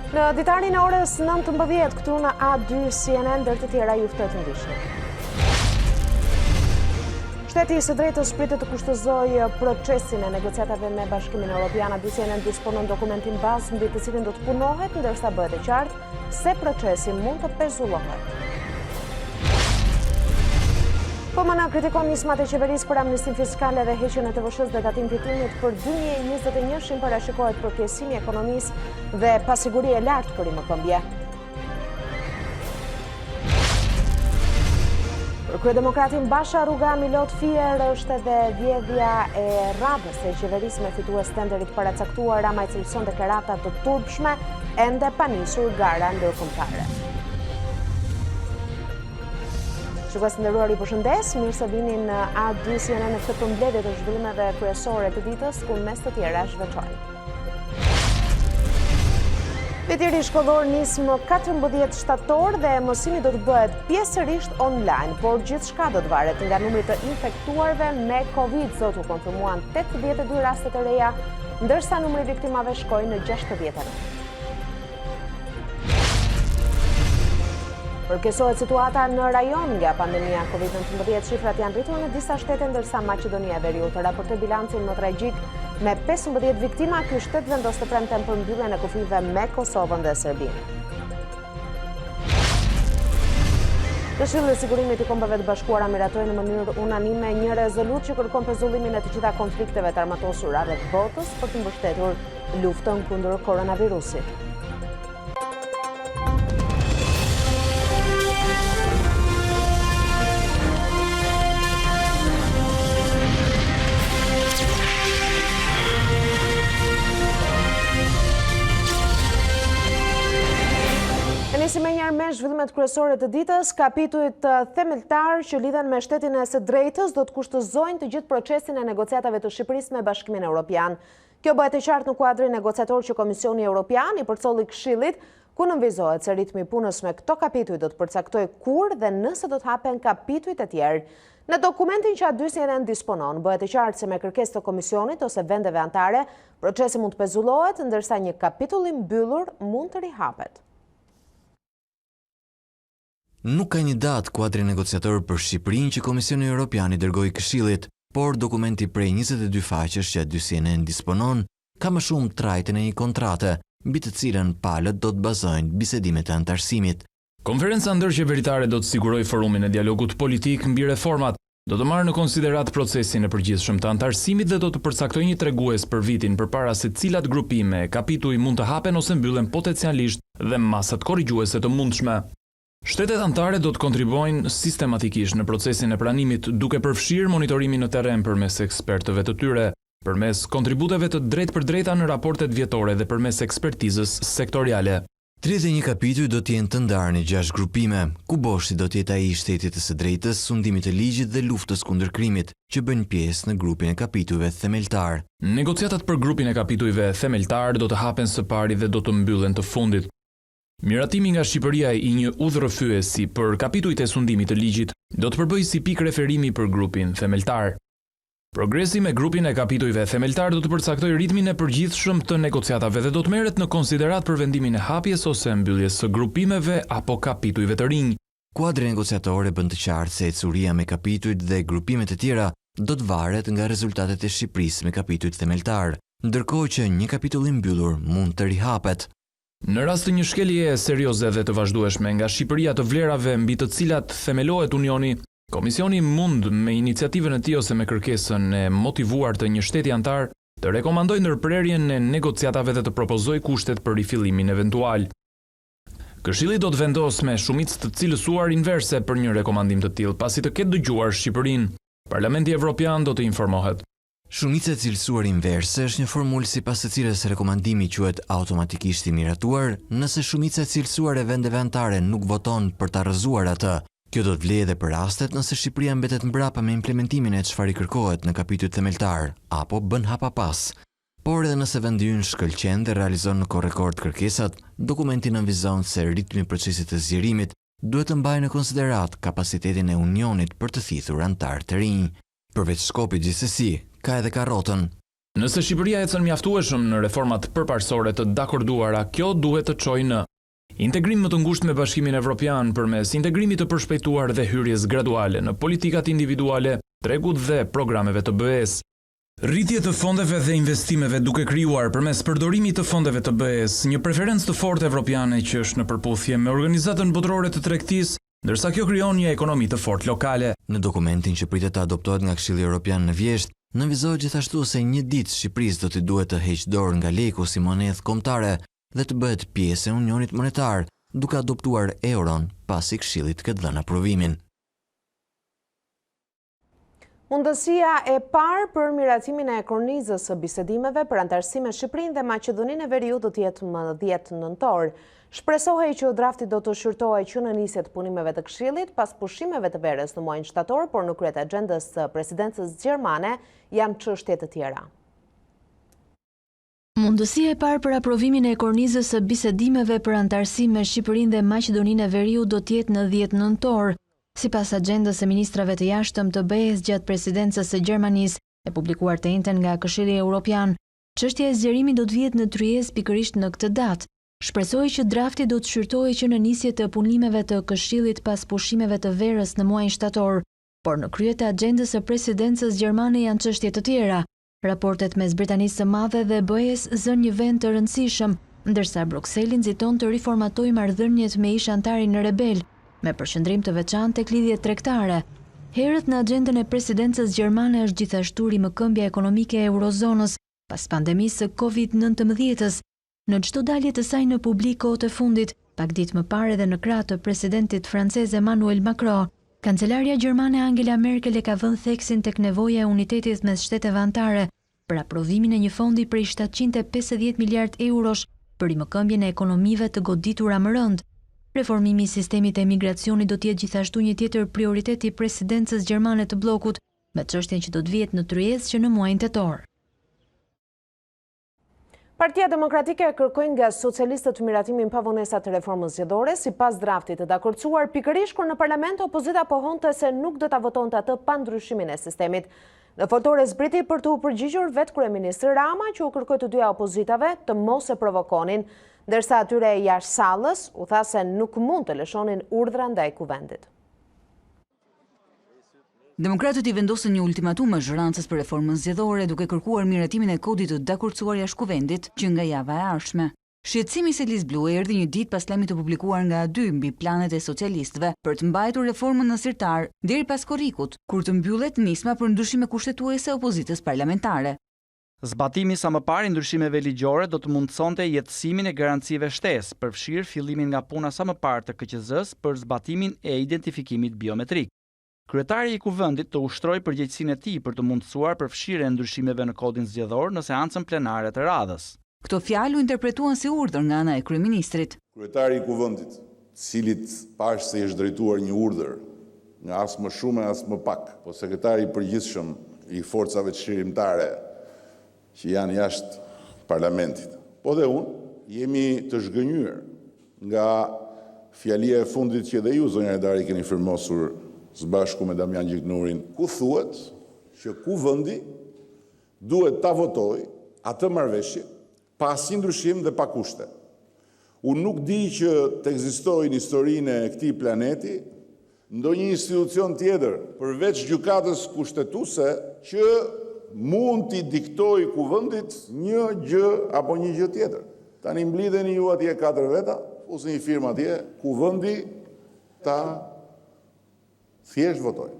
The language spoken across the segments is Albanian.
Në ditarin e orës 19 këtu në A2 CNN ndër të tjera ju ftohet të ndiqni. Shteti së drejtës pritet të kushtozojë procesin e negociatave me Bashkimin Evropian. A2 CNN disponon dokumentin bazë mbi të cilin do të punohet, ndërsa bëhet e qartë se procesi mund të pezullohet. Komuna kritikon nismat e qeverisë për amnistin fiskale dhe heqjen e TVSH-s dhe datim fitimit për 2021 parashikohet përkeqësimi i ekonomisë dhe pasiguri e lartë për rimëkëmbje. Për kryedemokratin Basha rruga Milot Fier është edhe vjedhja e radhës e qeverisë me fitues tenderit paracaktuar, ama i cilëson deklarata të turpshme ende pa nisur gara ndërkombëtare. Shikues të nderuar, ju përshëndes, mirë se vini në A2 CNN në këtë përmbledhje të zhvillimeve kryesore të ditës, ku mes të tjera zhveçojnë. Ditari shkollor nis më 14 shtator dhe mësimi do të bëhet pjesërisht online, por gjithçka do të varet nga numri të infektuarve me Covid. Sot u konfirmuan 82 raste të reja, ndërsa numri i viktimave shkoi në 69. Përkeqësohet situata në rajon nga pandemia Covid-19, shifrat janë rritur në disa shtete, ndërsa Maqedonia e Veriut raportoi bilancin më tragjik me 15 viktima. Ky shtet vendos të premten për mbylljen e kufive me Kosovën dhe Serbinë. Këshilli i Sigurimit i Kombeve të Bashkuara miratoi në mënyrë unanime një rezolut që kërkon pezullimin e të gjitha konflikteve të armatosura rreth botës për të mbështetur luftën kundër koronavirusit. Nisim me njëherë me zhvillimet kryesore të ditës. Kapitujt themeltar që lidhen me shtetin e së drejtës do të kushtozojnë të gjithë procesin e negociatave të Shqipërisë me Bashkimin Evropian. Kjo bëhet e qartë në kuadrin negociator që Komisioni Evropian i përcolli Këshillit, ku nënvizohet se ritmi i punës me këto kapituj do të përcaktojë kur dhe nëse do të hapen kapitujt e tjerë. Në dokumentin që A2 CNN disponon, bëhet e qartë se me kërkesë të Komisionit ose vendeve anëtare, procesi mund të pezullohet, ndërsa një kapitull i mbyllur mund të rihapet. Nuk ka një datë kuadri negociator për Shqipërinë që Komisioni Evropian i dërgoi Këshillit, por dokumenti prej 22 faqesh që A2 CNN disponon ka më shumë trajtën e një kontrate, mbi të cilën palët do të bazojnë bisedimet e antarësimit. Konferenca ndërqeveritare do të sigurojë forumin e dialogut politik mbi reformat, do të marrë në konsiderat procesin e përgjithshëm të antarësimit dhe do të përcaktojë një tregues për vitin përpara se cilat grupime e kapituj mund të hapen ose mbyllen potencialisht dhe masat korrigjuese të mundshme. Shtetet anëtare do të kontribuojnë sistematikisht në procesin e pranimit, duke përfshirë monitorimin në terren përmes ekspertëve të tyre, përmes kontributeve të drejtpërdrejta në raportet vjetore dhe përmes ekspertizës sektoriale. 31 kapituj do të jenë të ndarë në 6 grupime, ku boshti do të jetë ai i shtetit të së drejtës, sundimit të ligjit dhe luftës kundër krimit, që bëjnë pjesë në grupin e kapitujve themeltar. Negociatat për grupin e kapitujve themeltar do të hapen së pari dhe do të mbyllen të fundit. Miratimi nga Shqipëria i një udhërrëfyesi për kapitujt e sundimit të ligjit do të përbëjë si pikë referimi për grupin themeltar. Progresi me grupin e kapitujve themeltar do të përcaktojë ritmin e përgjithshëm të negociatave dhe do të merret në konsiderat për vendimin e hapjes ose mbylljes së grupimeve apo kapitujve të rinj. Kuadri negociator bën të qartë se ecuria me kapitujt dhe grupimet e tjera do të varet nga rezultatet e Shqipërisë me kapitujt themeltar, ndërkohë që një kapitull i mbyllur mund të rihapet. Në rast të një shkelje serioze dhe të vazhdueshme nga Shqipëria të vlerave mbi të cilat themelohet Unioni, Komisioni mund me iniciativën e tij ose me kërkesën e motivuar të një shteti antar të rekomandojë ndërprerjen e negociatave dhe të propozojë kushtet për rifillimin eventual. Këshilli do të vendosë me shumicë të cilësuar inverse për një rekomandim të tillë, pasi të ketë dëgjuar Shqipërinë. Parlamenti Evropian do të informohet. Shumica e cilësuar inverse është një formulë sipas së cilës rekomandimi quhet automatikisht i miratuar nëse shumica e cilësuar e vendeve anëtare nuk voton për ta rrëzuar atë. Kjo do të vlejë edhe për rastet nëse Shqipëria mbetet mbrapa me implementimin e çfarë i kërkohet në kapitujt themeltar apo bën hapa pas. Por edhe nëse vendi ynë shkëlqen dhe realizon në kohë rekord kërkesat, dokumenti nënvizon se ritmi i procesit të zgjerimit duhet të mbajë në konsiderat kapacitetin e Unionit për të thithur antar të rinj. Përveç shkopit gjithsesi, ka edhe karrotën. Nëse Shqipëria ecën mjaftueshëm në reformat përparësore të dakorduara, kjo duhet të çojë në integrim më të ngushtë me Bashkimin Evropian përmes integrimit të përshpejtuar dhe hyrjes graduale në politikat individuale, tregut dhe programeve të BE-s. Rritje të fondeve dhe investimeve duke krijuar përmes përdorimit të fondeve të BE-s një preferencë të fortë evropiane që është në përputhje me Organizatën Botërore të Tregtisë, ndërsa kjo krijon një ekonomi të fortë lokale. Në dokumentin që pritet të adoptohet nga Këshilli Evropian në vjesht, nënvizohet gjithashtu se një ditë Shqipërisë do t'i duhet të heqë dorë nga leku si monedhë kombëtare dhe të bëhet pjesë e Unionit Monetar, duke adoptuar euron pasi Këshilli të ketë dhënë aprovimin. Mundësia e parë për miratimin e kornizës së bisedimeve për antarësi me Shqipërinë dhe Maqedoninë e Veriut do të jetë më 10 nëntor. Shpresohej që drafti do të shqyrtohej që në nisje të punimeve të Këshillit pas pushimeve të verës në muajin shtator, por në krye të agjendës së presidencës gjermane janë çështje të tjera. Mundësia e parë për aprovimin e kornizës së bisedimeve për antarësi me Shqipërinë dhe Maqedoninë e Veriut do të jetë në 10 nëntor. Sipas agjendës së ministrave të jashtëm të BE-s gjatë presidencës së Gjermanisë, e publikuar të njëjtën nga Këshilli Evropian, çështja e zgjerimit do të vihet në tryezë pikërisht në këtë datë. Shpresohej që drafti do të shqyrtohej që në nisje të punimeve të Këshillit pas pushimeve të verës në muajin shtator, por në krye të agjendës së presidencës gjermane janë çështje të tjera. Raportet mes Britanisë së Madhe dhe BE-s zënë një vend të rëndësishëm, ndërsa Brukseli nxiton të riformatojë marrëdhëniet me ish antarin rebel, me përqendrim të veçantë tek lidhjet tregtare. Herët në agjendën e presidencës gjermane është gjithashtu rimëkëmbja ekonomike e eurozonës pas pandemisë së COVID-19. Në çdo dalje të saj në publik kohët e fundit, pak ditë më parë dhe në krah të presidentit francez Emmanuel Macron, kancelarja gjermane Angela Merkel e ka vënë theksin tek nevoja e unitetit mes shteteve anëtare për aprovimin e një fondi prej 750 miliard eurosh për rimëkëmbjen e ekonomive të goditura më rënd. Reformimi i sistemit e emigracionit do të jetë gjithashtu një tjetër prioritet i presidencës gjermane të bllokut, me çështjen që do të vihet në tryezë që në muajin tetor. Partia Demokratike kërkoi nga socialistët miratimin pa vonesa të reformës zgjedhore, sipas draftit të dakordsuar pikërisht kur në parlament opozita pohonte se nuk do ta votonte atë pa ndryshimin e sistemit. Në fotore zbriti për të u përgjigjur vetë kryeministri Rama, që u kërkoi të dyja opozitave të mos e provokonin, ndërsa atyre jashtë sallës u tha se nuk mund të lëshonin urdhra ndaj kuvendit. Demokratët i vendosën një ultimatum mazhorancës për reformën zgjedhore, duke kërkuar miratimin e kodit të dakordsuar jashtë kuvendit që nga java e ardhshme. Shqetësimi i selis blu erdhi një ditë pas lajmit të publikuar nga A2 mbi planet e socialistëve për të mbajtur reformën nënsirtar deri pas korrikut, kur të mbyllet nisma për ndryshime kushtetuese opozitës parlamentare. Zbatimi sa më parë i ndryshimeve ligjore do të mundësonte jetësimin e garancive shtesë, përfshirë fillimin nga puna sa më parë të KQZ-s për zbatimin e identifikimit biometrik. Kryetari i kuvendit të ushtroi përgjegjësinë e tij për të mundësuar përfshirjen e ndryshimeve në kodin zgjedhor në seancën plenare të radhës. Këto fjalë u interpretuan si urdhër nga ana e kryeministrit. Kryetari i kuvendit, cilit pash se është drejtuar një urdhër nga as më shumë as më pak, po sekretari i përgjithshëm i forcave çlirimtare që janë jashtë parlamentit. Po dhe unë jemi të zhgënjur nga fjalia e fundit që dhe ju, zonja Ditari, keni firmosur së bashku me Damian Gjiknurin, ku thuhet që kuvendi duhet ta votojë atë marrëveshje pa asnjë ndryshim dhe pa kushte. Unë nuk di që të ekzistojë në historinë e këtij planeti ndonjë institucion tjetër përveç gjykatës kushtetuese që mund t'i diktoj kuvendit një gjë apo një gjë tjetër. Tani mblidheni ju atje 4 veta, ose një firmë atje, kuvendi ta thjesht votoj.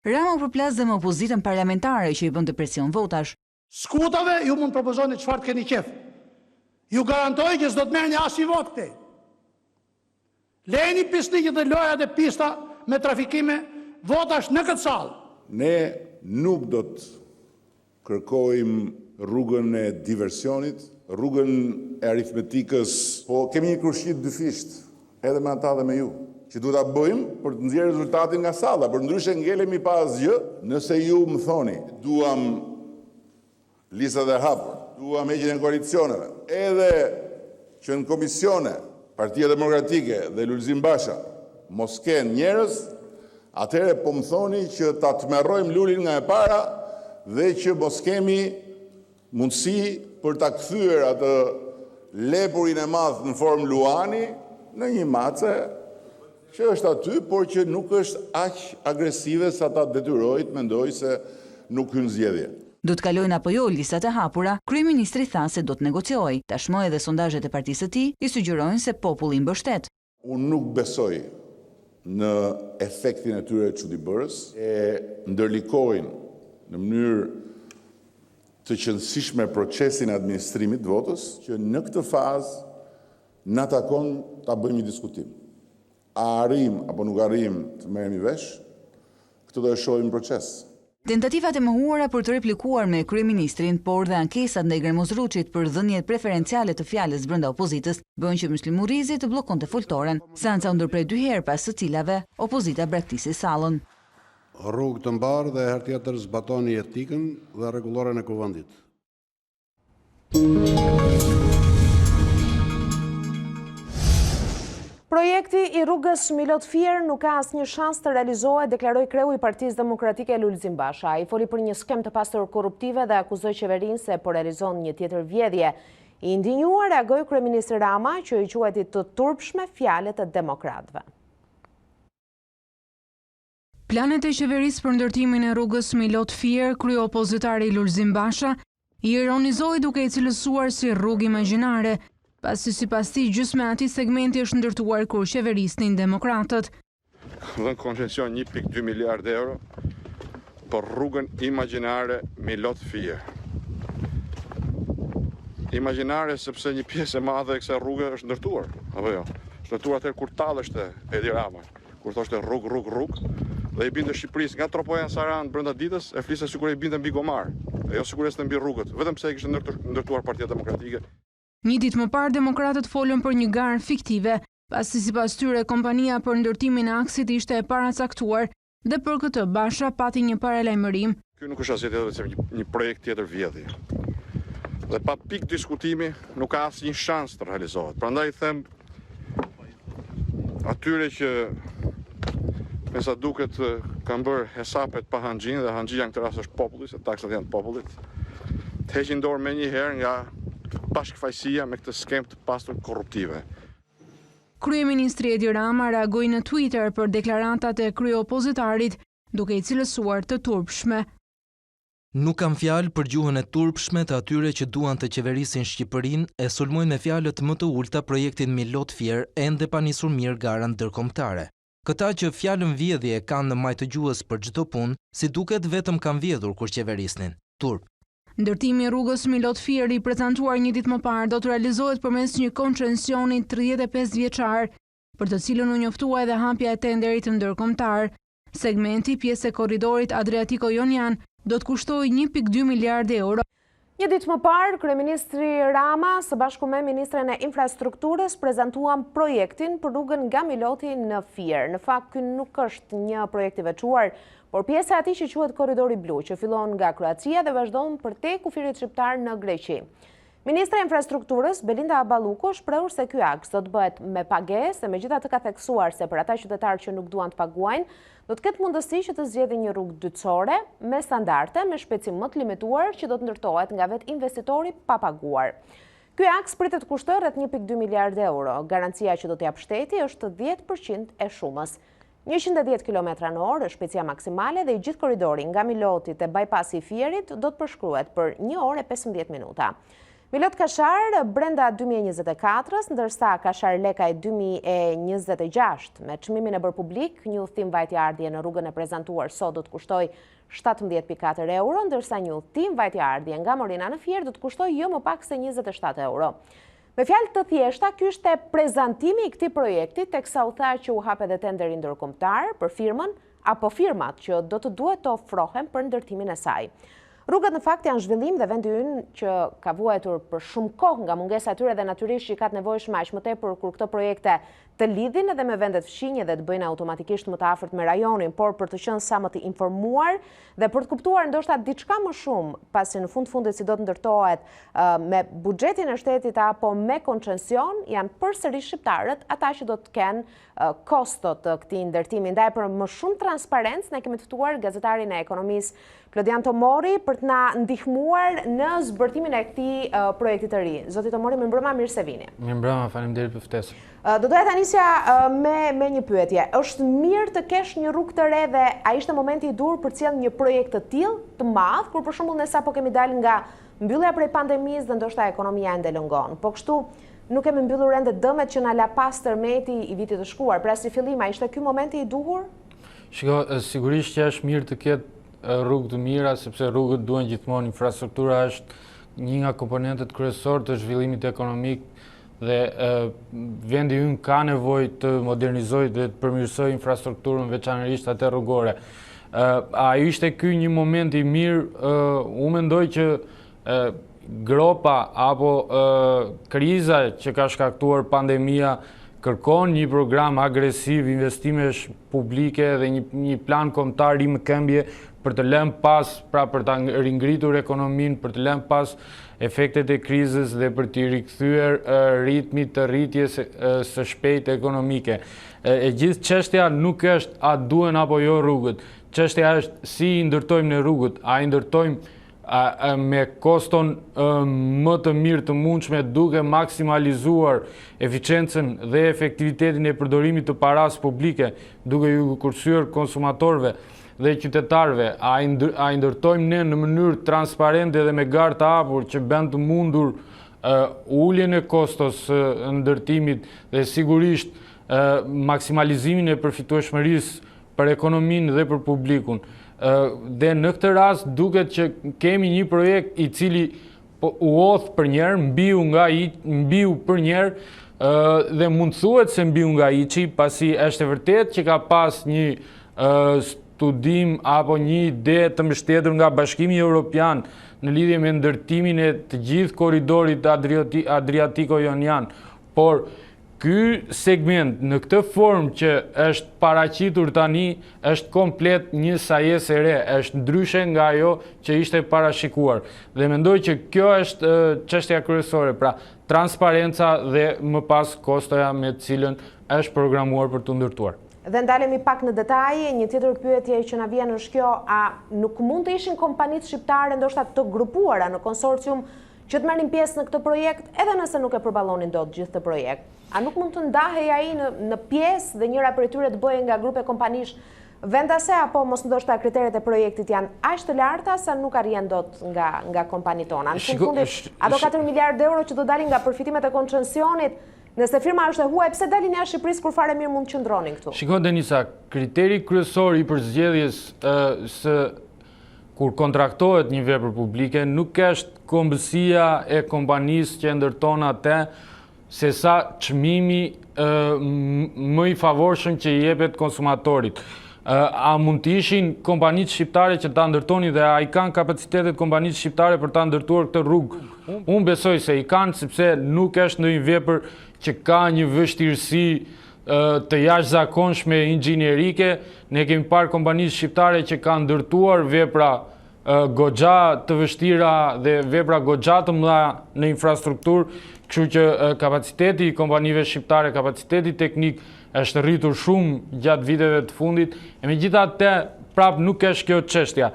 Rama u përplas dhe me opozitën parlamentare që i bënte presion votash. Skutave ju mund propozoni çfarë të keni qef. Ju garantoj që s'do të merrni asnjë vot këtej. Lejeni pislikët dhe lojat e pista me trafikime votash në këtë sallë. Ne nuk do të kërkojmë rrugën e diversionit, rrugën e aritmetikës, po kemi një krushit dyfisht, edhe me ata dhe me ju, që duhet ta bëjmë për të nxjerrë rezultatin nga salla, për ndryshe ngelemi pa asgjë, nëse ju më thoni, duam listat e hapur, duam heqjen e koalicioneve, edhe që në komisione, Partia Demokratike dhe Lulzim Basha mos kenë njerëz, atëherë po më thoni që ta tmerrojmë lulin nga e para dhe që mos kemi mundësi për ta kthyer atë lepurin e madh në formë luani në një mace që është aty, por që nuk është aq agresive sa ta detyroj të mendoj se nuk hyn zgjedhje. Do të kalojnë apo jo listat e hapura, kryeministri tha se do të negociojë. Tashmë edhe sondazhet e partisë së tij i sugjerojnë se populli i mbështet. Unë nuk besoj në efektin e tyre çuditbërës, e ndërlikojnë në mënyrë të qëndësishme procesin e administrimit të votës, që në këtë fazë na takon ta bëjmë një diskutim. A arrim apo nuk arrim të merremi vesh, këtë do e shohim në proces. Tentativat e mohuara për të replikuar me kryeministrin, por dhe ankesat ndaj Gremozruçit për dhënien preferenciale të fjalës brenda opozitës bën që Muslim Murizi të bllokonte foltoren, seanca u ndërprej 2 herë pas së cilave opozita braktisi sallën. Rrugë të mbarë dhe herë tjetër zbatoni etikën dhe rregulloren e kuvendit. Projekti i rrugës Milot Fier nuk ka asnjë shans të realizohet, deklaroi kreu i Partisë Demokratike Lulzim Basha. Ai foli për një skem të pasur korruptive dhe akuzoi qeverinë se po realizon një tjetër vjedhje. I ndinjuar reagoi kryeministri Rama, që i quajti të turpshme fjalët e demokratëve. Planet e qeverisë për ndërtimin e rrugës Milot Fier, kryeopozitari Lulzim Basha, i ironizoi duke i cilësuar si rrugë imagjinare, pasi sipas tij gjysma e atij segmenti është ndërtuar kur qeverisnin demokratët. Dhënë koncesion 1.2 miliard euro për rrugën imagjinare Milot Fier. Imagjinare sepse një pjesë e madhe e kësaj rruge është ndërtuar, apo jo? Është ndërtuar atë kur talleshte Edi Rama, kur thoshte rrug, dhe i binte Shqipërisë nga Tropoja në Saran brenda ditës, e fliste sikur i binte mbi gomar, e jo sigurisht mbi rrugët, vetëm pse e kishte ndërtuar Partia Demokratike. Një ditë më parë demokratët folën për një garë fiktive, pasi sipas tyre kompania për ndërtimin e aksit ishte e paracaktuar dhe për këtë Basha pati një paralajmërim. Ky nuk është asgjë tjetër se një projekt tjetër vjedhje. Dhe pa pikë diskutimi nuk ka asnjë shans të realizohet. Prandaj them atyre që me sa duket kanë bërë hesapet pa hanxhin, dhe hanxhia në këtë rast është populli, se taksat janë të popullit, të heqin dorë me një herë nga bashkëfaqësia me këtë skem të pasur korruptive. Kryeministri Edi Rama reagoi në Twitter për deklaratat e kryeopozitarit, duke i cilësuar të turpshme. Nuk kam fjalë për gjuhën e turpshme të atyre që duan të qeverisin Shqipërinë e sulmojnë me fjalët më të ulta projektin Milot Fier, ende pa nisur mirë gara ndërkombëtare. Këta që fjalën vjedhje kanë në majtë gjuhës për çdo punë, si duket vetëm kanë vjedhur kur qeverisnin. Turp. Ndërtimi i rrugës Milot Fier i prezantuar një ditë më parë do të realizohet përmes një koncencioni 35 vjeçar, për të cilën u njoftua edhe hapja e tenderit ndërkombëtar. Segmenti pjesë e korridorit Adriatiko-Jonian do të kushtojë 1.2 miliardë euro. Një ditë më parë, kryeministri Rama së bashku me ministren e infrastrukturës prezantuan projektin për rrugën nga Miloti në Fier. Në fakt, ky nuk është një projekt i veçuar, por pjesa e atij që quhet Korridori Blu, që fillon nga Kroacia dhe vazhdon përtej kufirit shqiptar në Greqi. Ministra e infrastrukturës Belinda Balluku shprehur se ky aks do të bëhet me pagesë, megjithatë ka theksuar se për ata qytetarë që nuk duan të paguajnë, do të ketë mundësi që të zgjedhë një rrugë dytësore me standarde me shpejtësi më të limituar që do të ndërtohet nga vetë investitori pa paguar. Ky aks pritet të kushtojë rreth 1.2 miliardë euro. Garancia që do të jap shteti është 10% e shumës. 110 km/h është shpejtësia maksimale dhe i gjithë korridori nga Miloti te bypassi i Fierit do të përshkruhet për 1 orë e 15 minuta. Milot Kashar brenda 2024, ndërsa Kashar Lekaj 2026, me çmimin e bërë publik, një udhtim vajtëardhje në rrugën e prezantuar sot do të kushtoj 17.4 euro, ndërsa një udhtim vajtëardhje nga Morina në Fier do të kushtoj jo më pak se 27 euro. Me fjalë të thjeshta, ky ishte prezantimi i këtij projekti, teksa u tha që u hap edhe tenderi ndërkombëtar për firmën apo firmat që do të duhet të ofrohen për ndërtimin e saj. Rrugët në fakt janë zhvillim dhe vendi ynë që ka vuajtur për shumë kohë nga mungesa e tyre dhe natyrisht që ka të nevojshme aq më tepër kur këto projekte të lidhin edhe me vendet fshinje dhe të bëjnë automatikisht më të afërt me rajonin, por për të qenë sa më të informuar dhe për të kuptuar ndoshta diçka më shumë, pasi në fundit si do të ndërtohet me buxhetin e shtetit apo me koncesion, janë përsëri shqiptarët ata që do të kenë kostot të këtij ndërtimi. Ndaj për më shumë transparencë ne kemi të ftuar gazetarin e ekonomisë Klodian Tomori për të na ndihmuar në zbërtimin e këtij projekti të ri. Zoti Tomori, mirëmbrëma, mirë se vini. Mirëmbrëma, faleminderit për ftesën. Do doja ta nisja me një pyetje. Është mirë të kesh një rrugë të re dhe a ishte momenti i dur për të sjellë një projekt të tillë, të madh, kur për shembull ne sapo kemi dalë nga mbyllja prej pandemisë dhe ndoshta ekonomia ende lëngon. Po kështu nuk kemi mbyllur ende dëmet që na la pas tërmeti i vitit të shkuar. Pra si fillim, a ishte ky momenti i duhur? Shiko, sigurisht që është mirë të ketë rrugë të mira, sepse rrugët duhen gjithmonë. Infrastruktura është një nga komponentët kryesorë të zhvillimit ekonomik dhe vendi ynë ka nevojë të modernizojë dhe të përmirësojë infrastrukturën, veçanërisht atë rrugore. A ishte ky një moment i mirë? Unë mendoj që gropa apo kriza që ka shkaktuar pandemia kërkon një program agresiv investimesh publike dhe një plan kombëtar rimëkëmbje për të lënë pas, pra për ta ringritur ekonominë, për të lënë pas efektet e krizës dhe për të rikthyer ritmit të rritjes së shpejtë ekonomike. E gjithë çështja nuk është a duhen apo jo rrugët. Çështja është si i ndërtojmë në rrugët, a i ndërtojmë me koston më të mirë të mundshme duke maksimalizuar eficiencën dhe efektivitetin e përdorimit të paras publike, duke ju kursyer konsumatorëve dhe qytetarëve, a i ndërtojmë ne në mënyrë transparente dhe me garë të hapur që bën të mundur uljen e kostos ndërtimit dhe sigurisht maksimalizimin e përfitueshmërisë për ekonominë dhe për publikun. Dhe në këtë rast duket që kemi një projekt i cili u hodh për njerë, mbiu për njerë dhe mund thuhet se mbiu nga iqi, pasi është e vërtet që ka pas një studim apo një ide të mbështetur nga Bashkimi Evropian në lidhje me ndërtimin e të gjithë korridorit Adriatiko-Jonian, por ky segment në këtë formë që është paraqitur tani është komplet një sajesë e re, është ndryshe nga ajo që ishte parashikuar. Dhe mendoj që kjo është çështja kryesore, pra transparenca dhe më pas kostoja me të cilën është programuar për të ndërtuar. Dhe ndalemi pak në detaj, një tjetër pyetje që na vjen është kjo, a nuk mund të ishin kompanitë shqiptare ndoshta të grupuara në konsorcium që të merrin pjesë në këtë projekt, edhe nëse nuk e përballonin dot gjithë të projekt? A nuk mund të ndahej ai në pjesë dhe njëra prej tyre të bëhej nga grupe kompanish vendase, apo mos ndoshta kriteret e projektit janë aq të larta sa nuk arrin dot nga kompanitë tona? Në fundit, ato 4 miliardë euro që do dalin nga përfitimet e koncesionit, nëse firma është e huaj, pse dalin jashtë Shqipërisë kur fare mirë mund të qëndronin këtu? Shiko Denisa, kriteri kryesor i përzgjedhjes së kur kontraktohet një vepër publike nuk është kombësia e kompanisë që ndërton atë, se sa çmimi më i favorshëm që i jepet konsumatorit. A mund të ishin kompanitë shqiptare që ta ndërtonin dhe a i kanë kapacitetet kompanitë shqiptare për ta ndërtuar këtë rrugë? Unë besoj se i kanë, sepse nuk është ndonjë vepër që ka një vështirësi të jashtëzakonshme inxhinierike. Ne kemi parë kompanitë shqiptare që kanë ndërtuar vepra goxha të vështira dhe vepra goxha të mëdha në infrastrukturë, kështu që kapaciteti i kompanive shqiptare, kapaciteti teknik është rritur shumë gjatë viteve të fundit, e megjithatë prap nuk është kjo çështja.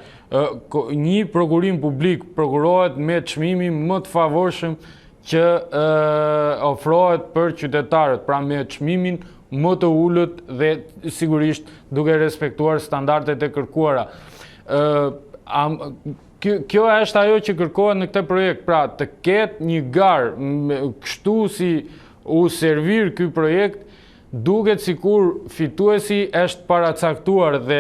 Një prokurim publik prokurohet me çmimin më të favorshëm që ofrohet për qytetarët, pra me çmimin më të ulët dhe sigurisht duke respektuar standardet e kërkuara. Kjo është ajo që kërkohet në këtë projekt, pra të ketë një garë, kështu si u servir ky projekt, duket sikur fituesi është paracaktuar dhe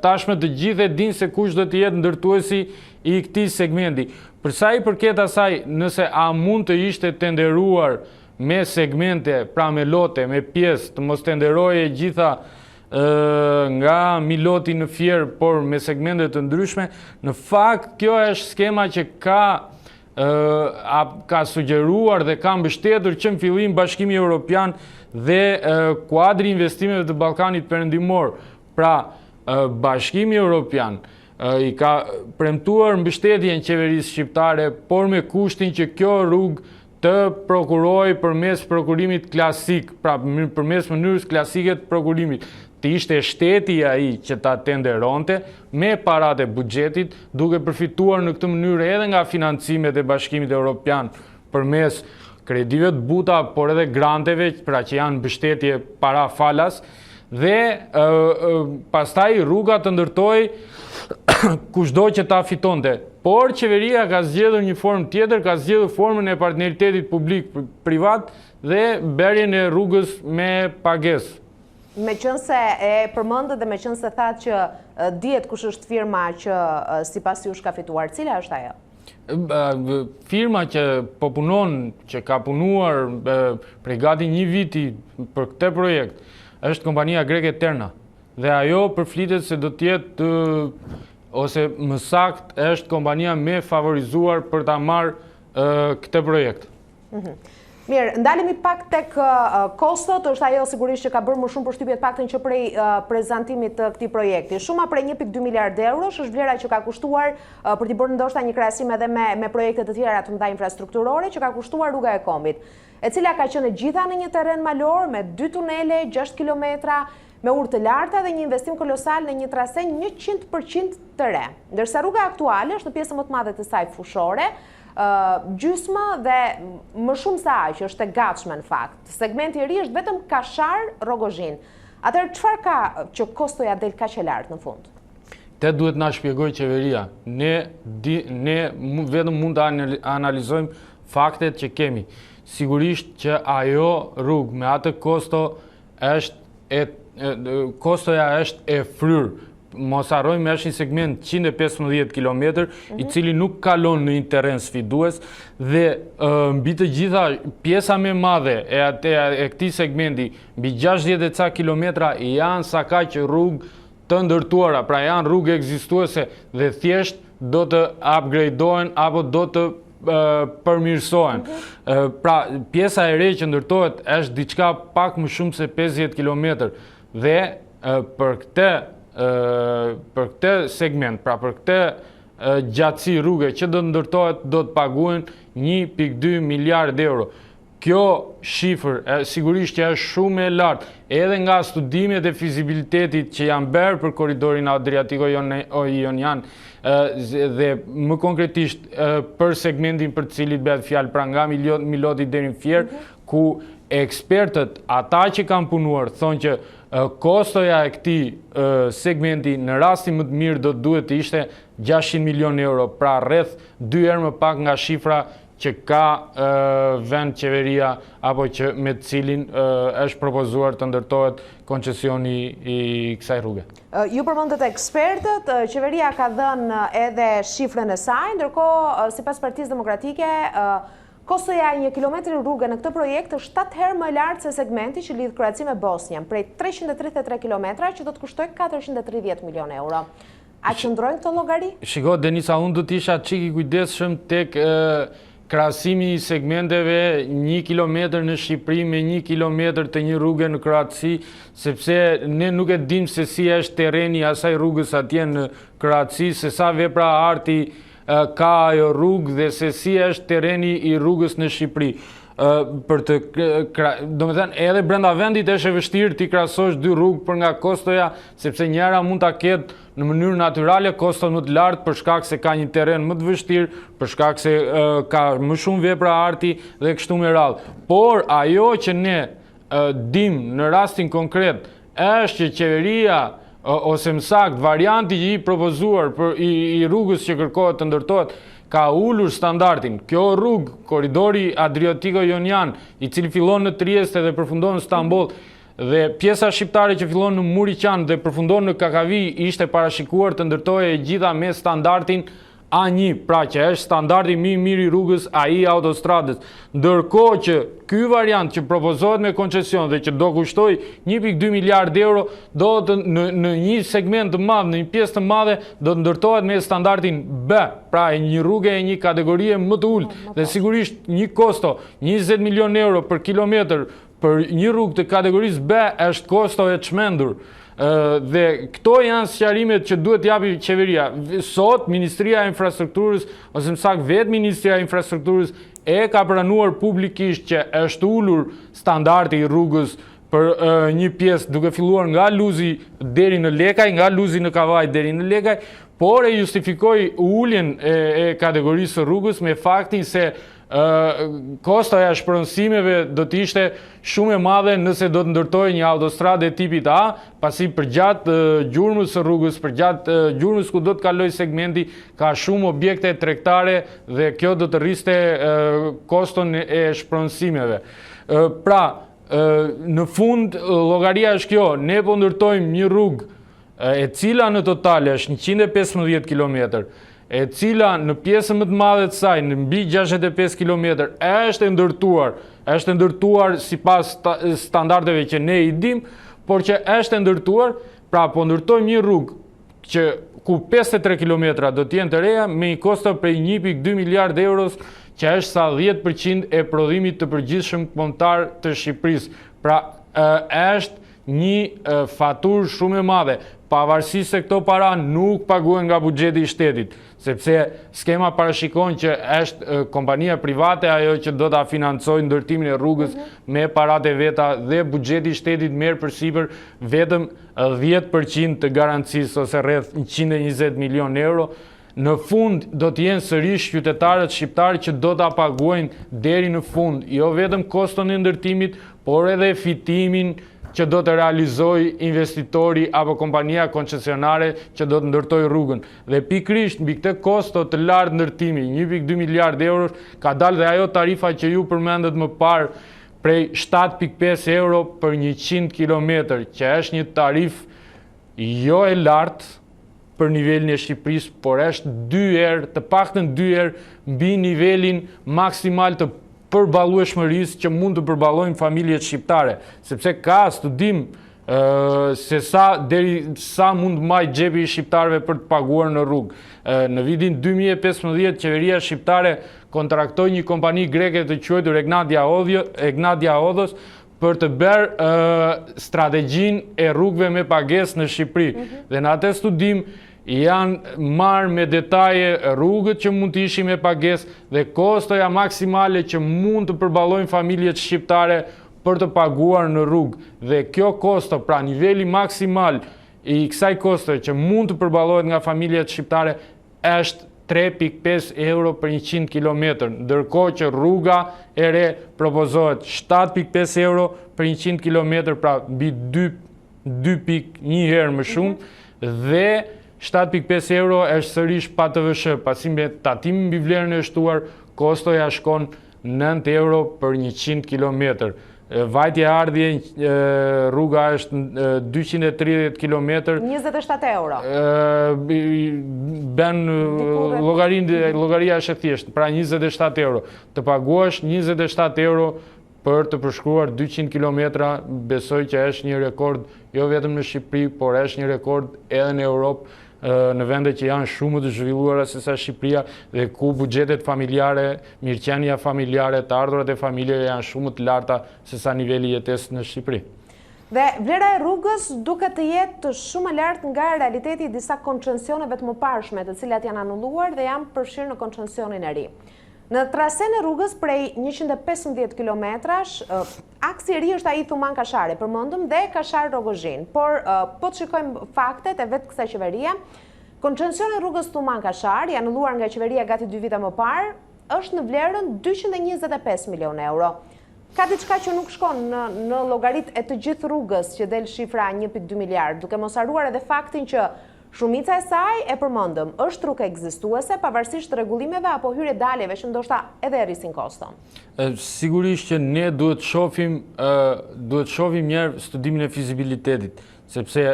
tashmë të gjithë e dinë se kush do të jetë ndërtuesi i këtij segmenti. Për sa i përket asaj, nëse a mund të ishte tenderuar me segmente, pra me lote, me pjesë, të mos tenderoje gjitha nga miloti në Fier, por me segmente të ndryshme, në fakt kjo është skema që ka sugjeruar dhe ka mbështetur që në fillim Bashkimi Evropian dhe kuadri investimeve të Ballkanit Perëndimor. Pra, Bashkimi Evropian i ka premtuar mbështetjen qeverisë shqiptare, por me kushtin që kjo rrugë të prokuroj përmes prokurimit klasik, pra përmes mënyrës klasike të prokurimit. të ishte shteti ai që ta tenderonte me paratë e buxhetit, duke përfituar në këtë mënyrë edhe nga financimet e Bashkimit Evropian përmes kredive të buta, por edhe granteve, pra që janë mbështetje para falas, dhe pastaj rruga të ndërtoi kushdo që ta fitonte. Por qeveria ka zgjedhur një formë tjetër, ka zgjedhur formën e partneritetit publik-privat dhe bërjen e rrugës me pagesë. Me qënë se e përmëndët dhe me qënë se thatë që dihet kush është firma që sipas jush ka fituar, cila është ajo? Firma që po punon, që ka punuar prej gati një viti për këtë projekt, është kompania greke Terna. Dhe ajo përflitet se do tjetë, ose më sakt, është kompania me favorizuar për ta marrë këtë projekt. Mirë, ndalemi pak tek kostot, është ajo sigurisht që ka bërë më shumë përshtypje të paktën që prej prezantimit të këtij projekti. Shuma prej 1.2 miliard eurosh është vlera që ka kushtuar, për t'i bërë ndoshta një krahasim edhe me projekte të tjera të mëdha infrastrukturore, që ka kushtuar rruga e Kombit, e cila ka qenë gjitha në një terren malor me 2 tunele, 6 kilometra, me urë të larta dhe një investim kolosal në një trase 100% të re. Ndërsa rruga aktuale është në pjesën më të madhe të saj fushore, gjysmë dhe më shumë se aq është e gatshme në fakt. Segmenti i ri është vetëm Kashar-Rogozhin. Atëherë çfarë ka që kostoja del kaq e lartë në fund? Te duhet na shpjegoj qeveria. Ne vetëm mund të analizojmë faktet që kemi. Sigurisht që ajo rrugë me atë kosto kostoja është e fryrë. Mos harrojmë është një segment 115 km, i cili nuk kalon në një terren sfidues dhe mbi të gjitha pjesa më madhe e këtij segmenti, mbi 60 e ca kilometra janë sa kaq rrugë të ndërtuara, pra janë rrugë ekzistuese dhe thjesht do të upgradeohen apo do të përmirësohen. Pra pjesa e re që ndërtohet është diçka pak më shumë se 50 km dhe për këtë segment, pra për këtë gjatësi rrugë që do të ndërtohet, do të paguhen 1.2 miliard euro. Kjo shifër sigurisht që është shumë e lartë, edhe nga studimet e fizibilitetit që janë bërë për korridorin Adriatiko-Ionian dhe më konkretisht për segmentin për cilit bëhet fjalë, pra nga Miloti deri në Fier, ku ekspertët, ata që kanë punuar, thonë që kostoja e këtij segmenti në rastin më të mirë do të duhet të ishte 600 milion euro, pra rreth 2 herë më pak nga shifra që ka vend qeveria apo që me të cilin është propozuar të ndërtohet koncesioni i kësaj rruge. Ju përmendët ekspertët, qeveria ka dhënë edhe shifrën e saj, ndërkohë sipas Partisë Demokratike kostoja e 1 kilometri rrugë në këtë projekt është 7 herë më lartë se segmenti që lidh Kroacinë me Bosnjën, prej 333 kilometra që do të kushtoj 430 milion euro. A qëndrojnë këto llogari? Shiko, Denisa, unë do të isha çik i kujdesshëm tek krahasimi i segmenteve 1 kilometër në Shqipëri me 1 kilometër të një rruge në Kroaci, sepse ne nuk e dim se si është terreni asaj rrugës atje në Kroaci, se sa vepra arti ka ajo rrugë dhe se si është terreni i rrugës në Shqipëri. Domethënë edhe brenda vendit është e vështirë ti krahasosh dy rrugë për nga kostoja, sepse njëra mund ta ketë në mënyrë natyrale koston më të lartë për shkak se ka një terren më të vështirë, për shkak se ka më shumë vepra arti dhe kështu me radhë. Por ajo që ne dim në rastin konkret është që qeveria ose më saktë varianti i propozuar i rrugës që kërkohet të ndërtohet ka ulur standardin. Kjo rrugë, korridori Adriatiko-Ionian, i cili fillon në Trieste dhe përfundon në Stamboll, dhe pjesa shqiptare që fillon në Muriqan dhe përfundon në Kakavi, ishte parashikuar të ndërtohej e gjitha me standardin A1, pra që është standardi më i mirë i rrugës AI autostradës. Ndërkohë që ky variant që propozohet me koncesion dhe që do kushtoj 1.2 miliard euro, do të në një segment të madh, në një pjesë të madhe, do të ndërtohet me standardin B, pra një rrugë e një kategorie më të ulët. Dhe sigurisht një kosto 20 milion euro për kilometër për një rrugë të kategorisë B është kosto e çmendur. Dhe këto janë sqarimet që duhet t'japi qeveria. Sot Ministria e Infrastrukturës, ose më saktë vetë Ministria e Infrastrukturës e ka pranuar publikisht që është ulur standardi i rrugës për një pjesë duke filluar nga Luzi deri në Lekaj, nga Luzi në Kavaj deri në Lekaj, por e justifikoi uljen e kategorisë së rrugës me faktin se kostoja e shpronësimeve do të ishte shumë e madhe nëse do të ndërtojë një autostradë e tipit A, pasi përgjatë gjurmës së rrugës, përgjatë gjurmës ku do të kalojë segmenti, ka shumë objekte tregtare dhe kjo do të rriste koston e shpronësimeve. Pra, në fund, llogaria është kjo, ne po ndërtojmë një rrugë e cila në total është 115 km, e cila në pjesën më të madhe të saj, në mbi 65 km, është ndërtuar sipas standardeve që ne i dim, por që është ndërtuar, pra po ndërtojmë një rrugë ku 53 km do të jenë të reja me një kosto prej 1.2 miliard euros, që është sa 10% e prodhimit të përgjithshëm kombëtar të Shqipërisë. Pra, është një faturë shumë e madhe, pavarësisht se këto para nuk paguhen nga buxheti i shtetit, sepse skema parashikon që është kompania private ajo që do ta financojë ndërtimin e rrugës me paratë e veta dhe buxheti i shtetit merr përsipër vetëm 10% të garancisë ose rreth 120 milion euro. Në fund do të jenë sërish qytetarët shqiptarë që do ta paguajnë deri në fund, jo vetëm koston e ndërtimit, por edhe fitimin që do të realizojë investitori apo kompania koncesionare që do të ndërtojë rrugën. Dhe pikërisht mbi këtë kosto të lartë ndërtimi, 1.2 miliard euro, ka dalë dhe ajo tarifa që ju përmendët më parë, prej 7.5 euro për 100 km, që është një tarif jo e lartë për nivelin e Shqipërisë, por është 2 herë, të paktën 2 herë mbi nivelin maksimal të përballueshmërisë që mund të përballojnë familjet shqiptare, sepse ka studim se sa mund mbaj xhepi i shqiptarëve për të paguar në rrugë. Në vitin 2015 qeveria shqiptare kontraktoi një kompani greke të quajtur Egnadia Odhos për të bërë strategjinë e rrugëve me pagesë në Shqipëri. Dhe në atë studim janë marrë me detaje rrugët që mund të ishin me pagesë dhe kostoja maksimale që mund të përballojnë familjet shqiptare për të paguar në rrugë. Dhe kjo kosto, pra niveli maksimal i kësaj kosto që mund të përballohet nga familjet shqiptare është 3.5 euro për 100 km, ndërkohë që rruga e re propozohet 7.5 euro për 100 km, pra mbi 2.1 herë më shumë, dhe 7.5 euro është sërish pa TVSH, pasi me tatimin mbi vlerën e shtuar, kostoja shkon 9 euro për 100 km. Vajtje ardhje rruga është 230 km. 27 euro. Ben llogaria është e thjeshtë, pra 27 euro. Të paguash 27 euro për të përshkruar 200 km, besoj që është një rekord jo vetëm në Shqipëri, por është një rekord edhe në Europë, në vende që janë shumë të zhvilluara se sa Shqipëria dhe ku buxhetet familjare, mirëqenia familjare, të ardhurat e familjeve janë shumë të larta se sa niveli jetesë në Shqipëri. Dhe vlera e rrugës duket të jetë shumë e lartë nga realiteti i disa koncesioneve të mëparshme, të cilat janë anulluar dhe janë përfshirë në koncesionin e ri. Në trasen e rrugës prej 115 km-sh, aksi i ri është ai Thuman-Kashari, përmendëm, dhe Kashar-Rogozhin. Por po të shikojmë faktet e vetë kësaj qeverie, koncesioni i rrugës Thuman-Kashar, i anulluar nga qeveria gati 2 vite më parë, është në vlerën 225 milion euro. Ka diçka që nuk shkon në llogarit e të gjithë rrugës që del shifra 1.2 miliard, duke mos haruar edhe faktin që shumica e saj, e përmendëm, është rrugë ekzistuese, pavarësisht rregullimeve apo hyrje daljeve që ndoshta edhe rrisin koston. Sigurisht që ne duhet shohim njerë studimin e fizibilitetit, sepse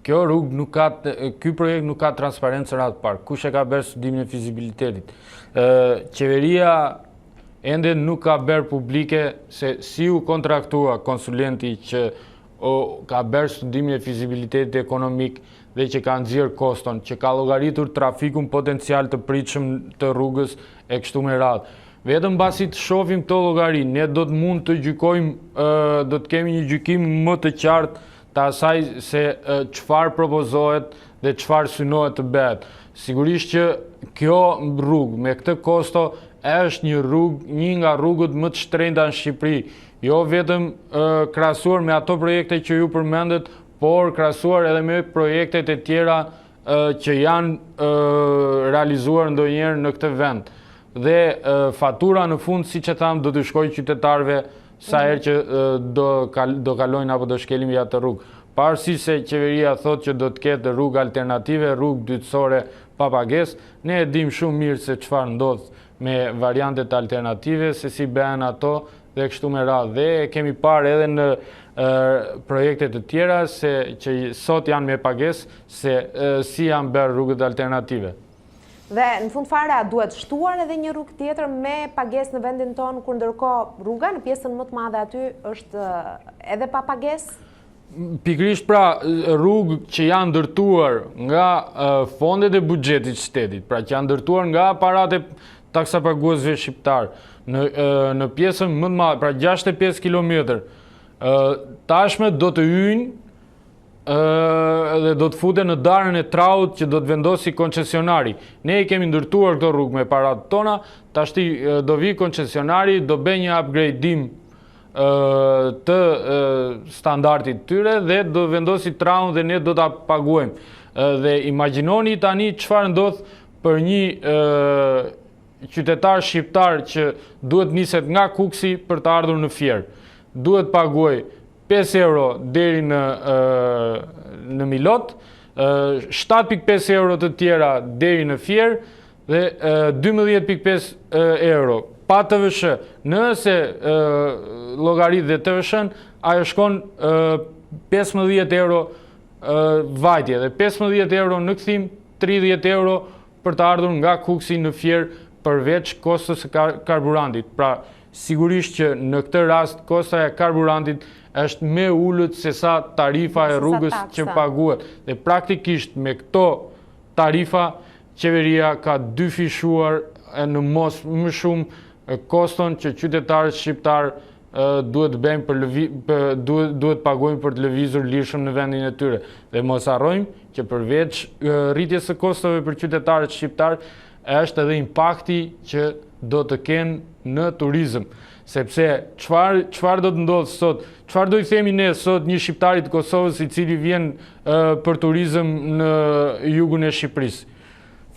ky projekt nuk ka transparencë në atë park. Kush e ka bërë studimin e fizibilitetit? Qeveria ende nuk ka bërë publike se si u kontraktua konsulenti që ka bërë studimin e fizibilitetit ekonomik dhe që ka nxjerrë koston, që ka llogaritur trafikun potencial të pritshëm të rrugës e kështu me radhë. Vetëm mbasi të shohim këto llogari, ne do të mund të gjykojmë, do të kemi një gjykim më të qartë të asaj se çfarë propozohet dhe çfarë synohet të bëhet. Sigurisht që kjo rrugë me këtë kosto është një nga rrugët më të shtrenjta në Shqipëri. jo vetëm krahasuar me ato projekte që ju përmendet, por krahasuar edhe me projektet e tjera që janë realizuar ndonjëherë në këtë vend. Dhe fatura në fund, siç e tham, do të shkojë qytetarëve sa herë që do kalojnë apo do shkelin via të rrugë. Pavarësisht se qeveria thotë që do të ketë rrugë alternative, rrugë dytësore pa pagesë, ne e dim shumë mirë se çfarë ndodh me variantet alternative, se si bëhen ato dhe kështu me radhë. Dhe kemi parë edhe në projekte të tjera që sot janë me pagesë, se si janë bërë rrugët alternative. Dhe në fund fare, a duhet shtuar edhe një rrugë tjetër me pagesë në vendin tonë, kur ndërkohë rruga në pjesën më të madhe aty është edhe pa pagesë? Pikërisht pra, rrugë që janë ndërtuar nga fondet e buxhetit shtetit, pra që janë ndërtuar nga aparate taksapaguesve shqiptar, në pjesën më të madhe, pra 65 km, tashme do të hyjnë dhe do të futen në darën e traut që do të vendosi koncesionari. Ne i kemi ndërtuar këto rrugë me parat tona, tashti do vi koncesionari, do bëj një upgradeim të standardit tyre dhe do vendosi traun dhe ne do ta paguajmë. Dhe imagjinoni tani çfarë ndodh për një qytetar shqiptar që duhet niset nga Kuksi për të ardhur në Fier. Duhet paguaj 5 euro deri në Milot, 7.5 euro të tjera deri në Fier dhe 12.5 euro. Pa të vëshë, nëse llogarit dhe të vëshën, ajo shkon 15 euro vajtje dhe 15 euro në kthim, 30 euro për të ardhur nga Kuksi në Fier përveç kostës së karburantit. Pra, sigurisht që në këtë rast kosta e karburantit është më ulët se sa tarifa e rrugës që paguhet. Dhe praktikisht me këto tarifa, qeveria ka dyfishuar në mos më shumë koston që qytetarët shqiptar duhet paguajnë për të lëvizur lirshëm në vendin e tyre. Dhe mos harrojmë që përveç rritjes së kostove për qytetarët shqiptar, është edhe impakti që do të kenë në turizëm. Sepse çfarë do të ndodhë sot, çfarë do i themi ne sot një shqiptari të Kosovës i cili vjen për turizëm në jugun e Shqipërisë.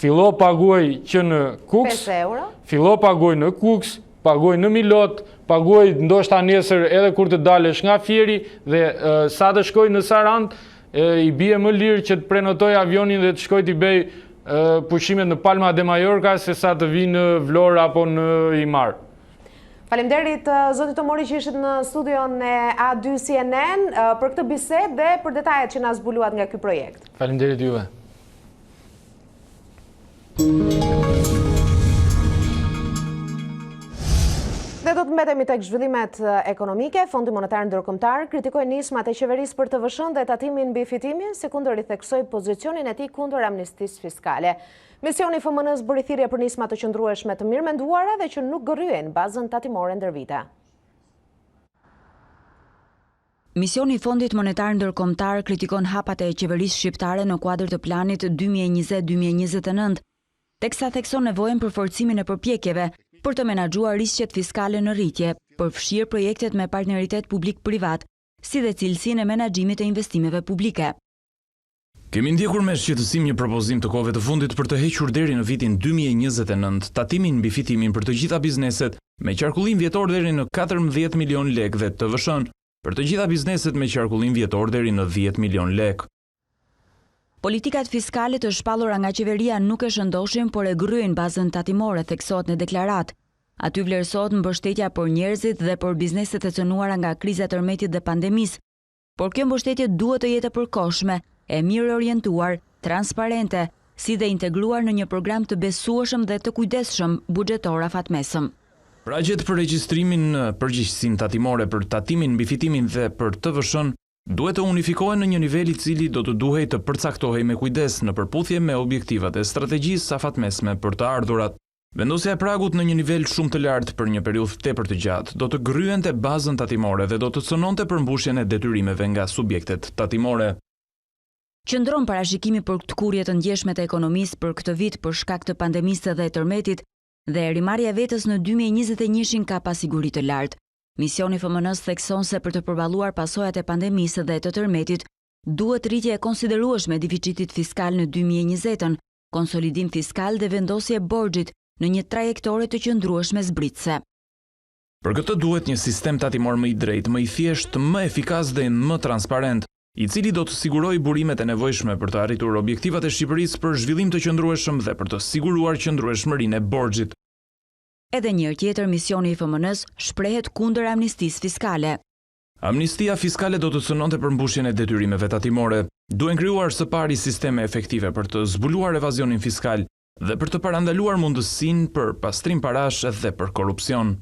Fillo paguaj që në Kuks, fillo paguaj në Kuks, paguaj në Milot, paguaj ndoshta nesër edhe kur të dalesh nga Fieri dhe sa të shkoj në Sarand, i bie më lirë që të prenotoj avionin dhe të shkoj t'i bëj pushimet në Palma de Mallorca se sa të vi në Vlorë apo në Imar. Faleminderit zotit Omori që ishit në studion e A2 CNN për këtë bisedë dhe për detajet që na zbuluat nga ky projekt. Faleminderit juve. Dhe do të mbetemi tek zhvillimet ekonomike. Fondi Monetar Ndërkombëtar kritikoi nismat e qeverisë për TVSH-n dhe tatimin mbi fitimin, si kundër i theksoi pozicionin e tij kundër amnistisë fiskale. Misioni i FMN-s bëri thirrje për nisma të qëndrueshme të mirëmenduara dhe që nuk gërryen bazën tatimore ndër vite. Misioni i Fondit Monetar Ndërkombëtar kritikon hapat e qeverisë shqiptare në kuadër të planit 2020-2029, teksa thekson nevojën për forcimin e përpjekjeve për të menaxhuar riskjet fiskale në rritje, përfshirë projektet me partneritet publik-privat, si dhe cilësinë e menaxhimit të investimeve publike. Kemi ndjekur me shqetësim një propozim të kohëve të fundit për të hequr deri në vitin 2029 tatimin mbi fitimin për të gjitha bizneset me qarkullim vjetor deri në 14 milion lekë dhe TVSH-n për të gjitha bizneset me qarkullim vjetor deri në 10 milion lekë. Politikat fiskale të shpallura nga qeveria nuk e shëndoshin, por e gryjnë bazën tatimore, theksohet në deklarat. Aty vlerësohet mbështetja për njerëzit dhe për bizneset e cënuara nga kriza e tërmetit dhe pandemisë. Por kjo mbështetje duhet të jetë e përkohshme, e mirë orientuar, transparente, si dhe integruar në një program të besueshëm dhe të kujdesshëm buxhetor afatmesëm. Pra gjetë për regjistrimin në përgjegjësinë tatimore për tatimin mbi fitimin dhe për TVSH-n duhet të unifikohen në një nivel i cili do të duhej të përcaktohej me kujdes në përputhje me objektivat e strategjisë afatmesme për të ardhurat. Vendosja e pragut në një nivel shumë të lartë për një periudhë tepër të gjatë do të gryente bazën tatimore dhe do të cënonte përmbushjen e detyrimeve nga subjektet tatimore. Qëndron parashikimi për këtkurje të ndjeshme të ekonomisë për këtë vit për shkak të pandemisë dhe e tërmetit dhe rimarrja vetës në 2021 ka pasiguri të lartë. Misioni FMN-s thekson se për të përballuar pasojat e pandemisë dhe të tërmetit, duhet rritje e konsiderueshme e deficitit fiskal në 2020, konsolidim fiskal dhe vendosje e borxhit në një trajektore të qëndrueshme zbritëse. Për këtë duhet një sistem tatimor më i drejtë, më i thjeshtë, më efikas dhe më transparent, i cili do të sigurojë burimet e nevojshme për të arritur objektivat e Shqipërisë për zhvillim të qëndrueshëm dhe për të siguruar qëndrueshmërinë e borxhit. Edhe njëherë tjetër, misioni i FMN-s shprehet kundër amnistisë fiskale. Amnistia fiskale do të cënonte përmbushjen e detyrimeve tatimore. Duhen krijuar së pari sisteme efektive për të zbuluar evazionin fiskal dhe për të parandaluar mundësinë për pastrim parash dhe për korrupsion.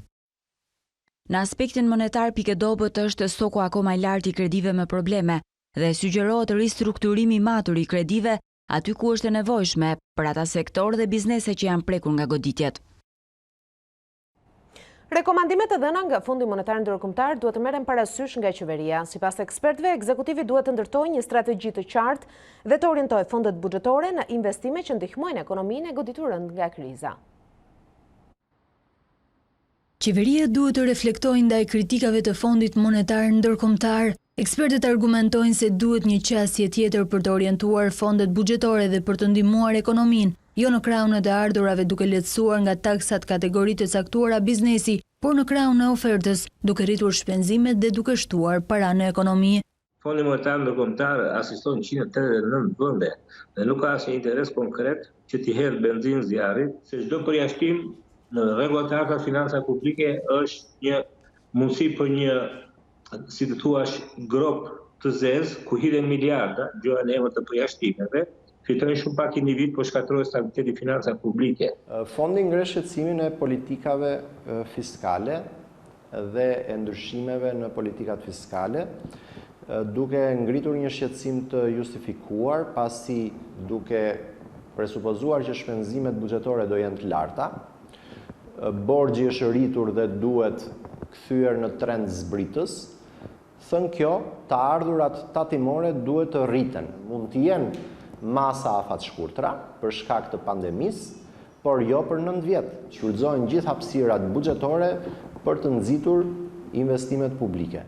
Në aspektin monetar, pikedobët është stoku akoma i lartë i kredive me probleme dhe sugjerohet ristrukturimi i matur i kredive aty ku është e nevojshme për ata sektor dhe biznese që janë prekur nga goditjet. Rekomandimet e dhëna nga Fondi Monetar Ndërkombëtar duhet të merren parasysh nga qeveria. Sipas ekspertëve, ekzekutivi duhet të ndërtojë një strategji të qartë dhe të orientojë fondet buxhetore në investime që ndihmojnë ekonominë e goditur rënd nga kriza. Qeveria duhet të reflektojë ndaj kritikave të Fondit Monetar Ndërkombëtar. Ekspertët argumentojnë se duhet një qasje tjetër për të orientuar fondet buxhetore dhe për të ndihmuar ekonominë, jo në krahun e ardhurave duke lehtësuar nga taksat kategoritë të caktuara biznesi, por në krahun e ofertës, duke rritur shpenzimet dhe duke shtuar para në ekonomi. Fondi Monetar Ndërkombëtar asiston 189 vende dhe nuk ka asnjë interes konkret që t'i hedhë benzinë zjarrit, se çdo përjashtim në rregullat e larta financa publike është një mundësi për një, si të thuash, grop të zezë ku hidhen miliarda, gjëra në emër të përjashtimeve, fitojnë shumë pak individ, por shkatërrohet stabiliteti financa publike. Fondi ngre shqetësimin e politikave fiskale dhe e ndryshimeve në politikat fiskale, duke ngritur një shqetësim të justifikuar, pasi duke presupozuar që shpenzimet buxhetore do jenë të larta, borxhi është rritur dhe duhet kthyer në trend zbritës, thënë kjo, të ardhurat tatimore duhet të rriten. Mund të jenë masa afat shkurtra për shkak të pandemisë, por jo për 9 vjet. Shfrytëzohen gjithë hapësirat buxhetore për të nxitur investimet publike.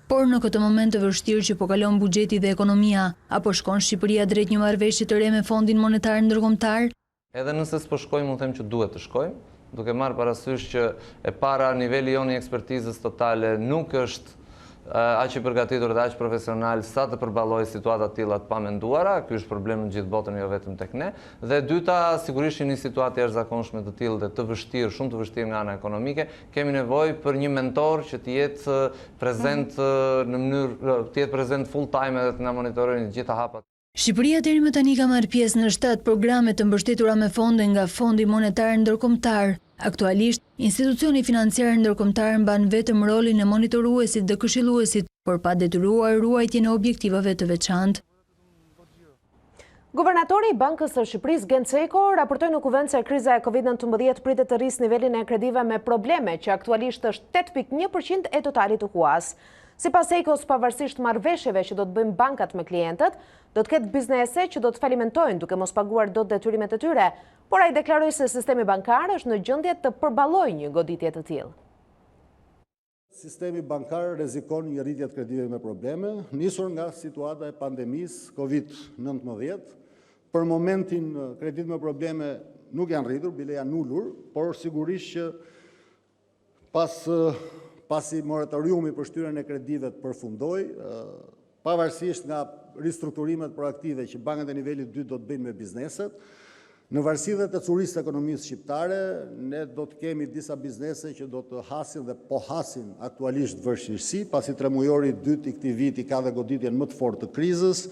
Por në këtë moment të vështirë që po kalon buxheti dhe ekonomia, apo shkon Shqipëria drejt një marrëveshje të re me Fondin Monetar Ndërkombëtar? Edhe nëse s'po shkojmë, mund të them që duhet të shkojmë, duke marrë parasysh që e para niveli joni ekspertizës totale nuk është aq i përgatitur dhe aq profesional sa të përballojë situata të tilla të pamenduara. Ky është problem në gjithë botën, jo vetëm tek ne. Dhe dyta, sigurisht në një situatë jashtëzakonshme të tillë dhe të vështirë, shumë të vështirë nga ana ekonomike, kemi nevojë për një mentor që të jetë prezent në mënyrë të jetë prezent full time edhe të na monitorojë të gjitha hapat. Shqipëria deri më tani ka marrë pjesë në 7 programe të mbështetura me fonde nga Fondi Monetar Ndërkombëtar. Aktualisht, institucioni financiar ndërkombëtar mban vetëm rolin e monitoruesit dhe këshilluesit, por pa detyruar ruajtjen e objektivave të veçantë. Guvernatori i Bankës së Shqipërisë Genceko raportoi në kuvent se kriza e Covid-19 pritet të rrisë nivelin e kredive me probleme, që aktualisht është 8.1% e totalit të huas. Sipas Ekos, pavarësisht marrëveshjeve që do të bëjnë bankat me klientët, do të ketë biznese që do të falimentojnë duke mos paguar dot detyrimet e tyre, por ai deklaroi se sistemi bankar është në gjendje të përballojë një goditje të tillë. Sistemi bankar rrezikon një rritje të kredive me probleme, nisur nga situata e pandemisë Covid-19. Për momentin, kredit me probleme nuk janë rritur, bile janë ulur, por sigurisht që pasi moratoriumi për shtyrjen e kredive të përfundoi, pavarësisht nga ristrukturimet proaktive që bankat e nivelit 2 do të bëjnë me bizneset, në varësi dhe të curisë të ekonomisë shqiptare, ne do të kemi disa biznese që do të hasin dhe po hasin aktualisht vështirësi, pasi tremujori 2 i këtij viti ka dhe goditjen më të fortë të krizës.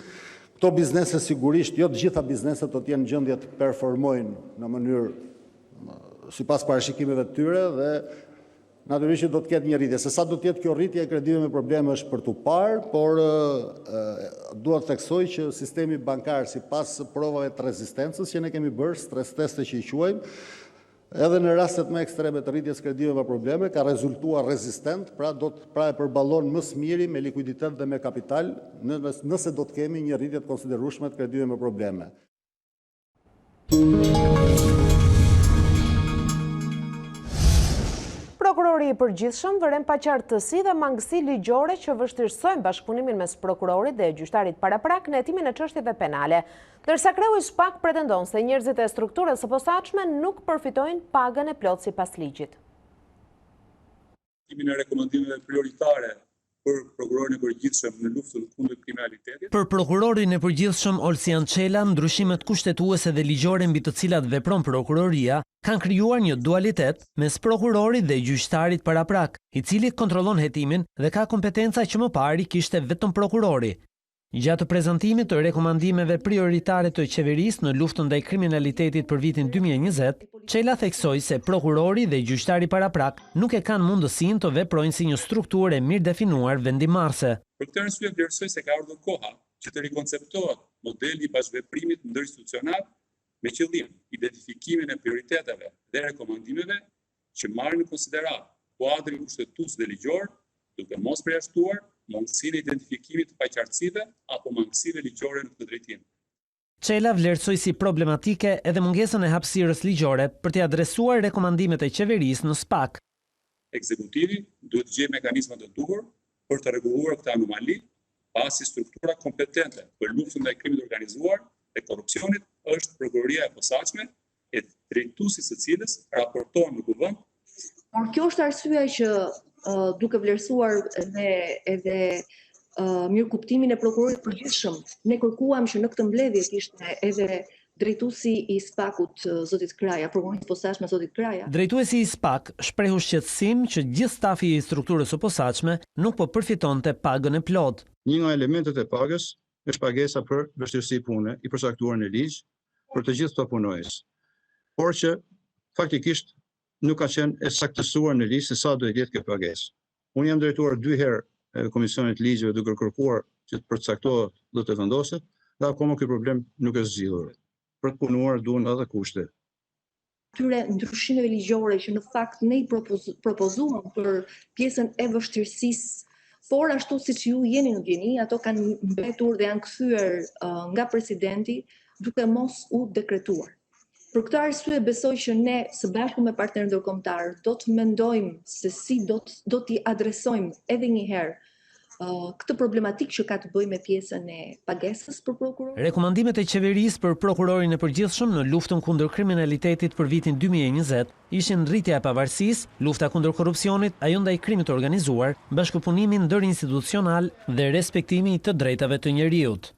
Këto biznese sigurisht, jo të gjitha bizneset do të jenë në gjendje të performojnë në mënyrë sipas parashikimeve të tyre dhe natyrisht do të ketë një rritje. Se sa do të jetë kjo rritje e kredive me probleme është për tu parë, por duhet të theksoj që sistemi bankar, sipas provave të rezistencës që ne kemi bërë, stres teste që i quajmë, edhe në rastet më ekstreme të rritjes kredive me probleme, ka rezultuar rezistent, pra e përballon më së miri me likuiditet dhe me kapital, nëse do të kemi një rritje të konsiderueshme të kredive me probleme. Prokurori i përgjithshëm vëren paqartësi dhe mangësi ligjore që vështirësojnë bashkëpunimin mes prokurorit dhe gjyqtarit paraprak në hetimin e çështjeve penale, ndërsa kreu i SPAK pretendon se njerëzit e strukturës së posaçme nuk përfitojnë pagën e plotë sipas ligjit. Në rekomandimeve prioritare për prokurorin e përgjithshëm në luftën kundër kriminalitetit. Për prokurorin e përgjithshëm Olsian Çela, ndryshimet kushtetuese dhe ligjore mbi të cilat vepron prokuroria kanë krijuar një dualitet mes prokurorit dhe gjyqtarit paraprak, i cili kontrollon hetimin dhe ka kompetenca që më parë kishte vetëm prokurori. Gjatë prezantimit të rekomandimeve prioritare të qeverisë në luftën ndaj kriminalitetit për vitin 2020, Çela theksoi se prokurori dhe gjyqtari paraprak nuk e kanë mundësinë të veprojnë si një strukturë e mirë definuar vendimarrëse. Për këtë arsye vlerësoj se ka ardhur koha që të rikonceptohet modeli i bashkëveprimit ndërinstitucional me qëllim identifikimin e prioriteteve dhe rekomandimeve që marrin në konsiderat kuadrin kushtetues dhe ligjor, duke mos përjashtuar mundësinë e identifikimit të paqartësive apo mangësive ligjore në këtë drejtim. Çela vlerësoi si problematike edhe mungesën e hapësirës ligjore për të adresuar rekomandimet e qeverisë në SPAK. Ekzekutivi duhet të gjejë mekanizmat e duhur për të rregulluar këtë anomali, pasi struktura kompetente për luftën ndaj krimit organizuar dhe korrupsionit është prokuroria e posaçme, e drejtuesi së cilës raporton në kuvend. Por kjo është arsyeja që duke vlerësuar edhe mirëkuptimin e prokurorit përgjithshëm, ne kërkuam që në këtë mbledhje kishte edhe drejtuesi i SPAK-ut zotit Kraja, prokurorit posaçme zotit Kraja. Drejtuesi i SPAK shprehu shqetësim që gjithë stafi i strukturës së posaçme nuk po përfitonte pagën e plotë. Një nga elementet e pagës është pagesa për vështirësi pune i përcaktuar në ligj për të gjithë këto punonjës, por që faktikisht nuk ka qenë e saktësuar në ligj se sa duhet jetë kjo pagesë. Unë jam drejtuar 2 herë Komisionit Ligjeve duke kërkuar që të përcaktohet dhe të vendoset, dhe akoma ky problem nuk është zgjidhur. Për të punuar duhen edhe kushte. Këtyre ndryshimeve ligjore që në fakt ne i propozuam për pjesën e vështirësisë, por ashtu siç ju jeni në djeni, ato kanë mbetur dhe janë kthyer nga presidenti duke mos u dekretuar. Për këtë arsye besoj që ne së bashku me partnerët ndërkombëtar do të mendojmë se si do t'i adresojmë edhe një herë këtë problematikë që ka të bëjë me pjesën e pagesës për prokuror. Rekomandimet e qeverisë për prokurorin e përgjithshëm në luftën kundër kriminalitetit për vitin 2020 ishin rritja e pavarësisë, lufta kundër korrupsionit, ajo ndaj krimit të organizuar, bashkëpunimi ndërinstitucional dhe respektimi i të drejtave të njeriut.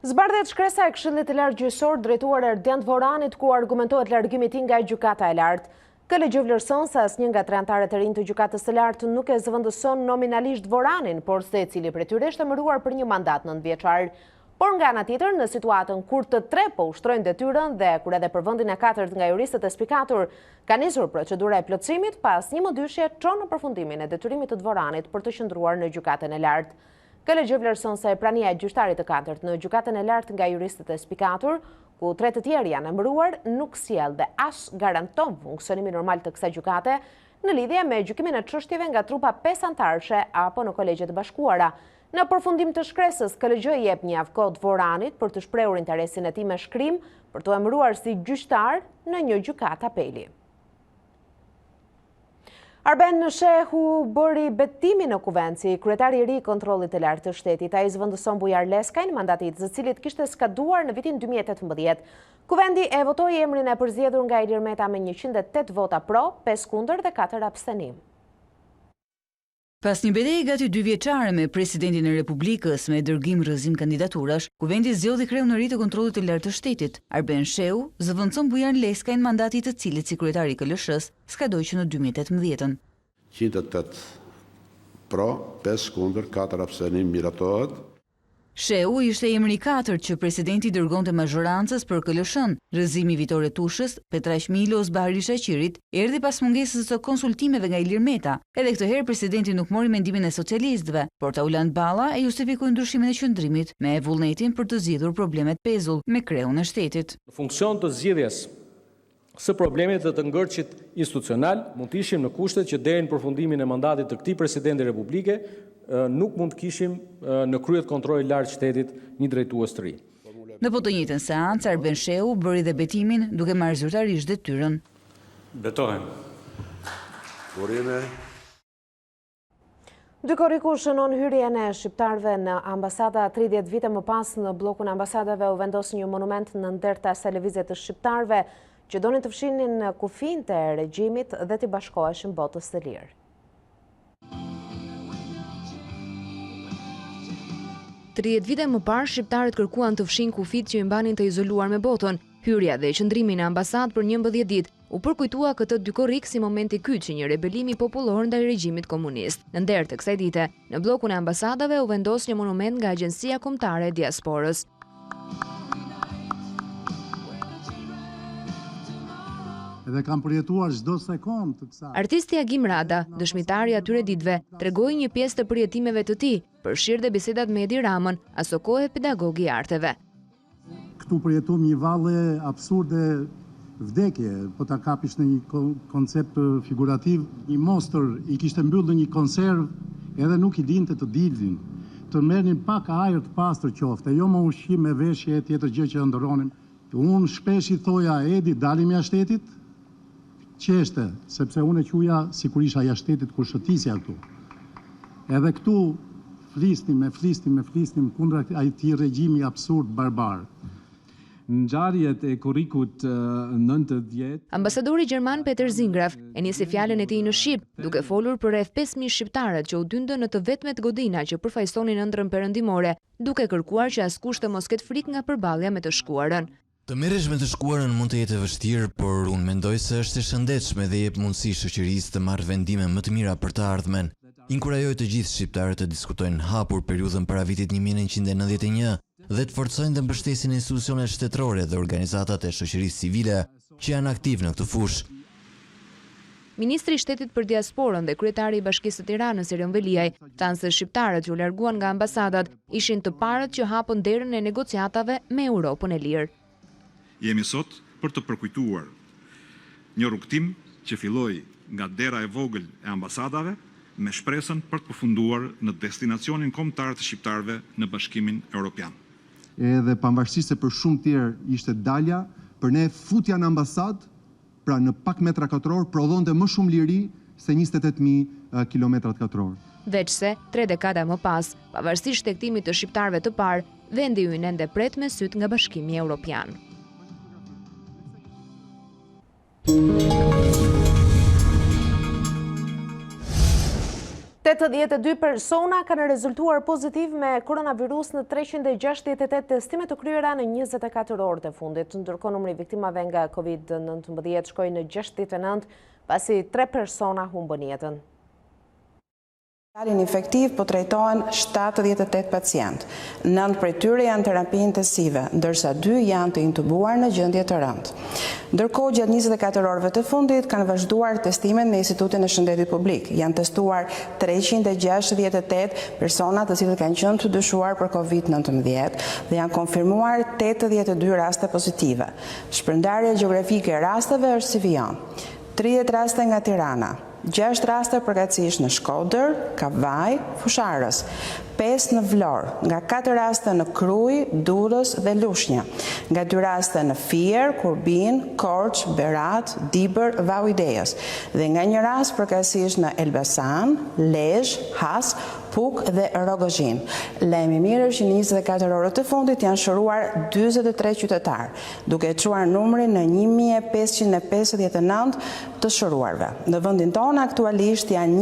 Zbardhet shkresa e Këshillit të Lartë Gjyqësor drejtuar Erdian Voranit ku argumentohet largimi i tij nga gjykata e lartë. KLG vlerëson se asnjë nga 3 anëtarët e rinj të gjykatës së lartë nuk e zëvendëson nominalisht Voranin, por secili prej tyre është emëruar për një mandat 9 vjeçar. Por nga ana tjetër, në situatën kur të 3 po ushtrojnë detyrën dhe kur edhe për vendin e 4 nga juristët e spikatur ka nisur procedura e plotësimit, pas një modyshje çon në përfundimin e detyrimit të Voranit për të qëndruar në gjykatën e lartë. KLG vlerëson se prania e gjyqtarit të 4 në gjykatën e lartë nga juristët e spikatur, ku 3 të tjerë janë emëruar, nuk sjell dhe as garanton funksionimin normal të kësaj gjykate në lidhje me gjykimin e çështjeve nga trupa 5 anëtarëse apo në kolegjet e bashkuara. Në përfundim të shkresës, KLG jep një avkod Voranit për të shprehur interesin e tij me shkrim për të emëruar si gjyqtar në një gjykatë apeli. Arben Shehu bëri betimin në kuvend si kryetari i ri i kontrollit të lartë të shtetit. Ai zëvendëson Bujar Leskajn, mandatit së cilit kishte skaduar në vitin 2018. Kuvendi e votoi emrin e përzgjedhur nga Ilir Meta me 108 vota pro, 5 kundër dhe 4 abstenim. Pas një betejë gati 2 vjeçare me presidentin e Republikës me dërgim rrëzim kandidaturash, kuvendi zgjodhi kreun e ri të kontrollit të lartë të shtetit. Arben Shehu zëvendëson Bujar Leskajn, mandatit të cilit si kryetari i KLSH-s skadoi që në 2018. 108 pro, 5 kundër, 4 abstenim, miratohet. Shehu ishte emri i 4 që presidenti dërgonte mazhorancës për KLSH-n. Rrëzimi Vitore Tushës, Petraq Milos, Bahari Shaqirit erdhi pas mungesës së konsultimeve nga Ilir Meta. Edhe këtë herë presidenti nuk mori mendimin e socialistëve, por Tauland Balla e justifikoi ndryshimin e qendrimit me vullnetin për të zgjidhur problemet pezull me kreun e shtetit. Në funksion të zgjidhjes së problemit dhe të ngërçit institucional, mund të ishim në kushtet që deri në përfundimin e mandatit të këtij presidenti Republike nuk mund të kishim në krye të kontrollit lartë shtetit një drejtues të ri. Në po të njëjtën seancë, Arben Shehu bëri dhe betimin duke marrë zyrtarisht detyrën. Betohem burime. Dy korriku shënon hyrjen e shqiptarëve në ambasada. 30 vite më pas në bllokun e ambasadave u vendos një monument në nder të asaj lëvizje të shqiptarëve që donin të fshinin kufijtë e regjimit dhe të bashkoheshin botës së lirë. Vite më parë, shqiptarët kërkuan të fshin kufit që i mbanin të izoluar me botën. Hyrja dhe qëndrimi në ambasadë për 11 ditë u përkujtua këtë dy korrik si momenti kyç i një rebelimi popullor ndaj regjimit komunist. Në nder të kësaj dite, në bllokun e ambasadave u vendos një monument nga Agjencia Kombëtare e Diasporës. Edhe kam përjetuar çdo sekond të kësaj. Artisti Agim Rada, dëshmitari i atyre ditëve, tregoi një pjesë të përjetimeve të tij, përfshirë dhe bisedat me Edi Ramën, aso kohë pedagog i arteve. Këtu përjetuam një valle absurde vdekje, po ta kapish në një koncept figurativ, një monster i kishte mbyllur në një konservë edhe nuk i dinte të dilnin. Të merrnin pak ajër të pastër qofte, jo më ushqim me veshje e tjetër gjë që ndoronin. Unë shpesh i thoja Edi, dalim jashtë shtetit, qeshte, sepse unë e quja sikur isha jashtë shtetit kur shëtisja këtu. Edhe këtu flisnim kundra atij regjimi absurd barbar. Ngjarjet e korrikut 90. Ambasadori gjerman Peter Zingraf e nisi fjalën e tij në shqip, duke folur për rreth 5000 shqiptarët që u dyndën në të vetmet godina që përfaqësonin ëndrrën perëndimore, duke kërkuar që askush të mos ketë frikë nga përballja me të shkuarën. Të merresh me të shkuarën mund të jetë vështirë, por unë mendoj se është e shëndetshme dhe jep mundësi shoqërisë të marrë vendime më të mira për të ardhmen. Inkurajoj të gjithë shqiptarët të diskutojnë hapur periudhën para vitit 1991 dhe të forcojnë dhe mbështesin institucionet shtetërore dhe organizatat e shoqërisë civile që janë aktiv në këtë fushë. Ministri i Shtetit për Diasporën dhe kryetari i Bashkisë së Tiranës Erion Veliaj thanë se shqiptarët që u larguan nga ambasadat ishin të parët që hapën derën e negociatave me Europën e lirë. Jemi sot për të përkujtuar një rrugtim që filloi nga dera e vogël e ambasadave me shpresën për të përfunduar në destinacionin kombëtar të shqiptarëve në Bashkimin Evropian. Edhe pavarësisht se për shumë tjerë ishte dalja, për ne futja në ambasadë, pra në pak metra katror, prodhonte më shumë liri se 28.000 kilometrat katror. Veçse, 3 dekada më pas, pavarësisht shtektimit të shqiptarëve të parë, vendi u ende pret me syt nga Bashkimi Evropian. 82 persona kanë rezultuar pozitiv me koronavirus në 368 testime të kryera në 24 orët e fundit, ndërkohë numri i viktimave nga COVID-19 shkoi në 69, pasi 3 persona humbën jetën. Në efektiv po trajtohen 78 pacient. 9 prej tyre janë terapi intensive, ndërsa 2 janë të intubuar në gjendje të rëndë. Ndërkohë, gjatë 24 orëve të fundit kanë vazhduar testimet në Institutin e Shëndetit Publik. Janë testuar 368 persona të cilët kanë qenë të dyshuar për COVID-19 dhe janë konfirmuar 82 raste pozitive. Shpërndarja gjeografike e rasteve është si vijon. 30 raste nga Tirana, 6 raste përkatësisht në Shkodër, Kavaj, Fusharës, 5 në Vlorë, nga 4 raste në Krujë, Durrës dhe Lushnjë, nga 2 raste në Fier, Kurbin, Korç, Berat, Dibër, Vau i Dejës, dhe nga 1 rast përkatësisht në Elbasan, Lezhë, Has, Puk dhe Rogozhin. Lajmi mirë është që në 24 orët të fundit janë shëruar 43 qytetarë, duke çuar numrin në 1559 të shëruarve. Në vendin tonë aktualisht janë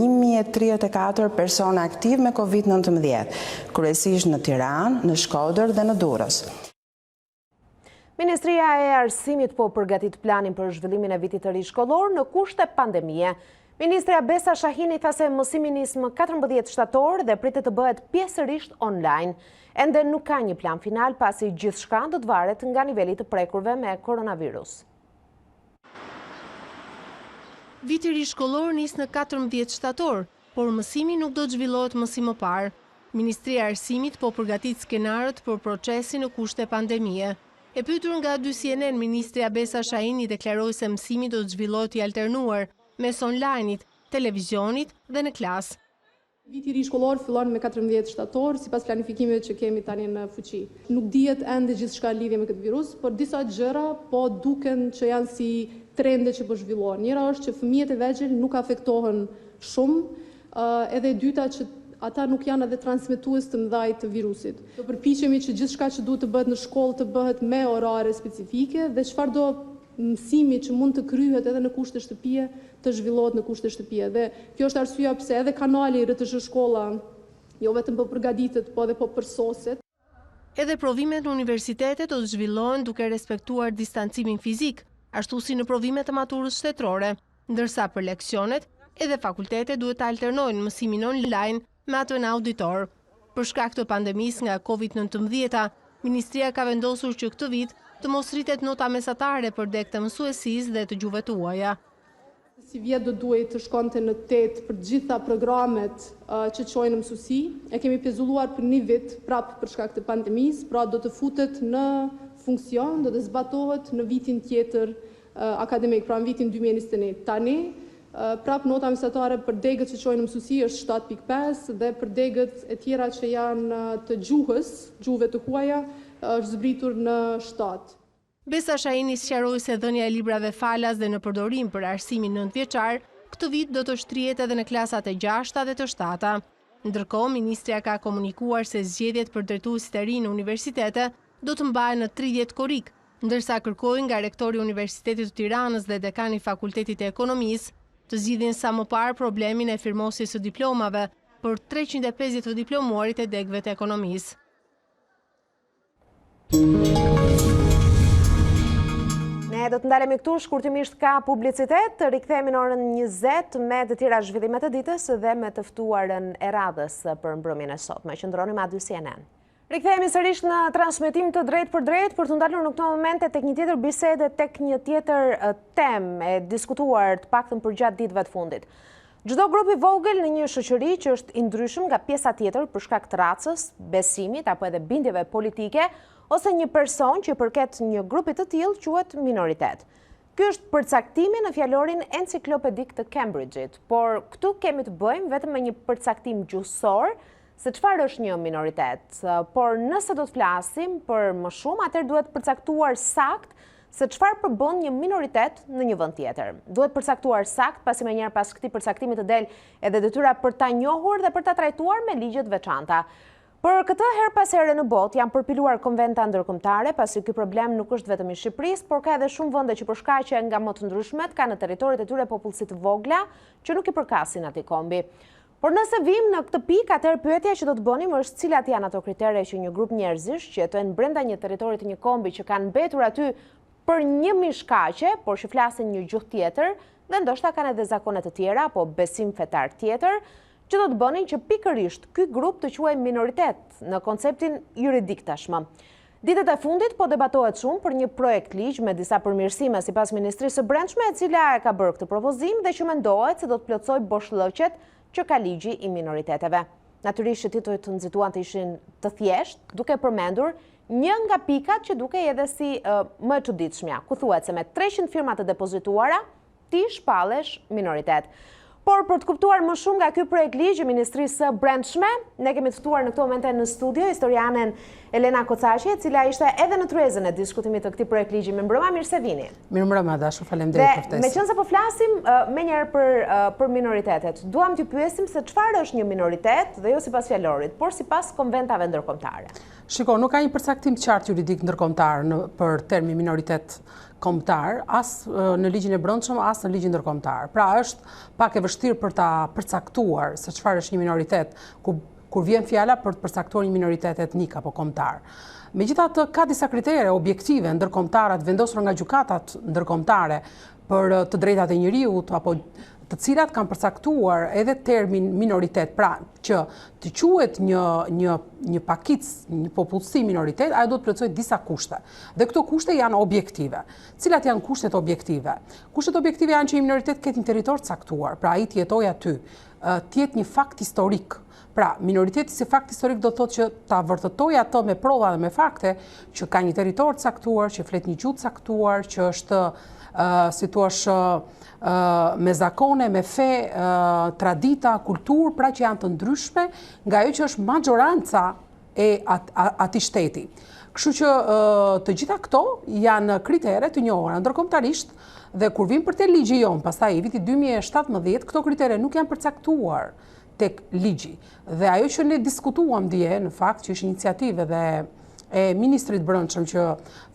1034 persona aktiv me COVID-19, kryesisht në Tiranë, në Shkodër dhe në Durrës. Ministria e Arsimit po përgatit planin për zhvillimin e vitit të ri shkollor në kushte pandemie. Ministrja Besa Shahini tha se mësimi nis më 14 shtator dhe pritet të bëhet pjesërisht online. Ende nuk ka një plan final pasi gjithçka do të varet nga niveli të prekurve me koronavirus. Viti ri shkollor nis në 14 shtator, por mësimi nuk do të zhvillohet më si më parë. Ministria e Arsimit po përgatit skenarët për procesin në kushte pandemie. E pyetur nga dy CNN, Ministrja Besa Shahini deklaroi se mësimi do të zhvillohet i alternuar, mes online-it, televizionit dhe në klasë. Viti ri shkollor fillon me 14 shtator, sipas planifikimeve që kemi tani në fuqi. Nuk dihet ende gjithçka lidhje me këtë virus, por disa gjëra po duken që janë si trende që po zhvillohen. Njëra është që fëmijët e vegjël nuk afektohen shumë, edhe e dyta që ata nuk janë edhe transmetues të mëdhaj të virusit. Do përpiqemi që gjithçka që duhet të bëhet në shkollë të bëhet me orare specifike dhe çfarëdo mësimi që mund të kryhet edhe në kushte shtëpie të zhvillohet në kushte shtëpie. Dhe kjo është arsyeja pse edhe kanali RTS shkolla jo vetëm po përgatitet, po edhe po përsoset. Edhe provimet në universitetet do të zhvillohen duke respektuar distancimin fizik, ashtu si në provimet e maturës shtetërore, ndërsa për leksionet, edhe fakultetet duhet të alternojnë mësimin online me atën auditor. Për shkak të pandemisë nga COVID-19, Ministria ka vendosur që këtë vit të mos rritet nota mesatare për dek të mësuesisë dhe të gjuhëve tuaja. Si vjet do duhet të shkonte në 8 për gjitha programet që çojnë mësuesi. E kemi pezulluar për një vit prapë për shkak të pandemisë, pra do të futet në funksion, do të zbatohet në vitin tjetër akademik, pra në vitin 2021. Tani, prapë nota mesatare për degët që çojnë mësuesi është 7.5 dhe për degët e tjera që janë të gjuhëve të huaja, është zbritur në 7. Besa Shahini sqaroi se dhënia e librave falas dhe në përdorim për arsimin 9 vjeçar, këtë vit do të shtrihet edhe në klasat e 6 dhe të 7. Ndërkohë, Ministria ka komunikuar se zgjedhjet për drejtuesit e rinj në universitete do të mbahen në 30 korrik, ndërsa kërkojnë nga rektori i Universitetit të Tiranës dhe dekani i Fakultetit të Ekonomisë të zgjidhin sa më parë problemin e firmosjes së diplomave për 350 të diplomuarit e degëve të ekonomisë. Ne do të ndalemi këtu, shkurtimisht ka publicitet, të rikthehemi në orën 20 me të tjera zhvillimet e ditës dhe me të ftuarën e radhës për mbrëmjen e sotme. Qëndroni me aty CNN. Rikthehemi sërish në transmetim të drejt për drejt për të ndalur në këto momente tek një tjetër bisede, tek një tjetër temë e diskutuar të paktën për gjatë ditëve të fundit. Çdo grup i vogël në një shoqëri që është i ndryshëm nga pjesa tjetër për shkak të racës, besimit apo edhe bindjeve politike, ose një person që i përket një grupi të tillë quhet minoritet. Ky është përcaktimi në fjalorin enciklopedik të Cambridge-it, por këtu kemi të bëjmë vetëm me një përcaktim gjuhësor se çfarë është një minoritet. Por nëse do të flasim për më shumë, atëherë duhet përcaktuar sakt se çfarë përbën një minoritet në një vend tjetër. Duhet përcaktuar sakt, pasi më njëherë pas këtij përcaktimi të del edhe detyra për ta njohur dhe për ta trajtuar me ligje të veçanta. Por këtë her pas here në botë janë përpiluar konventa ndërkombëtare, pasi ky problem nuk është vetëm i Shqipërisë, por ka edhe shumë vende që për shkaqe nga më të ndryshmet kanë në territoret e tyre popullsi të vogla që nuk i përkasin atij kombi. Por nëse vim në këtë pikë, atëherë pyetja që do të bënim është cilat janë ato kritere që një grup njerëzish që jetojnë brenda një territori të një kombi që kanë mbetur aty për një mishkaqe, por që flasin një gjuhë tjetër dhe ndoshta kanë edhe zakone të tjera apo besim fetar tjetër, që do të bënin që pikërisht ky grup të quajë minoritet në konceptin juridik tashmë. Ditët e fundit po debatohet shumë për një projekt ligj me disa përmirësime sipas Ministrisë së Brendshme, e cila e ka bërë këtë propozim dhe që mendohet se do të plotësojë boshllëqet që ka ligji i minoriteteve. Natyrisht që titujt të nxituan të ishin të thjeshtë, duke përmendur një nga pikat që dukej edhe si më e çuditshmja, ku thuhet se me 300 firma të depozituara ti shpallesh minoritet. Por për të kuptuar më shumë nga ky projekt ligj i Ministrisë së Brendshme, ne kemi të ftuar në këtë momente në studio historianen Elena Kocaqi, e cila ishte edhe në tryezën e diskutimit të këtij projekt ligji. Mirëmbrëma, mirë se vini. Mirëmbrëma, dashur, faleminderit për ftesën. Meqense po flasim menjëherë për minoritetet, duam t'ju pyesim se çfarë është një minoritet dhe jo sipas fjalorit, por sipas konventave ndërkombëtare. Shiko, nuk ka një përcaktim të qartë juridik ndërkombëtar për termi minoritet kombëtar, as në ligjin e brendshëm, as në ligjin ndërkombëtar. Pra është pak e vështirë për ta përcaktuar se çfarë është një minoritet, kur vjen fjala për të përcaktuar një minoritet etnik apo kombëtar. Megjithatë, ka disa kritere objektive ndërkombëtare të vendosura nga gjykatat ndërkombëtare për të drejtat e njeriut apo të cilat kanë përcaktuar edhe termin minoritet, pra që të quhet një pakicë, një popullsi minoritet, ajo do të plotësojë disa kushte. Dhe këto kushte janë objektive. Cilat janë kushtet objektive? Kushtet objektive janë që një minoritet ketë një territor të caktuar, pra ai të jetojë aty, tjetë një fakt historik. Pra, minoriteti si fakt historik do thotë që ta vërtetoj ato me prova dhe me fakte që ka një territor caktuar, që flet një gjuhë caktuar, që është, si thua, me zakone, me fe, tradita, kulturë, pra që janë të ndryshme nga ajo që është majoranca e atij shteti. Kështu që të gjitha këto janë kritere të njohura ndërkombëtarisht dhe kur vim për te ligji jon, pastaj i vitit 2017, këto kritere nuk janë përcaktuar tek ligji. Dhe ajo që ne diskutuam dje, në fakt, që është iniciative dhe e ministrit brendshëm që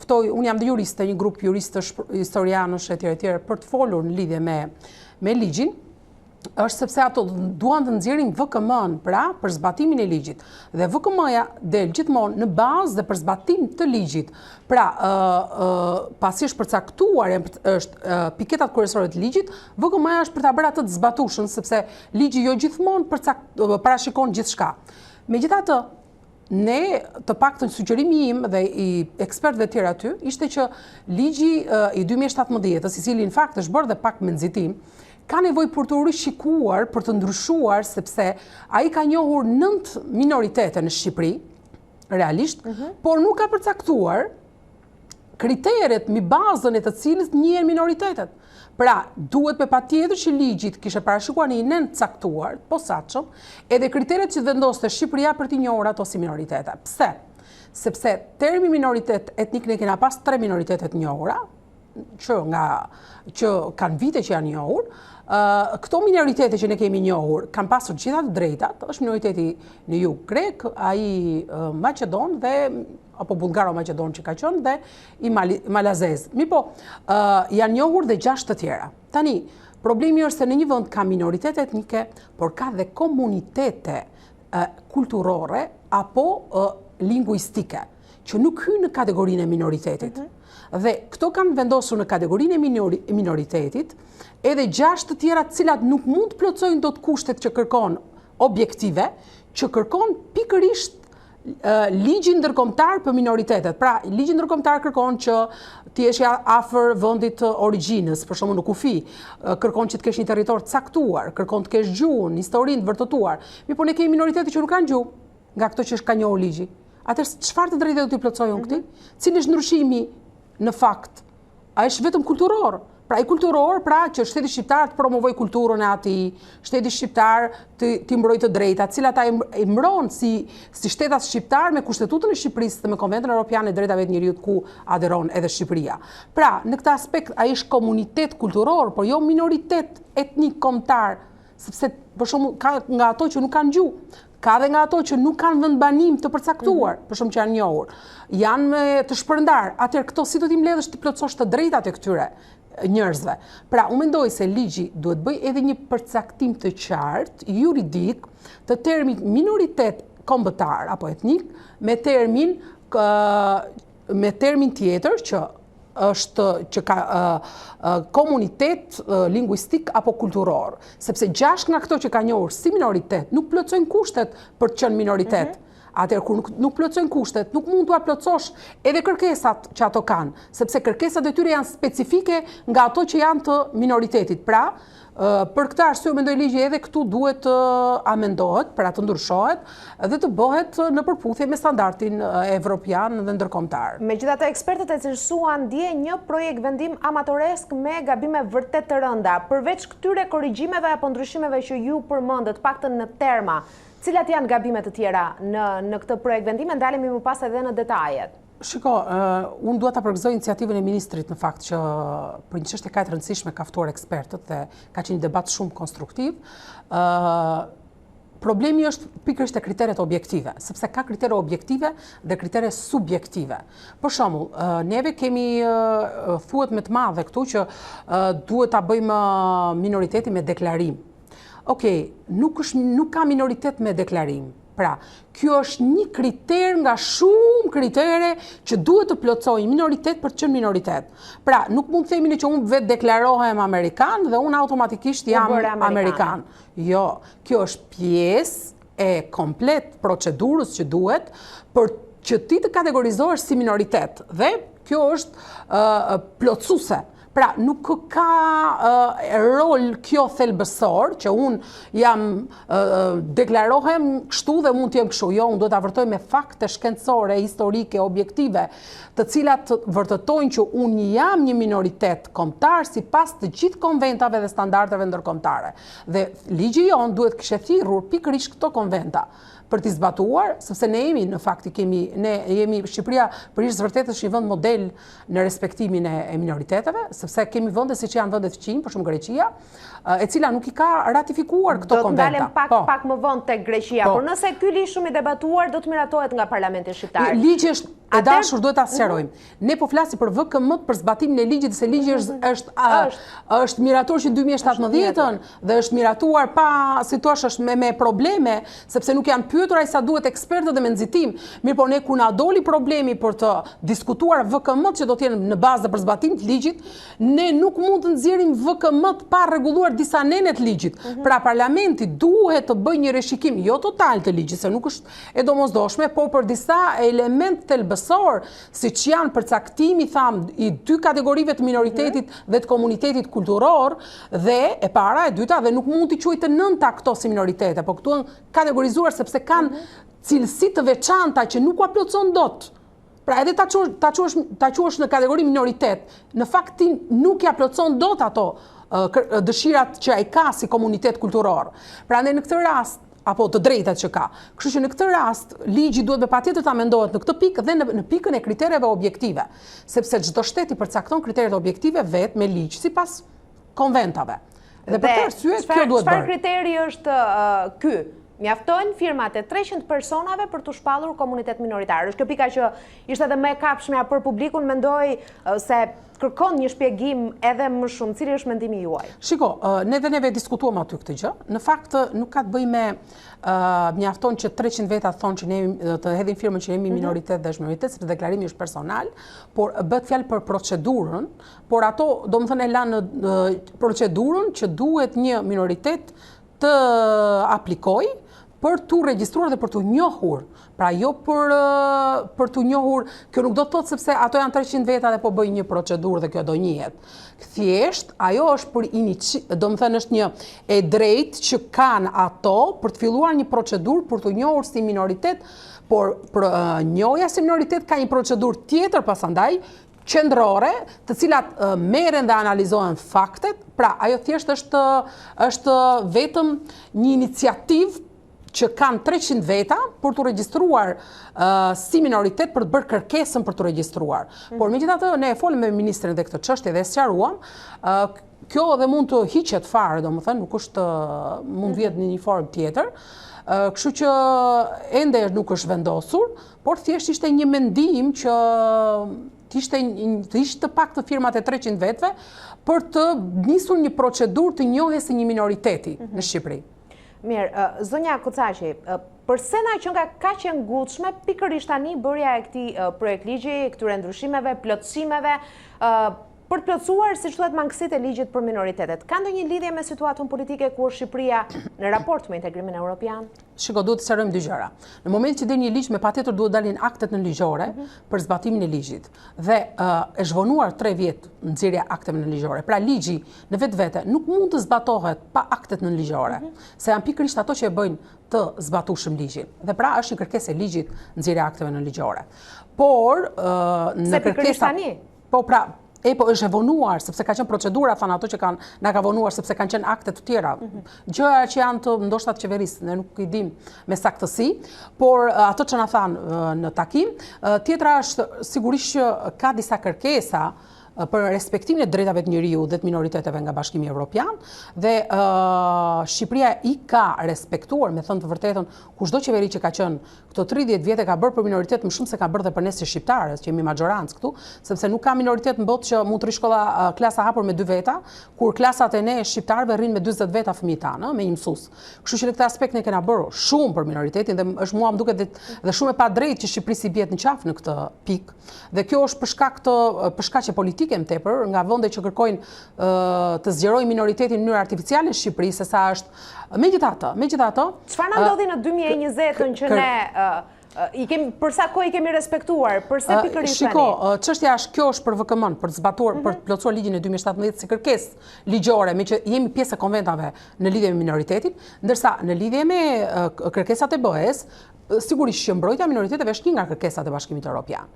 ftoi, unë jam dhe juriste, një grup juristësh, historianësh etj. Për të folur në lidhje me ligjin, është sepse ato duan të nxjerrin VKM-n pra për zbatimin e ligjit. Dhe VKM-ja del gjithmonë në bazë dhe për zbatim të ligjit. Pra, pasi është përcaktuar është piketat kryesore të ligjit, VKM-ja është për ta bërë atë të zbatueshëm, sepse ligji jo gjithmonë parashikon gjithçka. Megjithatë, ne të paktën sugjerimi im dhe i ekspertëve të tjerë aty ishte që ligji i 2017-s, i cili në fakt është bërë dhe pak me nxitim, ka nevojë për të rishikuar, për të ndryshuar, sepse ai ka njohur 9 minoritete në Shqipëri, realisht, por nuk ka përcaktuar kriteret mbi bazën e të cilës njihen minoritetet. Pra, duhet me patjetër që ligjit kishte parashikuar një enë caktuar, posaçëm, edhe kriteret që vendoste Shqipëria për të njohur ato si minoritete. Pse? Sepse termi minoritet etnik ne kena pas 3 minoritetet njohura, që kanë vite që janë njohur. Këto minoritete që ne kemi njohur kanë pasur gjitha të drejtat, është minoriteti në jug grek, ai Maqedon dhe apo bulgaro-maqedon që ka qenë dhe i malazez. Mirpo, janë njohur dhe 6 të tjera. Tani, problemi është se në një vend ka minoritete etnike, por ka dhe komunitete kulturore apo linguistike, që nuk hyjnë në kategorinë e minoritetit. Dhe këto kanë vendosur në kategorinë e minoritetit, edhe 6 të tjera të cilat nuk mund të plotësojnë dot kushtet që kërkon objektive, që kërkon pikërisht ligjin ndërkombëtar për minoritetet. Pra, ligji ndërkombëtar kërkon që ti jesh afër vendit të origjinës, për shembull në kufi, kërkon që të kesh një territor të caktuar, kërkon të kesh gjuhën, historinë të vërtetuar. Mirë, por ne kemi minoritete që nuk kanë gjuhë, nga këto që ka njohur ligji. Atëherë çfarë të drejtë do t'i plotësojnë këti? Cili është ndryshimi në fakt? A është vetëm kulturor? Pra i kulturor, pra që shteti shqiptar të promovoj kulturën e atij, shteti shqiptar të mbrojë të drejtat, cilat ai mbron si shtetas shqiptar me Kushtetutën e Shqipërisë dhe me Konventin Evropian e Drejtave të Njerëzit ku aderon edhe Shqipëria. Pra, në këtë aspekt ai është komunitet kulturor, por jo minoritet etnik kombëtar, sepse për shembull ka nga ato që nuk kanë gjuhë. Ka dhe nga ato që nuk kanë vendbanim të përcaktuar, për shumë që janë njohur, janë me të shpërndar, atëherë këto si do t'i mbledhësh të plotësosh të drejtat e këtyre njerëzve. Pra, unë mendoj se ligji duhet bëj edhe një përcaktim të qartë, juridik, të termit minoritet kombëtar apo etnik, me termin tjetër që është që ka komunitet linguistik apo kulturor, sepse 6 nga këto që ka njohur si minoritet nuk plotësojnë kushtet për të qenë minoritet. Atëherë kur nuk plotësojnë kushtet, nuk mund t'ua plotësosh edhe kërkesat që ato kanë, sepse kërkesat e tyre janë specifike nga ato që janë të minoritetit. Pra, për këtë arsye mendoj ligji edhe këtu duhet të amendohet, pra të ndryshohet dhe të bëhet në përputhje me standardin evropian dhe ndërkombëtar. Megjithatë, ekspertët e cilësuan dje një projekt vendim amatoresk me gabime vërtet të rënda. Përveç këtyre korrigjimeve apo ndryshimeve që ju përmendët, paktën në terma, cilat janë gabimet të tjera në këtë projekt vendime, ndalemi më pas edhe në detajet? Shiko, unë duhet ta përgëzoj iniciativën e ministrit në fakt që për një çështje kaq të rëndësishme ka ftuar ekspertët dhe ka qenë një debat shumë konstruktiv. Problemi është pikërisht te kriteret objektive, sepse ka kritere objektive dhe kritere subjektive. Për shembull, neve kemi thuhet me të madhe këtu që duhet ta bëjmë minoriteti me deklarim. Okej, nuk ka minoritet me deklarim. Pra, kjo është një kriter nga shumë kritere që duhet të plotësojë minoritet për të qenë minoritet. Pra, nuk mund të themi që unë vetë deklarohem amerikan dhe unë automatikisht jam amerikan. Jo, kjo është pjesë e komplet procedurës që duhet për që ti të kategorizohesh si minoritet. Dhe kjo është plotësuese. Pra, nuk ka rol kjo thelbësor, që unë jam deklarohem kështu dhe mund t'jem kështu. Jo, unë do t'a vërtoj me fakte shkencore, historike, objektive, të cilat vërtetojnë që unë jam një minoritet kombëtar sipas të gjithë konventave dhe standardeve ndërkombëtare. Dhe ligji jonë duhet kishte thirrur pikërisht këto konventa për t'i zbatuar, sepse ne jemi, në fakti Shqipëria për ishtë vërtet është një vend model në respektimin e minoriteteve, sepse kemi vende si që janë vendet fqinj, për shumë Greqia, e cila nuk i ka ratifikuar këto konventa. Do të ndalem pak më vonë tek Greqia, por nëse ky ligj shumë i debatuar do të miratohet nga Parlamenti Shqiptar. Ligji është e dashur, duhet ta sqarojmë. Ne po flasim për VKM për zbatimin e ligjit, se ligji është mirator që 2017-ën dhe është miratuar pa, si thua, është me probleme, sepse nuk janë pyetur ai sa duhet ekspertët dhe me nxitim. Mirë, po ne kur na doli problemi për të diskutuar VKM-t që do të jenë në bazë për zbatimin e ligjit, ne nuk mund të nxjerrim VKM-t pa rregulluar disa nene të ligjit. Pra Parlamenti duhet të bëjë një rishikim jo total të ligjit, se nuk është e domosdoshme, por për disa element thelbësor, siç janë përcaktimi, i dy kategorive të minoritetit dhe të komunitetit kulturor, dhe e para, e dyta, dhe nuk mund t'i quajë të nënta këto si minoritete, po këtu janë kategorizuar sepse kanë cilësi të veçanta që nuk u plotson dot. Pra edhe ta quash në kategori minoritet, në fakt ti nuk ja plotson dot ato dëshirat që ai ka si komunitet kulturor. Pra në këtë rast, apo të drejtat që ka. Kështu që në këtë rast, ligji duhet me patjetër ta mendohet në këtë pikë dhe në pikën e kritereve objektive, sepse çdo shtet i përcakton kriteret objektive vetë me ligj, sipas konventave. Dhe për këtë arsye kjo duhet bërë. Çfarë kriteri është ky? Mjaftojnë firmat e 300 personave për të shpallur komunitet minoritar. Është kjo pika që ishte edhe më e kapshmja për publikun, mendoj se kërkon një shpjegim edhe më shumë. Cili është mendimi juaj? Shiko, neve diskutuam aty këtë gjë. Në fakt nuk ka të bëjë me mjafton që 300 veta thonë që ne të hedhin firmën që jemi minoritet dhe është minoritet, sepse deklarimi është personal, por bëhet fjalë për procedurën, por ato domethënë e lanë në procedurën që duhet një minoritet të aplikojë për të regjistruar dhe për të njohur. Pra jo për të njohur, kjo nuk do të thotë sepse ato janë 300 veta dhe po bëjnë një procedurë dhe kjo do njihet. Thjesht, ajo është për domethënë është një e drejtë që kanë ato për të filluar një procedurë për të njohur si minoritet, por njohja si minoritet ka një procedurë tjetër pasandaj, qendrore, të cilat merren dhe analizohen faktet. Pra, ajo thjesht është vetëm një iniciativë që kanë 300 veta për të regjistruar si minoritet, për të bërë kërkesën për të regjistruar. Por megjithatë ne e folëm me ministrin dhe këtë çështje dhe sqaruam, kjo edhe mund të hiqet fare, domethënë nuk është mund vihet në një formë tjetër. Kështu që ende nuk është vendosur, por thjesht ishte një mendim që të ishte pak të firmat e 300 vetëve për të nisur një procedurë të njohjes së një minoriteti në Shqipëri. Mirë, zonja Kucaqi, përse na që nga kaq e ngutshme pikërisht tani bërja e këtij projekt ligji, këtyre ndryshimeve, plotësimeve, për të plotësuar, siç thuhet, mangësitë e ligjit për minoritetet? Ka ndonjë lidhje me situatën politike ku është Shqipëria në raport me integrimin evropian? Shiko, duhet të sqarojmë dy gjëra. Në moment që del një ligj, me patjetër duhet dalin aktet nënligjore për zbatimin e ligjit. Dhe e zhvonuar 3 vjet nxjerrja akteve nënligjore. Pra ligji në vetvete nuk mund të zbatohet pa aktet nënligjore, se janë pikërisht ato që e bëjnë të zbatueshëm ligjin. Dhe pra është një kërkesë e ligjit nxjerrja akteve nënligjore. Por në kërkesa po pra është e vonuar, sepse ka qenë procedura, thanë ato që na ka vonuar, sepse kanë qenë akte të tjera. Gjëra që janë të ndoshta të qeverisë, ne nuk i dim me saktësi, por ato që na thanë në takim, tjetra është sigurisht që ka disa kërkesa për respektimin e drejtave të njeriut dhe të minoriteteve nga Bashkimi Evropian, dhe Shqipëria i ka respektuar, me thënë të vërtetën, kushdo qeveri që ka qenë këto 30 vjet e ka bërë për minoritet më shumë se ka bërë dhe për ne si shqiptarës, që jemi majorancë këtu, sepse nuk ka minoritet në botë që mund të rishkolla klasa hapur me 2 veta, kur klasat e ne shqiptarëve rrinë me 40 veta fëmijë tanë, me një mësues. Kështu që në këtë aspekt ne kena bërë shumë për minoritetin dhe është mua më duket dhe shumë e padrejtë që Shqipëria si bjet në qafë në këtë pikë. Dhe kjo është për shkaqe politike më tepër, nga vende që kërkojnë të zgjerojnë minoritetin në mënyrë artificiale në Shqipëri, sesa është megjithatë. Çfarë na ndodhi në 2020-ën që ne Për sa kohë i kemi respektuar? Përse pikërisht tani? Shiko, çështja është kjo është për VKM-n, për të zbatuar, për të plotësuar ligjin e 2017 si kërkesë ligjore, me që jemi pjesë e konventave në lidhje me minoritetin, ndërsa në lidhje me kërkesat e BE-s, sigurisht që mbrojtja e minoriteteve është një nga kërkesat e Bashkimit Evropian.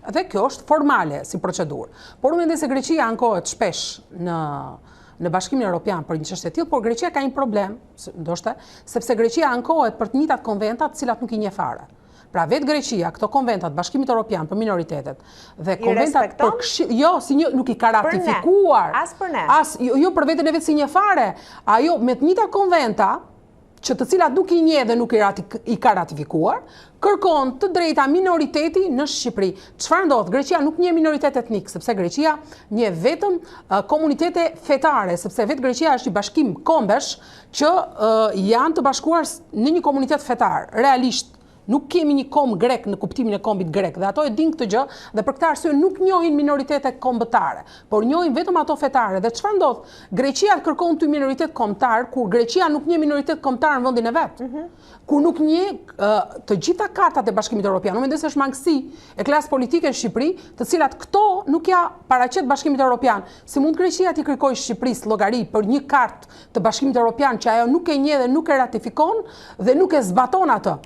Dhe kjo është formale si procedurë. Por unë mendoj se Greqia ankohet shpesh në Bashkimin Evropian për një çështje e tillë, por Greqia ka një problem, ndoshta, sepse Greqia ankohet për të njëjtat konventa të cilat nuk i njeh fare. Pra vetë Greqia, këto konventat Bashkimit Evropian për minoritetet dhe konventat për nuk i ka ratifikuar. As për ne. Jo për veten e vet si një fare, ajo me të njëjta konventa që të cilat nuk i njeh dhe nuk i ka ratifikuar, kërkon të drejta minoriteti në Shqipëri. Çfarë ndodh? Greqia nuk njeh minoritet etnik, sepse Greqia njeh vetëm komunitete fetare, sepse vetë Greqia është një bashkim kombesh që janë të bashkuar në një komunitet fetar. Realisht nuk kemi një kom grek në kuptimin e kombit grek, dhe ato e din këtë gjë, dhe për këtë arsye nuk njohin minoritete kombëtare, por njohin vetëm ato fetare. Dhe çfarë ndodh? Greqia kërkon ty minoritet kombëtar, kur Greqia nuk njeh minoritet kombëtar në vendin e vet. Kur nuk njeh të gjitha kartat e Bashkimit Evropian. Unë mendoj se është mangësi e klasës politike në Shqipëri, të cilat këto nuk ja paraqet Bashkimit Evropian. Si mund Greqia t'i kërkojë Shqipërisë llogari për një kartë të Bashkimit Evropian që ajo nuk e njeh dhe nuk e ratifikon dhe nuk e zbaton atë?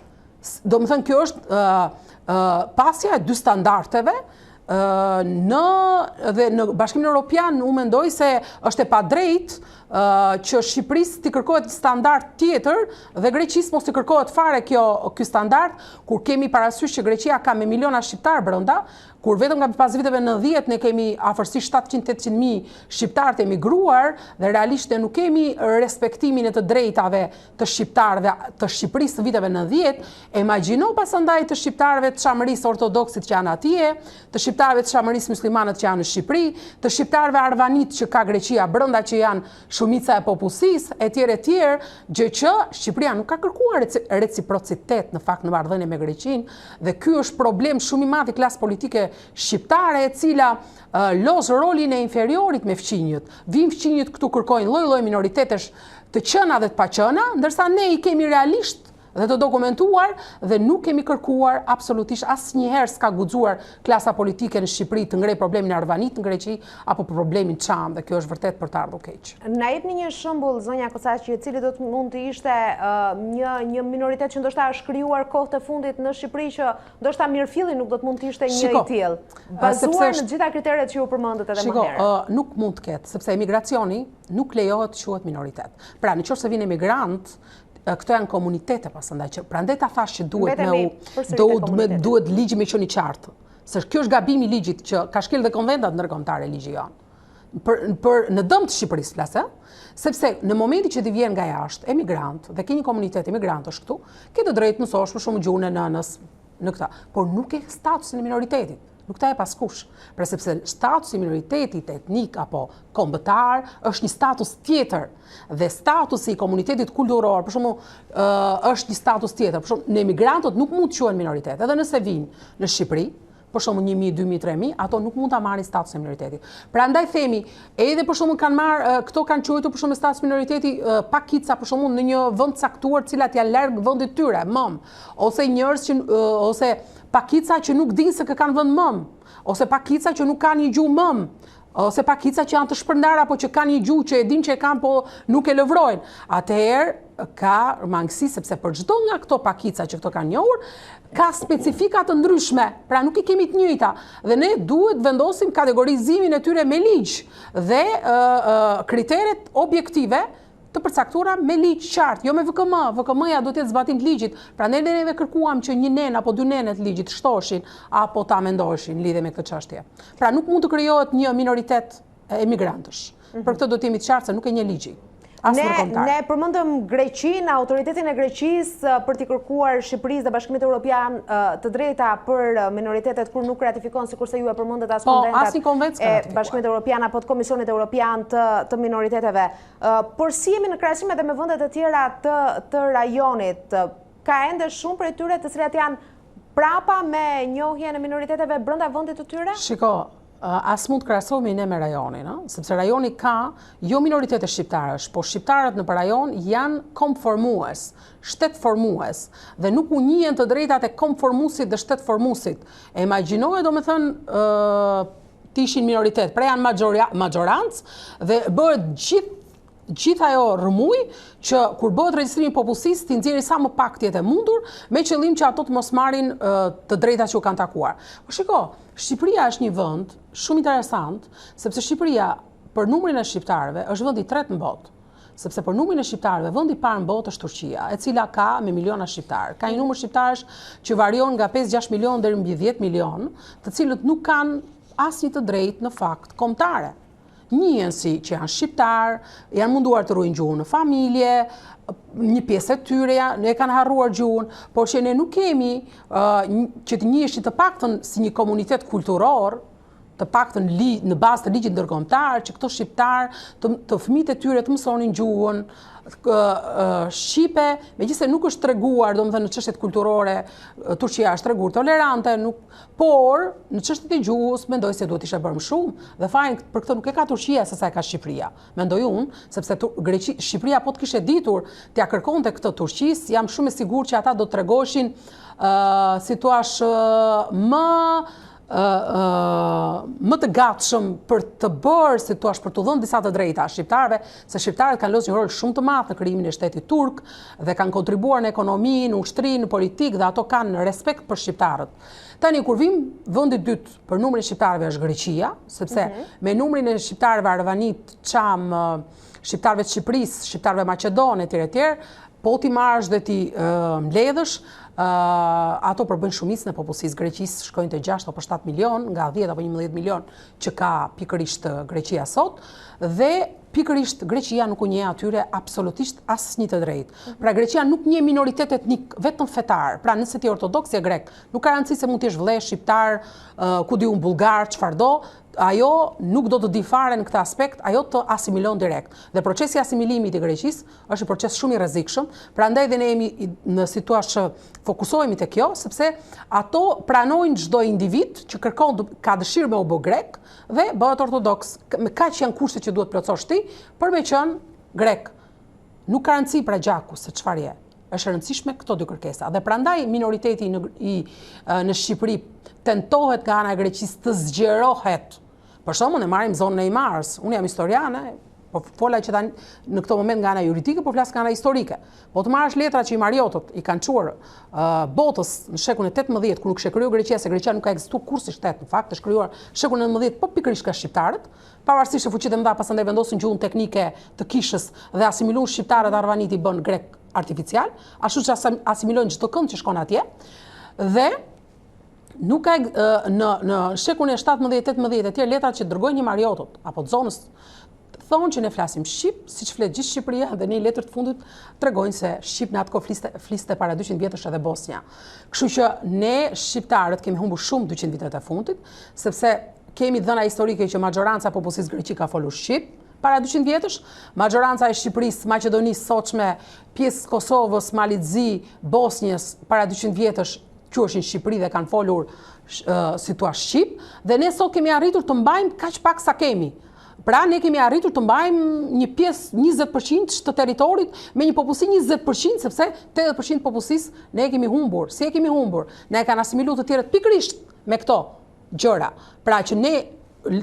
Do më thënë, kjo është pasja e dy standardeve dhe në Bashkimin Evropian unë mendoj se është e padrejtë që Shqipërisë t'i kërkohet standard tjetër dhe Greqisë mos t'i kërkohet fare ky standard, kur kemi parasysh që Greqia ka me miliona shqiptar brenda, kur vetëm nga pas viteve 90 ne kemi afërsisht 700-800.000 shqiptar të emigruar dhe realisht ne nuk kemi respektimin e të drejtave të shqiptarëve të Shqipërisë të viteve 90, imagjino pasandaj të shqiptarëve të Shamërisë ortodoksit që janë atje, të shqiptarëve të Shamërisë muslimanët që janë në Shqipëri, të shqiptarëve arvanit që ka Greqia brenda që janë shumica e popullsisë, etj, gjë që Shqipëria nuk ka kërkuar reciprocitet në fakt në marrëdhënie me Greqinë, dhe ky është problem shumë i madh i klasës politike shqiptare, e cila los rolin e inferiorit me fqinjët. Vin fqinjët këtu kërkojnë lloj-lloj minoritetesh të qëna dhe të paqëna, ndërsa ne i kemi realisht dhe të dokumentuar dhe nuk kemi kërkuar absolutisht asnjëherë s'ka guxuar klasa politike në Shqipëri të ngrej problemin e arvanit në Greqi apo problemin çam, dhe kjo është vërtet për të ardhur keq. Na jepni një shembull zonja Kocaqi, i cili do të mund të ishte një minoritet që ndoshta është krijuar kohët e fundit në Shqipëri që ndoshta mirëfilli nuk do të mund të ishte një i tillë, bazuar në gjitha kriteret që ju përmendët edhe më herët. Nuk mund të ketë, sepse emigracioni nuk lejohet të quhet minoritet. Pra nëse vjen emigrant, këto janë komunitete pasandaj që prandaj ta thash që duhet ligji me qenë i qartë. Se kjo është gabimi i ligjit që ka shkel dhe konventat ndërkombëtare ligji jon. Në dëm të Shqipërisë flasë, sepse në momentin që ti vjen nga jashtë emigrant dhe ke një komunitet emigrantësh këtu, ke të drejtë mësosh për shumë gjuhën e nënës në këtë, por nuk ke statusin e minoritetit. Nuk ta e paskush, pra sepse statusi i minoritetit etnik apo kombëtar është një status tjetër dhe statusi i komunitetit kulturor, për shembull, është një status tjetër. Për shembull, në emigrantët nuk mund të quhen minoritet, edhe nëse vinë në Shqipëri, për shembull 1.000, 2.000, 3.000, ato nuk mund ta marrin statusin e minoritetit. Prandaj themi, edhe për shembull kanë marrë, këto kanë quajtur për shembull status minoriteti pakica për shembull në një vend caktuar, të cilat janë larg vendit tyre, ose njerëz që ose pakica që nuk dinë se kë kanë vend mëm, ose pakica që nuk kanë një gjuhë mëm, ose pakica që janë të shpërndar apo që kanë një gjuhë që e dinë që e kanë po nuk e lëvrojnë. Atëherë ka mangësi, sepse për çdo nga këto pakica që këto kanë njohur, ka specifika të ndryshme, pra nuk i kemi të njëjta, dhe ne duhet vendosim kategorizimin e tyre me ligj dhe kriteret objektive të përcaktuara me ligj qartë, jo me VKM. VKM-ja do të jetë zbatim të ligjit. Prandaj neve kërkuam që një nen apo dy nenet të ligjit shtoshin apo ta mendoshin lidhje me këtë çështje. Pra nuk mund të krijohet një minoritet emigrantësh. Për këtë do të jemi të qartë se nuk e njeh ligji. Ne përmendëm Greqinë, autoritetin e Greqisë për t'i kërkuar Shqipërisë dhe Bashkimit Evropian të drejta për minoritetet kur nuk ratifikon, sikurse ju e përmendët as konventat e Bashkimit Evropian apo të Komisionit Evropian të minoriteteve. Por si jemi në krahasim edhe me vendet e tjera të rajonit? Ka ende shumë prej tyre të cilat janë prapa me njohjen e minoriteteve brenda vendit të tyre? Shiko, as mund krahasohemi ne me rajonin, sepse rajoni ka jo minoritete shqiptarësh, po shqiptarët në rajon janë komformues, shtet formues, dhe nuk u njihen të drejtat e komformusit dhe shtet formusit. E imagjinoje domethënë të ishin minoritet, pra janë majorancë dhe bëhet gjithë ajo rëmuj që kur bëhet regjistrimi popullsisë t'i nxjerrë sa më pak tjetë e mundur me qëllim që ato të mos marrin të drejtat që u kanë takuar. Po shiko, Shqipëria është një vend shumë interesant, sepse Shqipëria për numrin e shqiptarëve është vendi i tretë në botë. Sepse për numrin e shqiptarëve vendi i parë në botë është Turqia, e cila ka me miliona shqiptarë. Ka një numër shqiptarësh që varion nga 5-6 milion deri mbi 10 milion, të cilët nuk kanë asnjë të drejtë në fakt kombëtare. Njihen si që janë shqiptar, janë munduar të ruajnë gjuhën në familje, një pjesë e tyre ne kanë harruar gjuhën, por që ne nuk kemi që të njiheshin të paktën si një komunitet kulturor, të paktën në bazë të ligjit ndërkombëtar, që këto shqiptar të fëmijët e tyre të mësonin gjuhën shqipe, megjithëse nuk është treguar, domethënë në çështjet kulturore, Turqia është treguar tolerante, por në çështjet e gjuhës mendoj se duhet ishte bërë më shumë, dhe fajin për këtë nuk e ka Turqia se sa e ka Shqipëria. Mendoj unë, sepse Shqipëria po të kishte ditur t'ia kërkonte këtë Turqisë, jam shumë e sigurt që ata do të tregoheshin si thua më të gatshëm për të bërë, si thua, për të dhënë disa të drejta shqiptarëve, se shqiptarët kanë lësur një rol shumë të madh në krijimin e shtetit turk dhe kanë kontribuar në ekonomi, në ushtri, në politikë dhe ato kanë respekt për shqiptarët. Tani kur vim vendi i dytë për numrin e shqiptarëve është Greqia, sepse me numrin e shqiptarëve arvanit, çam shqiptarëve të Shqipërisë, shqiptarëve maqedone etj, po ti marrësh dhe ti mbledhësh, ato përbën shumicën e popullsisë Greqisë, shkojnë të 6 apo 7 milion, nga 10 apo 11 milion që ka pikërisht Greqia sot, dhe pikërisht Greqia nuk u njeh atyre absolutisht asnjë të drejtë. Pra Greqia nuk njeh minoritet etnik, vetëm fetar. Pra nëse ti ortodoks e grek, nuk ka rëndësi se mund të jesh vëllai shqiptar, ku di un bullgar, çfarëdo, ajo nuk do të di fare në këtë aspekt, ajo të asimilon direkt. Dhe procesi i asimilimit i Greqisë është një proces shumë i rrezikshëm, prandaj dhe ne jemi në situatë që fokusohemi te kjo, sepse ato pranojnë çdo individ që kërkon ka dëshirë me u bë grek dhe bëhet ortodoks. Me kaq janë kushtet që duhet plotësosh ti për me qenë grek. Nuk ka rëndësi pra gjaku se çfarë je. Është rëndësishme këto dy kërkesa. Dhe prandaj minoriteti në Shqipëri tentohet nga ana e Greqisë të zgjerohet. Për shembull, ne marrim zonën e Imarës. Unë jam historiane, po fola që tani në këtë moment nga ana juridike, po flas nga ana historike. Po të marrësh letrat që Imariotët i kanë çuar botës në shekullin e 18, kur nuk ishte krijuar Greqia, se Greqia nuk ka ekzistuar kurrë si shtet, në fakt është krijuar shekullin e 19, po pikërisht ka shqiptarët, pavarësisht se fuqitë e mëdha pasandej vendosin gjuhën teknike të kishës dhe asimiluan shqiptarët arvanit i bën grek artificial, ashtu që asimilojnë çdo kënd që shkon atje. Dhe nuk ka në shekullin e 17-18 etj letrat që dërgojnë Imariotët apo të zonës thonë që ne flasim shqip, siç flet gjithë Shqipëria, dhe në letër të fundit tregojnë se shqip në atë kohë fliste para 200 vjetësh edhe Bosnia. Kështu që ne shqiptarët kemi humbur shumë 200 vitet e fundit, sepse kemi dhëna historike që majoranca e popullsisë greqi ka folur shqip para 200 vjetësh, majoranca e Shqipërisë, Maqedonisë sotshme, pjesë Kosovës, Malizzi, Bosnjës para 200 vjetësh quheshin Shqipëri dhe kanë folur si thua shqip, dhe ne sot kemi arritur të mbajmë kaq pak sa kemi. Pra ne kemi arritur të mbajmë një pjesë 20% të territorit me një popullsi 20%, sepse 80% popullsisë ne e kemi humbur. Si e kemi humbur? Ne kanë asimiluar të tjerët pikërisht me këto gjëra. Pra që ne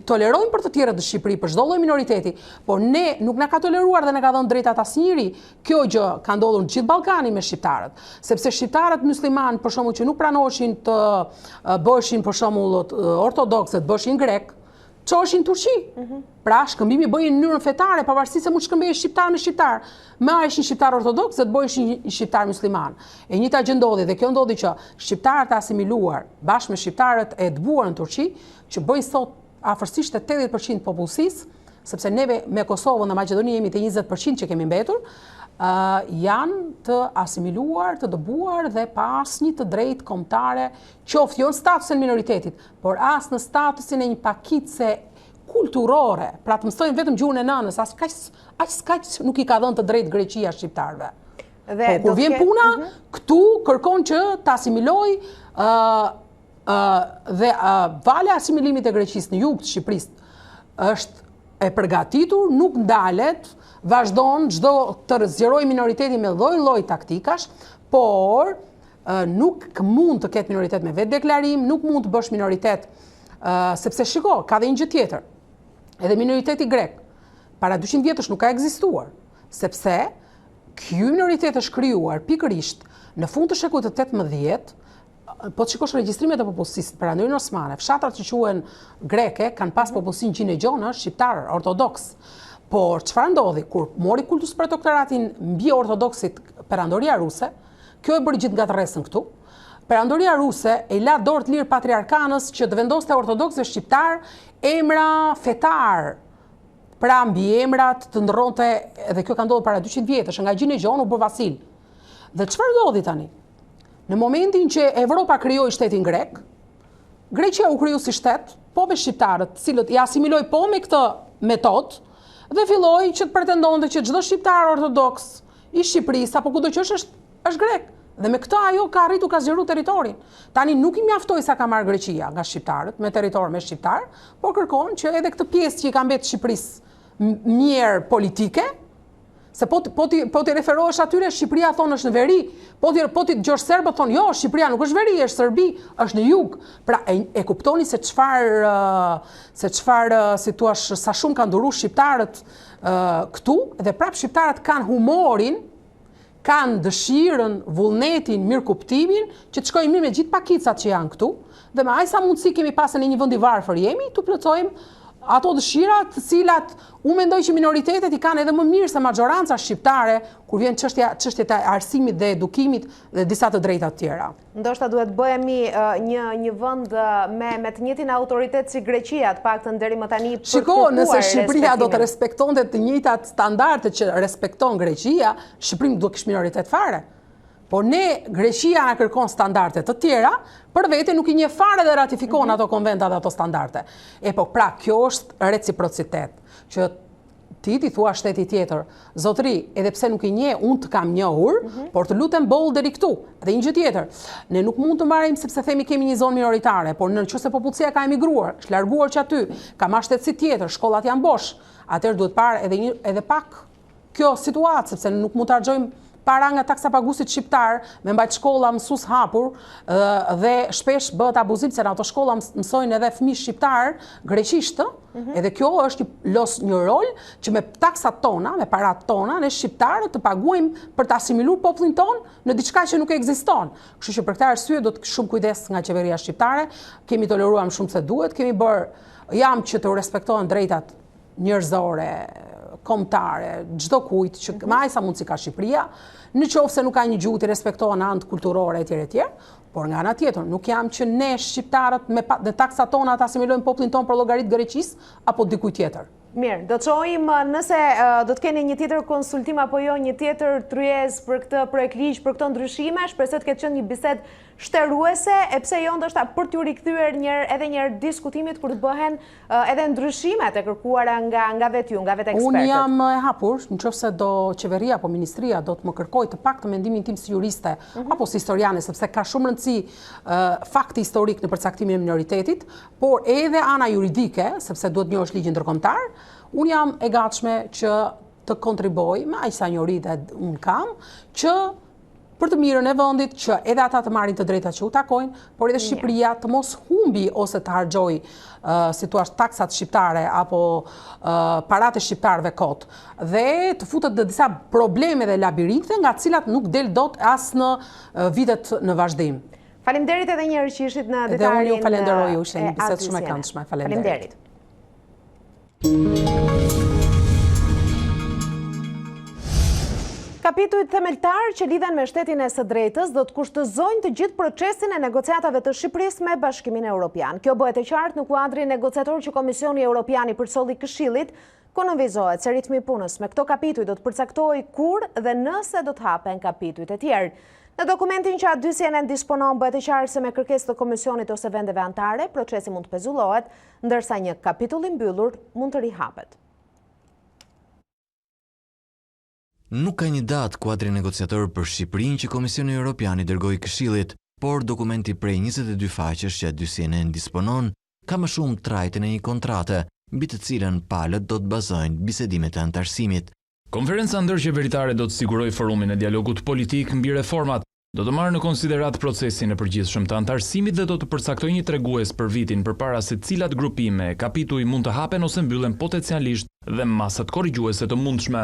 tolerojmë për të tjerët në Shqipëri, për çdo lloj minoriteti, por ne nuk na ka toleruar dhe na ka dhënë drejtat asnjëri. Kjo gjë ka ndodhur në gjithë Ballkanin me shqiptarët, sepse shqiptarët musliman, për shembull, që nuk pranoheshin të bëheshin për shembull ortodoksë, të bëheshin grek, çoheshin Turqi. Pra shkëmbimi bëhej në mënyrë fetare, pavarësisht se mund shkëmbej shqiptar me shqiptar. Marrëshin shqiptar ortodoks dhe të bëheshin shqiptar musliman. E njëjta gjë ndodhi, dhe kjo ndodhi që shqiptarët e asimiluar bashkë me shqiptarët e dëbuar në Turqi, që bëjnë sot afërsisht 80% popullsisë, sepse neve me Kosovën dhe Maqedoninë jemi te 20% që kemi mbetur, janë të asimiluar, të dëbuar dhe pa asnjë të drejtë kombëtare, qoftë jo në statusin e minoritetit, por as në statusin e një pakicë kulturore, pra të mësojnë vetëm gjuhën e nënës, as kaq nuk i ka dhënë të drejtë Greqia shqiptarëve. Po kur vjen puna, këtu kërkon që të asimiloj dhe valja asimilimit e Greqisë në jug të Shqipërisë është e përgatitur, nuk ndalet, vazhdon çdo të zgjeroj minoriteti me lloj taktikash, por nuk mund të ketë minoritet me vetë deklarim, nuk mund të bësh minoritet, sepse shiko, ka dhe një gjë tjetër. Edhe minoriteti grek, para 200 vjetësh nuk ka ekzistuar, sepse ky minoritet është krijuar pikërisht në fund të shekullit të 18, po të shikosh regjistrimet e popullsisë perandorin osmane, fshatrat që quhen greke kanë pas popullsinë gjinëgjona shqiptar ortodoks. Por çfarë ndodhi kur mori kultus protektoratin mbi ortodoksit perandoria ruse, kjo e bëri gjithë ngatërresën këtu. Perandoria ruse e la dorë të lirë patriarkanës që të vendoste ortodoksëve shqiptar emra fetar. Pra mbi emrat të ndronte, edhe kjo ka ndodhur para 200 vjetësh, nga gjinëgjon u bë Vasil. Dhe çfarë ndodhi tani? Në momentin që Evropa krijoi shtetin grek, Greqia u kriju si shtet, po me shqiptarët, cilët i asimiloi po me këtë metodë, dhe filloi që të pretendonte që çdo shqiptar ortodoks i Shqipërisë apo kudo që është grek. Dhe me këtë ajo ka arritur ka zgjeruar territorin. Tani nuk i mjaftoi sa ka marrë Greqia nga shqiptarët, me territor me shqiptar, por kërkon që edhe këtë pjesë që i ka mbetë Shqipërisë mirë politike, se po ti referohesh atyre, Shqipëria thonë është në veri, po ti dëgjosh serbët thonë, jo, Shqipëria nuk është veri, është Serbi, është në jug. Pra e kuptoni se çfarë si thua sa shumë kanë nduru shqiptarët këtu, dhe prap shqiptarët kanë humorin, kanë dëshirën, vullnetin, mirëkuptimin, që të shkojmë mirë me gjithë pakicat që janë këtu, dhe me aq sa mundësi kemi pasën në një vend i varfër jemi, tu plotësojmë ato dëshirat të cilat unë mendoj që minoritetet i kanë edhe më mirë se majoranca shqiptare kur vjen çështjet e arsimit dhe edukimit dhe disa të drejta të tjera. Ndoshta duhet bëhemi një vend me të njëjtin autoritet si Greqia, të paktën deri më tani për Shiko, nëse Shqipëria do të respektonte të njëjtat standarde që respekton Greqia, Shqipëria nuk do të kishte minoritet fare. Por ne, Greqia na kërkon standarde të tjera, për vete nuk i njeh fare dhe ratifikon ato konventa dhe ato standarde. Po pra, kjo është reciprocitet, që ti thua shteti tjetër, zotëri, edhe pse nuk i njeh, unë të kam njohur, por të lutem boll deri këtu. Dhe një gjë tjetër, ne nuk mund të marrim sepse themi kemi një zonë minoritare, por nëse popullsia ka emigruar, është larguar që aty, ka marrë shtetësi tjetër, shkollat janë bosh, atëherë duhet parë edhe pak kjo situatë, sepse nuk mund të harxojmë para nga taksa paguesit shqiptar, me mbajt shkolla mësues hapur, dhe shpesh bëhet abuzim se në ato shkolla mësojnë edhe fëmijë shqiptar greqisht, edhe kjo është një rol që me taksat tona, me parat tona, ne shqiptarët të paguajmë për të asimiluar popullin ton në diçka që nuk ekziston. Kështu që për këtë arsye do të kesh shumë kujdes nga qeveria shqiptare, kemi toleruar më shumë se duhet, kemi bërë jam që të respektohen drejtat njerëzore, kombëtare, çdo kujt që me aq sa mundsi ka Shqipëria, në qoftë se nuk ka një gjuhë të respektohen anë kulturore etj. Por nga ana tjetër, nuk jam që ne shqiptarët me taksat tona të asimilojmë popullin ton për llogaritë Greqisë apo dikujt tjetër. Mirë, do të shohim nëse do të keni një tjetër konsultim apo jo, një tjetër tryezë për këtë projekt ligj, për këto ndryshime, shpresoj të ketë qenë një bisedë shtruese, e pse jo ndoshta për t'ju rikthyer edhe një herë diskutimit kur të bëhen edhe ndryshimet e kërkuara nga vetë ju, nga vetë ekspertët. Unë jam e hapur, nëse do qeveria apo ministria do të më kërkojë të paktën mendimin tim si juriste apo si historiane, sepse ka shumë rëndësi fakti historik në përcaktimin e minoritetit, por edhe ana juridike, sepse duhet njohësh ligjin ndërkombëtar. Unë jam e gatshme që të kontriboj me aq sa njohuri unë kam, që për të mirën e vendit, që edhe ata të marrin të drejtat që u takojnë, por edhe Shqipëria të mos humbi ose të harxojë si thua taksat shqiptare apo paratë shqiptarëve kot, dhe të futet në disa probleme dhe labirinte nga të cilat nuk del dot as në vitet në vazhdim. Faleminderit edhe një herë që ishit në Ditarin. Dhe unë ju falenderoj, ju ishte një bisedë shumë e këndshme. Faleminderit. Kapitujt themeltar që lidhen me shtetin e së drejtës do të kushtëzojnë të gjithë procesin e negociatave të Shqipërisë me Bashkimin Evropian. Kjo bëhet e qartë në kuadrin negociator që Komisioni Evropian i përsolli Këshillit, ku nënvizohet se ritmi i punës me këto kapituj do të përcaktojë kur dhe nëse do të hapen kapitujt e tjerë. Në dokumentin që aty CNN disponon bëhet e qartë se me kërkesë të komisionit ose vendeve anëtare, procesi mund të pezullohet, ndërsa një kapitull i mbyllur mund të rihapet. Nuk ka një datë kuadri negociator për Shqipërinë që Komisioni Evropian i dërgoi Këshillit. por dokumenti prej 22 faqesh që dyshjenen disponon ka më shumë trajtën e një kontrate, mbi të cilën palët do të bazojnë bisedimet e antarësimit. Konferenca ndërqeveritare do të sigurojë forumin e dialogut politik mbi reformat, do të marrë në konsiderat procesin e përgjithshëm të antarësimit dhe do të përcaktojë një tregues për vitin përpara se cilat grupime e kapituj mund të hapen ose mbyllen potencialisht dhe masat korrigjuese të mundshme.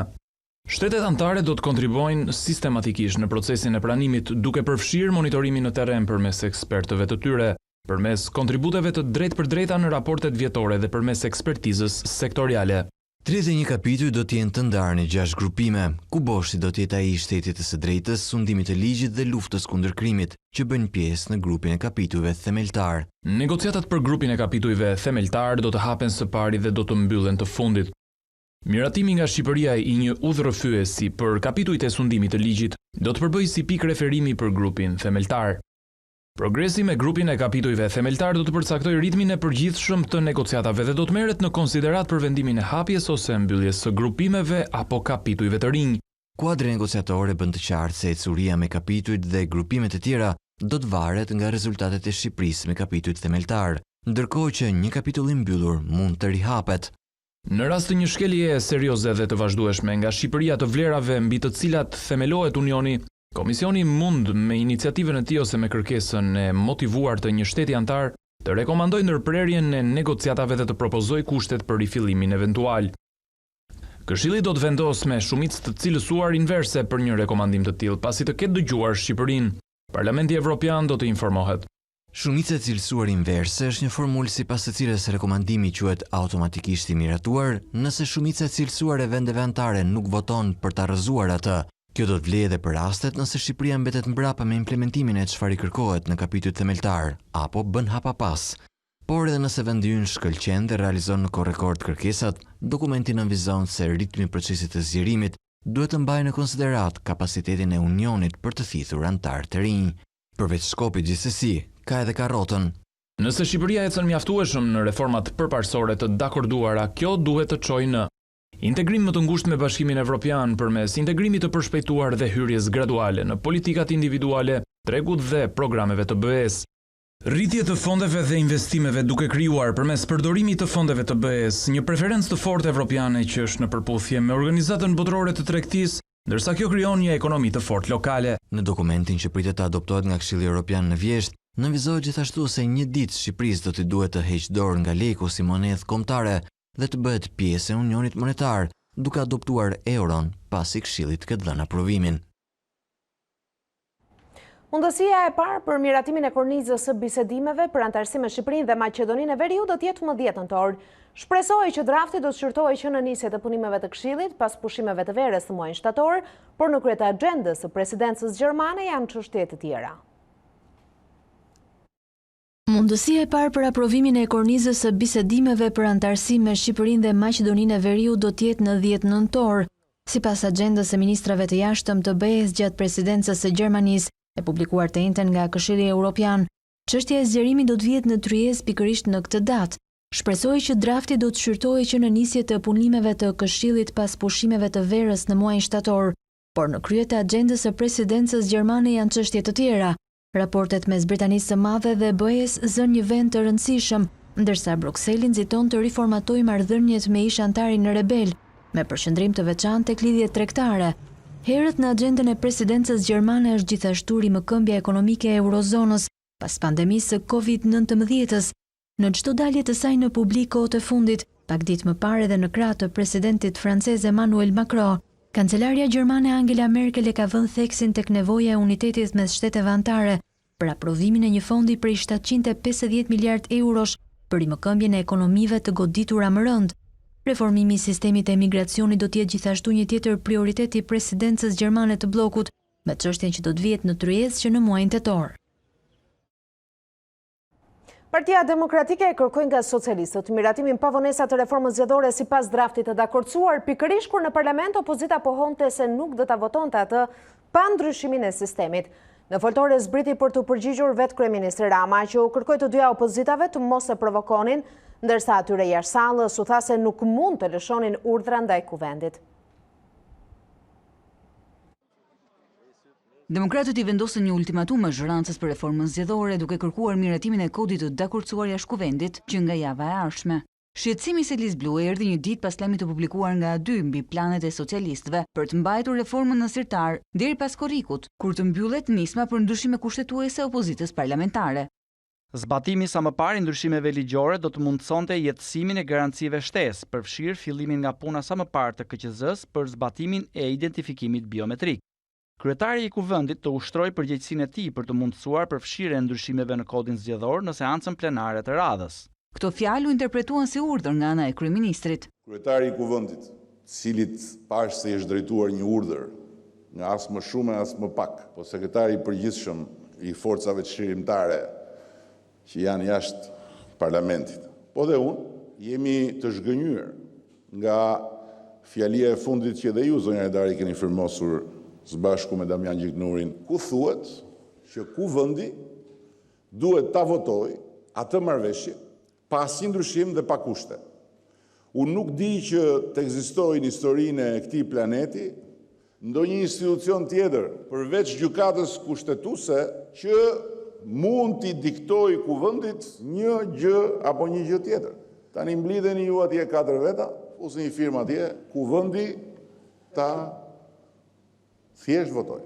Shtetet anëtare do të kontribuojnë sistematikisht në procesin e pranimit duke përfshirë monitorimin në terren përmes ekspertëve të tyre, përmes kontributeve të drejt për drejta në raportet vjetore dhe përmes ekspertizës sektoriale. 31 kapituj do t'jenë të ndarë në 6 grupime, ku boshti do t'jetë ai i shtetit të së drejtës, sundimit të ligjit dhe luftës kundër krimit, që bëjnë pjesë në grupin e kapitujve themeltar. Negociatat për grupin e kapitujve themeltar do të hapen së pari dhe do të mbyllen të fundit. Miratimi nga Shqipëria i një udhërrëfyesi për kapitujt e sundimit të ligjit do të përbëjë si pikë referimi për grupin themeltar. Progresi me grupin e kapitujve themeltar do të përcaktoj ritmin e përgjithshëm të negociatave dhe do të merret në konsiderat për vendimin e hapjes ose mbylljes së grupimeve apo kapitujve të rinj. Kuadri negociatore bën të qartë se ecuria me kapitujt dhe grupimet e tjera do të varet nga rezultatet e Shqipërisë me kapitujt themeltar, ndërkohë që një kapitull i mbyllur mund të rihapet. Në rast të një shkelje serioze dhe të vazhdueshme nga Shqipëria të vlerave mbi të cilat themelohet Unioni, Komisioni mund me iniciativën e tij ose me kërkesën e motivuar të një shteti antar të rekomandojë ndërprerjen e negociatave dhe të propozojë kushtet për rifillimin eventual. Këshilli do të vendosë me shumicë të cilësuar inverse për një rekomandim të tillë, pasi të ketë dëgjuar Shqipërinë. Parlamenti Evropian do të informohet. Shumica e cilësuar inverse është një formulë sipas së cilës rekomandimi quhet automatikisht i miratuar nëse shumica e cilësuar e vendeve anëtare nuk voton për ta rrëzuar atë. Kjo do të vlejë edhe për rastet nëse Shqipëria mbetet mbrapa me implementimin e çfarë i kërkohet në kapitujt themeltar, apo bën hapa pas. Por edhe nëse vendi ynë shkëlqen dhe realizon në kohë rekord kërkesat, dokumenti nënvizon se ritmi i procesit të zgjerimit duhet të mbajë në konsiderat kapacitetin e Unionit për të thithur antar të rinj. Përveç shkopit gjithsesi, ka edhe karrotën. Nëse Shqipëria ecën mjaftueshëm në reformat përparësore të dakorduara, kjo duhet të çojë në integrim më të ngushtë me Bashkimin Evropian përmes integrimit të përshpejtuar dhe hyrjes graduale në politikat individuale, tregut dhe programeve të BE-s. Rritje të fondeve dhe investimeve duke krijuar përmes përdorimit të fondeve të BE-s një preferencë të fortë evropiane që është në përputhje me organizatën botërore të tregtisë, ndërsa kjo krijon një ekonomi të fortë lokale. Në dokumentin që pritet të adoptohet nga Këshilli Evropian në vjesht, nënvizohet gjithashtu se një ditë Shqipërisë do t'i duhet të heqë dorë nga leku si monedhë kombëtare dhe të bëhet pjesë e Unionit Monetar, duke adoptuar euron pasi Këshilli të ketë dhënë aprovimin. Mundësia e parë për miratimin e kornizës së bisedimeve për antarësi me Shqipërinë dhe Maqedoninë e Veriut do të jetë më 10 nëntor. Shpresohej që drafti do të shqyrtohej që në nisje të punimeve të Këshillit pas pushimeve të verës të muajit shtator, por në krye të agjendës së presidencës gjermane janë çështje të tjera. Mundësia e parë për aprovimin e kornizës së bisedimeve për antarësi me Shqipërinë dhe Maqedoninë e Veriut do të jetë në 10 nëntor. Sipas agjendës së ministrave të jashtëm të BE-s gjatë presidencës së Gjermanisë, e publikuar të njëjtën nga Këshilli Evropian, çështja e zgjerimit do të vihet në tryezë pikërisht në këtë datë. Shpresohej që drafti do të shqyrtohej që në nisje të punimeve të Këshillit pas pushimeve të verës në muajin shtator, por në krye të agjendës së presidencës gjermane janë çështje të tjera. Raportet mes Britanisë së Madhe dhe BE-s zën një vend të rëndësishëm, ndërsa Brukseli nxiton të riformatojë marrëdhëniet me ish antarin rebel, me përqendrim të veçantë tek lidhjet tregtare. Herët në agjendën e presidencës gjermane është gjithashtu rimëkëmbja ekonomike e eurozonës pas pandemisë së COVID-19-s. Në çdo dalje të saj në publik kohët e fundit, pak ditë më parë edhe në krah të presidentit francez Emmanuel Macron, Kancelaria gjermane Angela Merkel e ka vënë theksin tek nevoja e unitetit mes shteteve anëtare për aprovimin e një fondi prej 750 miliard eurosh për rimëkëmbjen e ekonomive të goditura më rënd. Reformimi i sistemit të emigracionit do të jetë gjithashtu një tjetër prioritet i presidencës gjermane të bllokut, me çështjen që do të vihet në tryezë që në muajin tetor. Partia Demokratike e kërkoi nga socialistët miratimin pa vonesa të reformës zgjedhore sipas draftit të dakordsuar, pikërisht kur në parlament opozita pohonte se nuk do ta votonte atë pa ndryshimin e sistemit. Në foltore zbriti për të përgjigjur vetë kryeministri Rama, që u kërkoi të dyja opozitave të mos e provokonin, ndërsa atyre jashtë sallës u tha se nuk mund të lëshonin urdhra ndaj kuvendit. Demokratët i vendosën një ultimatum mazhorancës për reformën zgjedhore duke kërkuar miratimin e kodit të dakurcuar jashtë kuvendit që nga java e ardhshme. Shqetësimi i selis blu erdhi një ditë pas lajmit të publikuar nga A2 mbi planet e socialistëve për të mbajtur reformën nënshërtar deri pas korrikut, kur të mbyllet nisma për ndryshime kushtetuese opozitës parlamentare. Zbatimi sa më parë i ndryshimeve ligjore do të mundësonte jetësimin e garancive shtesë, përfshirë fillimin nga puna sa më parë të KQZ-s për zbatimin e identifikimit biometrik. Kryetari i Kuvendit të ushtroi përgjegjësinë e tij për të mundësuar përfshirjen e ndryshimeve në kodin zgjedhor në seancën plenare të radhës. Këto fjalë u interpretuan si urdhër nga ana e kryeministrit. Kryetari i Kuvendit, cilit pash se është drejtuar një urdhër nga as më shumë as më pak, po sekretari i përgjithshëm i forcave çlirimtare që janë jashtë parlamentit. Po dhe unë jemi të zhgënjur nga fjalia e fundit që dhe ju, zonja Ditari, keni firmosur së bashku me Damian Gjiknurin, ku thuhet që Kuvendi duhet ta votojë atë marrëveshje pa asnjë ndryshim dhe pa kushte. Unë nuk di që të ekzistojë në historinë e këtij planeti ndonjë institucion tjetër përveç gjykatës kushtetuese që mund t'i diktojë Kuvendit një gjë apo një gjë tjetër. Tani mblidheni ju atje 4 veta, ose një firmë atje, Kuvendi ta thjesht votojë.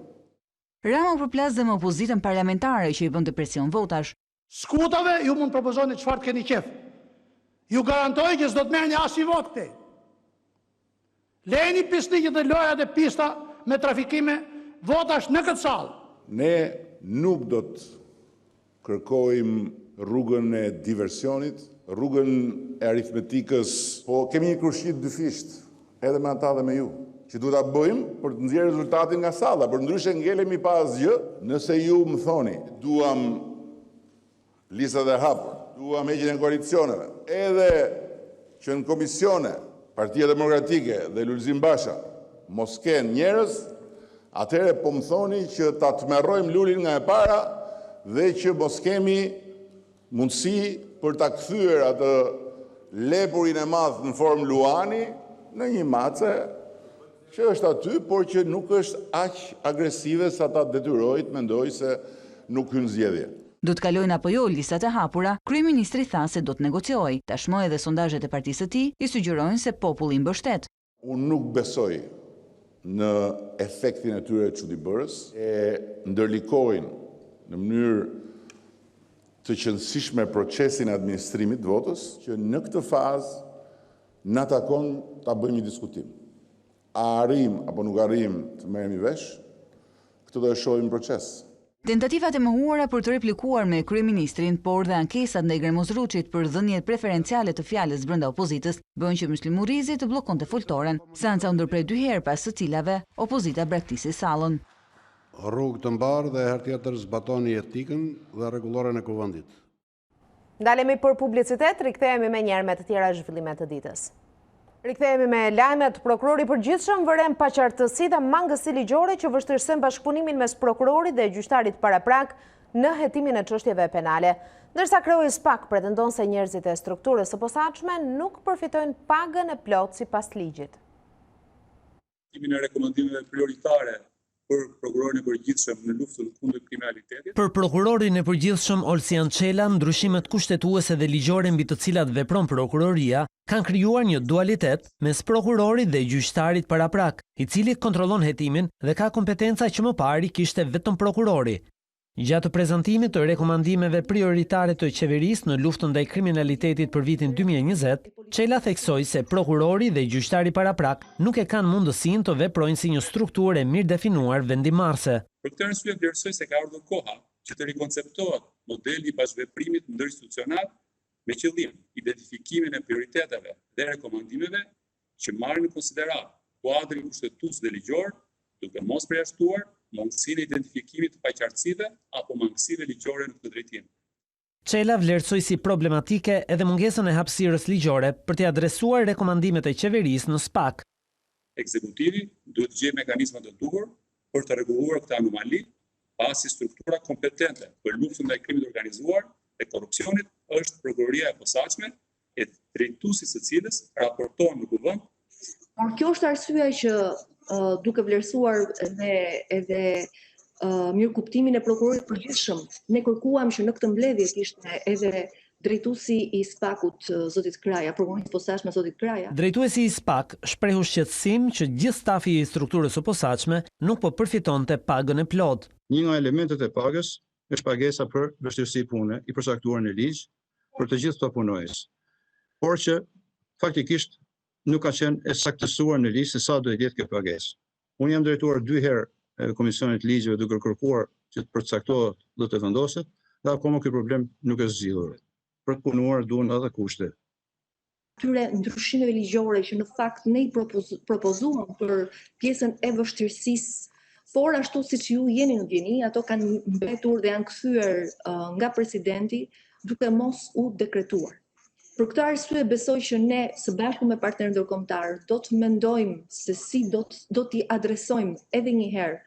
Rama u përplas dhe me opozitën parlamentare që i bënte presion votash. Skutave ju mund propozoni çfarë keni qef. Ju garantoj që s'do të merrni asnjë vot këtej. Lejeni pisnikët e lojat e pista me trafikime votash në këtë sallë. Ne nuk do të kërkojmë rrugën e diversionit, rrugën e aritmetikës, po kemi një krushit dyfisht, edhe me ata dhe me ju, që duhet ta bëjmë për të nxjerrë rezultatin nga salla, për ndryshe ngelemi pa asgjë, nëse ju më thoni, duam listat e hapur, duam heqjen e koalicioneve, edhe që në komisione Partia Demokratike dhe Lulzim Basha mos kenë njerëz, atëherë po më thoni që ta tmerrojmë lulin nga e para dhe që mos kemi mundësi për ta kthyer atë lepurin e madh në formë luani në një mace që është aty, por që nuk është aq agresive sa ta detyrojë të mendojë se nuk hyn zgjedhje. Do të kalojnë apo jo listat e hapura, kryeministri tha se do të negociojë. Tashmë edhe sondazhet e partisë së tij i sugjerojnë se populli i mbështet. Unë nuk besoj në efektin e tyre çuditbërës, e ndërlikojnë në mënyrë të qëndësishme procesin e administrimit të votës, që në këtë fazë na takon ta bëjmë një diskutim. A arrim apo nuk arrim të merremi vesh? Këtë do e shohim proces. Tentativat e mohuara për të replikuar me kryeministrin, por dhe ankesat ndaj Gremozruçit për dhënie preferenciale të fjalës brenda opozitës bën që Myslim Murrizi të bllokonte foltoren. Seanca u ndërprej 2 herë pas së cilave opozita braktisi sallën. Rrugë të mbarë dhe herë tjetër zbatoni etikën dhe rregulloren e Kuvendit. Ndalemi për publicitet, rikthehemi me njëherë me të tjera zhvillimet të ditës. Rikthehemi me lajmet. Prokurori i përgjithshëm vëren paqartësi dhe mangësi ligjore që vështirësojnë bashkëpunimin mes prokurorit dhe gjyqtarit paraprak në hetimin e çështjeve penale. Ndërsa kreu i SPAK pretendon se njerëzit e strukturës së posaçme nuk përfitojnë pagën e plotë sipas ligjit. Hetimin e rekomandimeve prioritare për prokurorin e përgjithshëm në luftën kundër kriminalitetit. Për prokurorin e përgjithshëm Olsian Çela, ndryshimet kushtetuese dhe ligjore mbi të cilat vepron prokuroria kanë krijuar një dualitet mes prokurorit dhe gjyqtarit paraprak, i cili kontrollon hetimin dhe ka kompetenca që më parë kishte vetëm prokurori. Gjatë prezantimit të rekomandimeve prioritare të qeverisë në luftën ndaj kriminalitetit për vitin 2020, Çela theksoi se prokurori dhe gjyqtari paraprak nuk e kanë mundësinë të veprojnë si një strukturë e mirë definuar vendimarrëse. Për këtë arsye vlerësoj se ka ardhur koha që të rikonceptohet modeli i bashkëveprimit ndërinstitucional me qëllim identifikimin e prioriteteve dhe rekomandimeve që marrin në konsiderat kuadrin kushtetues dhe ligjor, duke mos përjashtuar mundësinë e identifikimit të paqartësive apo mangësive ligjore në këtë drejtim. Çela vlerësoi si problematike edhe mungesën e hapësirës ligjore për të adresuar rekomandimet e qeverisë në SPAK. Ekzekutivi duhet të gjejë mekanizmat e duhur për të rregulluar këtë anomali, pasi struktura kompetente për luftën ndaj krimit organizuar dhe korrupsionit është prokuroria e posaçme, e drejtuesi së cilës raporton në kuvend. Por kjo është arsyeja që duke vlerësuar edhe mirëkuptimin e prokurorit përgjithshëm. Ne kërkuam që në këtë mbledhje kishte edhe drejtuesi i SPAK-ut zotit Kraja, prokurorit posaçme zotit Kraja. Drejtuesi i SPAK shprehu shqetësim që gjithë stafi i strukturës së posaçme nuk po përfitonte pagën e plot. Një nga elementet e pagës është pagesa për vështirësi pune i përcaktuar në ligj për të gjithë këto punonjës, por që faktikisht nuk ka qenë e saktësuar në ligj se sa duhet jetë kjo pagesë. Unë jam drejtuar 2 herë Komisionit Ligjeve duke kërkuar që të përcaktohet dhe të vendoset, dhe akoma ky problem nuk është zgjidhur. Për të punuar duhen edhe kushte. Këtyre ndryshimeve ligjore që në fakt ne i propozuam për pjesën e vështirësisë, por ashtu siç ju jeni në djeni, ato kanë mbetur dhe janë kthyer nga presidenti duke mos u dekretuar. Për këtë arsye besoj që ne së bashku me partnerët ndërkombëtar do të mendojmë se si do t'i adresojmë edhe një herë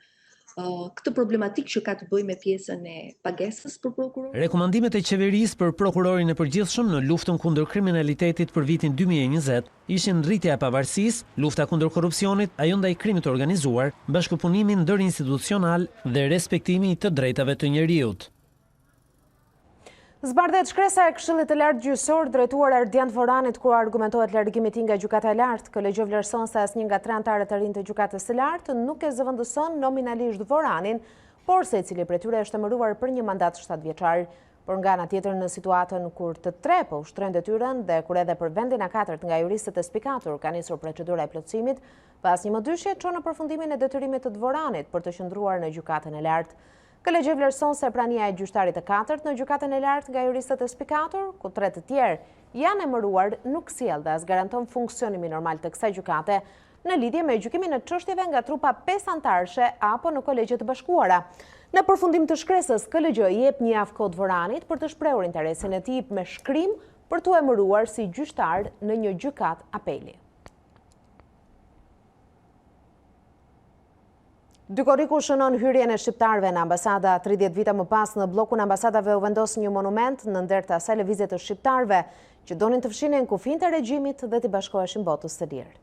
këtë problematikë që ka të bëjë me pjesën e pagesës për prokuror. Rekomandimet e qeverisë për prokurorin e përgjithshëm në luftën kundër kriminalitetit për vitin 2020 ishin rritja e pavarësisë, lufta kundër korrupsionit, ajo ndaj krimit të organizuar, bashkëpunimi ndërinstitucional dhe respektimi i të drejtave të njerëzit. Zbardhet shkresa e Këshillit të Lartë Gjyqësor drejtuar Ardian Voranit kur argumentohet largimi i tij nga gjykata e lartë. KLG vlerëson se asnjë nga 3 anëtarët të rinj të gjykatës së lartë nuk e zëvendëson nominalisht Voranin, por secili prej tyre është emëruar për një mandat 7 vjeçar. Por nga ana tjetër, në situatën kur të 3 po ushtrojnë detyrën dhe kur edhe për vendin e 4 nga juristët e spikatur ka nisur procedura e plotësimit, pas një mëdyshje çon në përfundimin e detyrimit të Voranit për të qëndruar në gjykatën e lartë. KLG vlerëson se prania e gjyqtarit të 4 në gjykatën e lartë nga juristët e spikatur, ku 3 të tjerë janë emëruar, nuk sjell dhe as garanton funksionimin normal të kësaj gjykate në lidhje me gjykimin e çështjeve nga trupa 5 anëtarëse apo në kolegje të bashkuara. Në përfundim të shkresës, KLG i jep një javë kohë Voranit për të shprehur interesin e tij me shkrim për t'u emëruar si gjyqtar në një gjykatë apeli. Dykoriku shënon hyrjen e shqiptarëve në ambasada. 30 vite më pas në bllokun e ambasadave u vendos një monument në nder të asaj lëvizje të shqiptarëve që donin të fshinin kufijtë e regjimit dhe t'i bashkoheshin botës së lirë.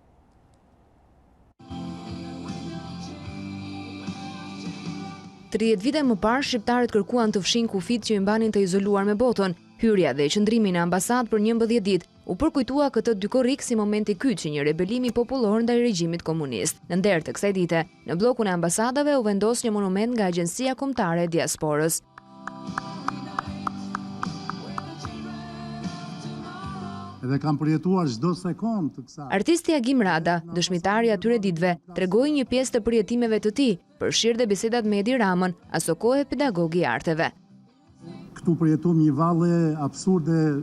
Vite më parë, shqiptarët kërkuan të fshin kufijtë që i mbanin të izoluar me botën. Hyrja dhe qëndrimi në ambasadë për 11 ditë u përkujtua këtë dykorik si momenti kyç i një rebelimi popullor ndaj regjimit komunist. Në nder të kësaj dite, në bllokun e ambasadave u vendos një monument nga Agjencia Kombëtare e Diasporës. Edhe kam përjetuar çdo sekond të kësaj. Artisti Agim Rada, dëshmitari atyre ditëve, tregoi një pjesë të përjetimeve të tij, përfshirë dhe bisedat me Edi Ramën, aso kohë pedagog i arteve. Këtu përjetuam një valle absurde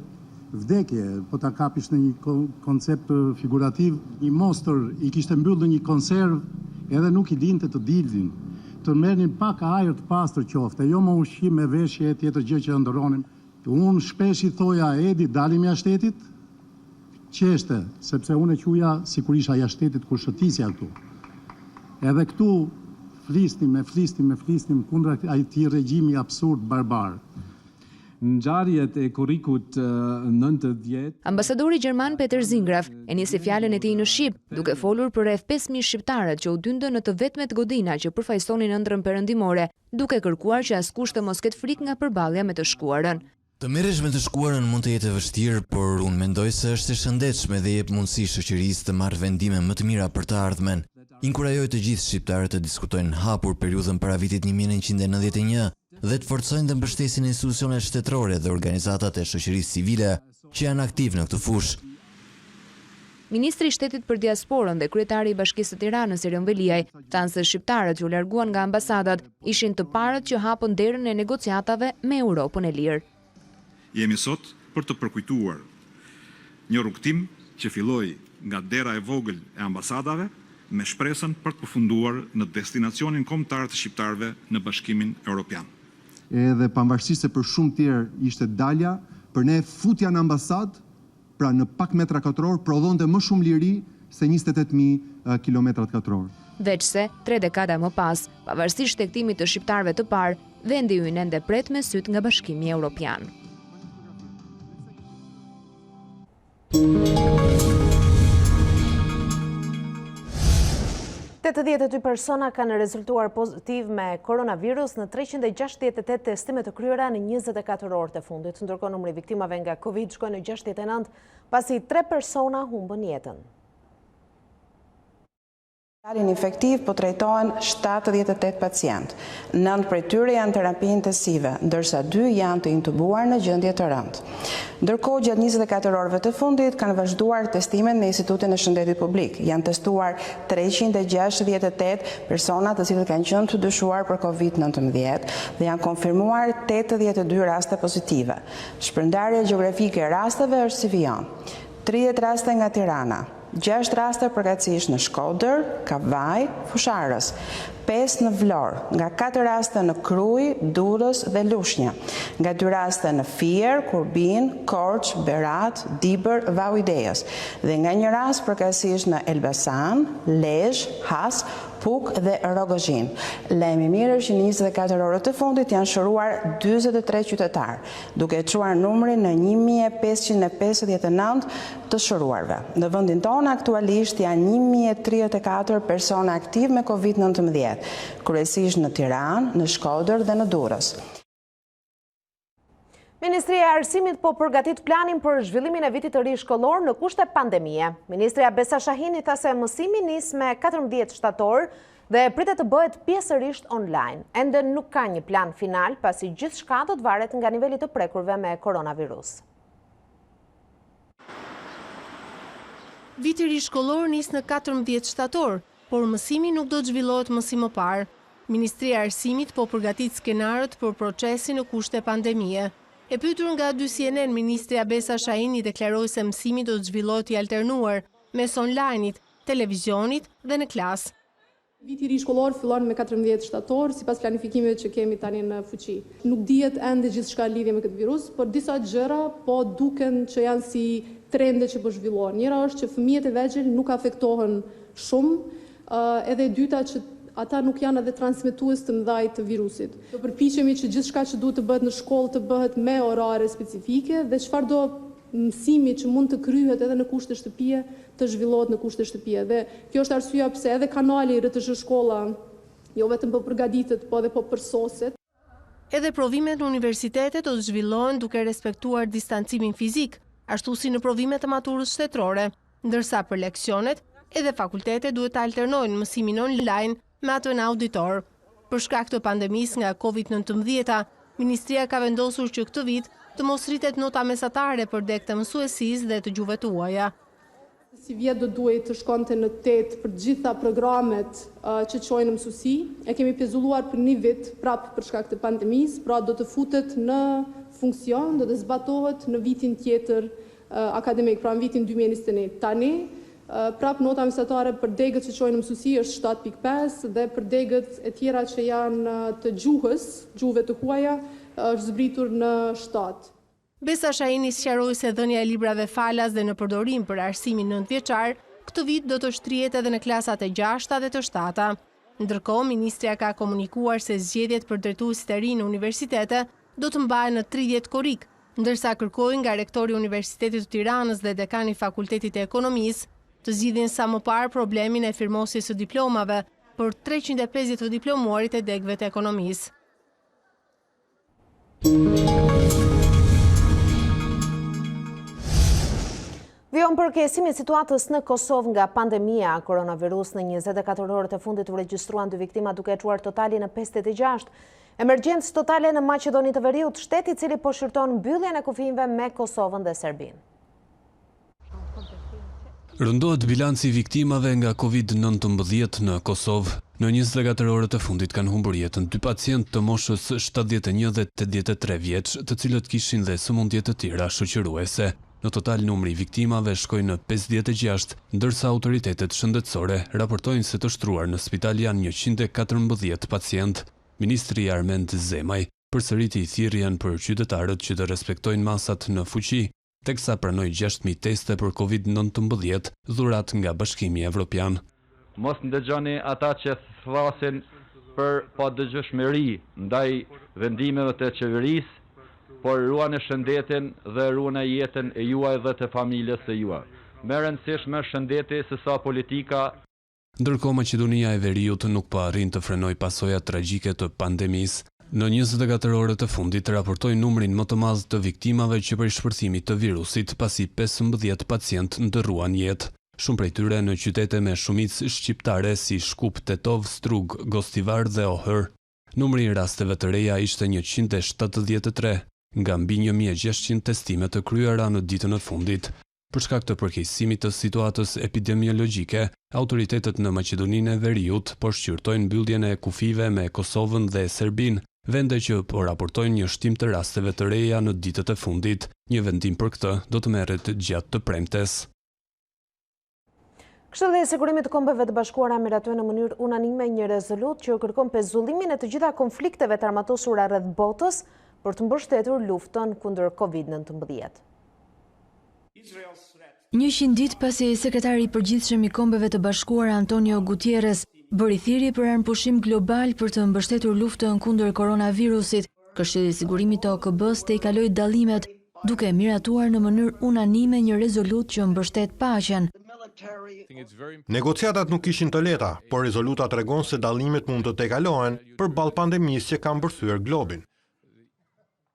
vdekje, po ta kapish në një koncept figurativ, një monster i kishte mbyllur një konserv edhe nuk i dinte të dilnin. Të merrnin pak ajër të pastër qofte, jo më ushqim me veshje tjetër gjë që ndoronin. Unë shpesh i thoja Edi, dalim jashtë shtetit, qeshte, sepse unë e quja sikur isha jashtë shtetit kur shëtisja këtu. Edhe këtu flisnim kundra atij regjimi absurd barbar. Ngjarjet e korrikut 90. Ambasadori gjerman Peter Zingraf e nisi fjalën e tij në shqip, duke folur për rreth 5000 shqiptarët që u dyndën në të vetmet godina që përfaqësonin ëndrrën perëndimore, duke kërkuar që askush të mos ketë frikë nga përballja me të shkuarën. Të merresh me të shkuarën mund të jetë e vështirë, por unë mendoj se është e shëndetshme dhe jep mundësi shoqërisë të marrë vendime më të mira për të ardhmen. Inkurajoj të gjithë shqiptarët të diskutojnë hapur periudhën para vitit 1991 dhe të forcojnë dhe mbështesin institucionet shtetërore dhe organizatat e shoqërisë civile që janë aktiv në këtë fushë. Ministri i Shtetit për Diasporën dhe kryetari i Bashkisë së Tiranës Erion Veliaj thanë se shqiptarët që u larguan nga ambasadat ishin të parët që hapën derën e negociatave me Europën e lirë. Jemi sot për të përkujtuar një rrugtim që filloi nga dera e vogël e ambasadave me shpresën për të përfunduar në destinacionin kombëtar të shqiptarëve në Bashkimin Evropian. Edhe pavarësisht se për shumë tjerë ishte dalja, për ne futja në ambasadë, pra në pak metra katror, prodhonte më shumë liri se 28.000 kilometrat katror. Veçse, 3 dekada më pas, pavarësisht shtektimit të shqiptarëve të parë, vendi ju ende pret me syt nga Bashkimi Evropian. 82 persona kanë rezultuar pozitiv me koronavirus në 368 testime të kryera në 24 orë të fundit, ndërkohë numri viktimave nga Covid shkoi në 69, pasi 3 persona humbën jetën. Në efektiv po trajtohen 78 pacient. 9 prej tyre janë terapi intensive, ndërsa 2 janë të intubuar në gjendje të rëndë. Ndërkohë, gjatë 24 orëve të fundit kanë vazhduar testimet në Institutin e Shëndetit Publik. Janë testuar 368 persona të cilët kanë qenë të dyshuar për COVID-19 dhe janë konfirmuar 82 raste pozitive. Shpërndarja gjeografike e rasteve është si vijon: 30 raste nga Tirana, 6 raste përkatësisht në Shkodër, Kavaj, Fusharës, 5 në Vlorë, nga 4 raste në Kruj, Durrës dhe Lushnjë, nga 2 raste në Fier, Kurbin, Korçë, Berat, Dibër, Vaujdejes, dhe nga 1 rast përkatësisht në Elbasan, Lezhë, Has, Puk dhe Rogozhin. Lajmi mirë është që në 24 orët të fundit janë shëruar 43 qytetarë, duke çuar numrin në 1559 të shëruarve. Në vendin tonë aktualisht janë 1034 persona aktiv me COVID-19, kryesisht në Tiranë, në Shkodër dhe në Durrës. Ministria e Arsimit po përgatit planin për zhvillimin e vitit të ri shkollor në kushte pandemie. Ministria Besa Shahini tha se mësimi nis me 14 shtator dhe pritet të bëhet pjesërisht online. Ende nuk ka një plan final, pasi gjithçka do të varet nga niveli të prekurve me koronavirus. Viti ri shkollor nis në 14 shtator, por mësimi nuk do të zhvillohet mësi më parë. Ministria e Arsimit po përgatit skenarët për procesin në kushte pandemie. E pyetur nga 2 CNN, Ministria Besa Shahini deklaroi se mësimi do të zhvillohet i alternuar mes online-it, televizionit dhe në klasë. Viti ri shkollor fillon me 14 shtator, sipas planifikimeve që kemi tani në fuqi. Nuk dihet ende gjithçka lidhje me këtë virus, por disa gjëra po duken që janë si trende që po zhvillohen. Njëra është që fëmijët e vegjël nuk afektohen shumë, edhe e dyta që ata nuk janë edhe transmetues të mëdhaj të virusit. Do përpiqemi që gjithçka që duhet të bëhet në shkollë të bëhet me orare specifike dhe çfarëdo mësimi që mund të kryhet edhe në kushte shtëpie të zhvillohet në kushte shtëpie. Dhe kjo është arsyeja pse edhe kanali RTS shkolla jo vetëm po përgatitet, po edhe po përsoset. Edhe provimet në universitetet do të zhvillohen duke respektuar distancimin fizik, ashtu si në provimet të maturës shtetërore, ndërsa për leksionet edhe fakultetet duhet të alternojnë mësimin online me atë në auditor. Për shkak të pandemisë nga COVID-19, Ministria ka vendosur që këtë vit të mos rritet nota mesatare për dek të mësuesisë dhe të gjuhëve të huaja. Si vjet do duhet të shkonte në 8 për gjitha programet që çojnë në mësuesi. E kemi pezulluar për një vit prapë për shkak të pandemisë, pra do të futet në funksion, do të zbatohet në vitin tjetër akademik, pra në vitin 2021. Tani prap nota mesatare për degët që çojnë në mësuesi është 7.5 dhe për degët e tjera që janë të gjuhëve të huaja është zbritur në 7. Besa Shahini sqaroi se dhënia e librave falas dhe në përdorim për arsimin 9 vjeçar këtë vit do të shtrihet edhe në klasat e 6 dhe të 7. Ndërkohë, ministria ka komunikuar se zgjedhjet për drejtuesit e rinj në universitete do të mbahen në 30 korrik, ndërsa kërkoi nga rektori i Universitetit të Tiranës dhe dekani i Fakultetit të Ekonomisë të zgjidhin sa më parë problemin e firmosjes së diplomave për 350 diplomuarit e degëve të ekonomisë. Vijon përkesimi i situatës në Kosovë nga pandemia koronavirus në 24 orët e fundit u regjistruan 2 viktima duke çuar totalin në 56. Emergjencë totale në Maqedoni të Veriut, shteti i cili po shqyrton mbylljen e kufive me Kosovën dhe Serbinë. Rëndohet bilanci i viktimave nga COVID-19 në Kosovë. Në 24 orët e fundit kanë humbur jetën 2 pacientë të moshës 71 dhe 83 vjeç, të cilët kishin dhe sëmundje të tjera shoqëruese. Në total numri i viktimave shkoi në 56, ndërsa autoritetet shëndetësore raportojnë se të shtruar në spital janë 114 pacientë. Ministri Armend Zemaj përsëriti thirrjen për qytetarët që të respektojnë masat në fuqi, teksa pranoi 6.000 teste për COVID-19 dhurat nga Bashkimi Evropian. Mos ndëgjoni ata që thrasin për padëgjueshmëri ndaj vendimeve të qeverisë, por ruani shëndetin dhe ruani jetën e juaj dhe të familjes së juaj. Më rëndësishme shëndeti se sa politika Ndërkohë Maqedonia e Veriut nuk po arrin të frenojë pasojat tragjike të pandemisë. Në 24 orët e fundit raportoi numrin më të madh të viktimave që prej shpërthimit të virusit, pasi 15 pacient ndërruan jetë. Shumë prej tyre në qytete me shumicë shqiptare si Shkup, Tetov, Strug, Gostivar dhe Ohër. Numri i rasteve të reja ishte 173, nga mbi 1600 testime të kryera në ditën e fundit. Për shkak të përkeqësimit të situatës epidemiologjike, autoritetet në Maqedoninë e Veriut po shqyrtojnë mbylljen e kufive me Kosovën dhe Serbinë, vende që po raportojnë një shtim të rasteve të reja në ditët e fundit. Një vendim për këtë do të merret gjatë të premtes. Këshilli i Sigurimit të Kombeve të Bashkuara miratoi në mënyrë unanime një rezolut që kërkon pezullimin e të gjitha konflikteve të armatosura rreth botës për të mbështetur luftën kundër COVID-19. 100 ditë pasi sekretari i përgjithshëm i Kombeve të Bashkuara Antonio Gutierrez bëri thirrje për armëpushim global për të mbështetur luftën kundër koronavirusit, Këshilli i Sigurimit të OKB-s tejkaloi dallimet, duke miratuar në mënyrë unanime një rezolut që mbështet paqen. Negociatat nuk ishin të lehta, por rezoluta tregon se dallimet mund të tejkalohen përballë pandemisë që ka mbërthyer globin.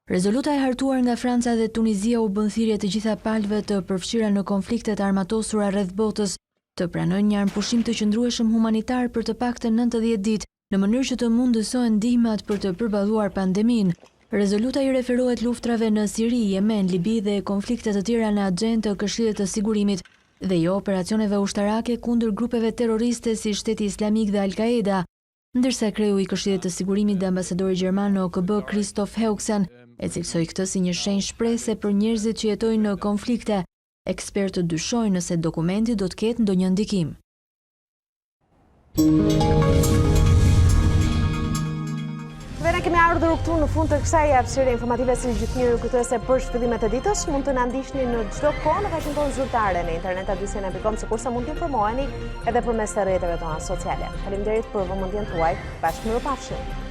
Rezoluta e hartuar nga Franca dhe Tunizia u bën thirrje të gjitha palëve të përfshira në konfliktet armatosura rreth botës të pranojnë një armëpushim të qëndrueshëm humanitar për të paktën 90 ditë, në mënyrë që të mundësohen ndihmat për të përballuar pandeminë. Rezoluta i referohet luftrave në Siri, Yemen, Libi dhe konflikte të tjera në agjendën të Këshillit të Sigurimit dhe jo operacioneve ushtarake kundër grupeve terroriste si Shteti Islamik dhe Al-Qaeda, ndërsa kreu i Këshillit të Sigurimit dhe ambasadori gjerman në OKB Christoph Heuxen e cilësoi këtë si një shenjë shprehse për njerëzit që jetojnë në konflikte. Ekspertët dyshojnë nëse dokumenti do të ketë ndonjë ndikim. Dhe ne kemi ardhur këtu në fund të kësaj hapësire informative, si gjithnjë kujtuese për zhvillimet e ditës. Mund të na ndiqni në çdo kohë në faqen tonë zyrtare në internet @dcn.com, sikurse mund të informoheni edhe përmes rrjeteve tona sociale. Faleminderit për vëmendjen tuaj. Bashkë mirupafshim.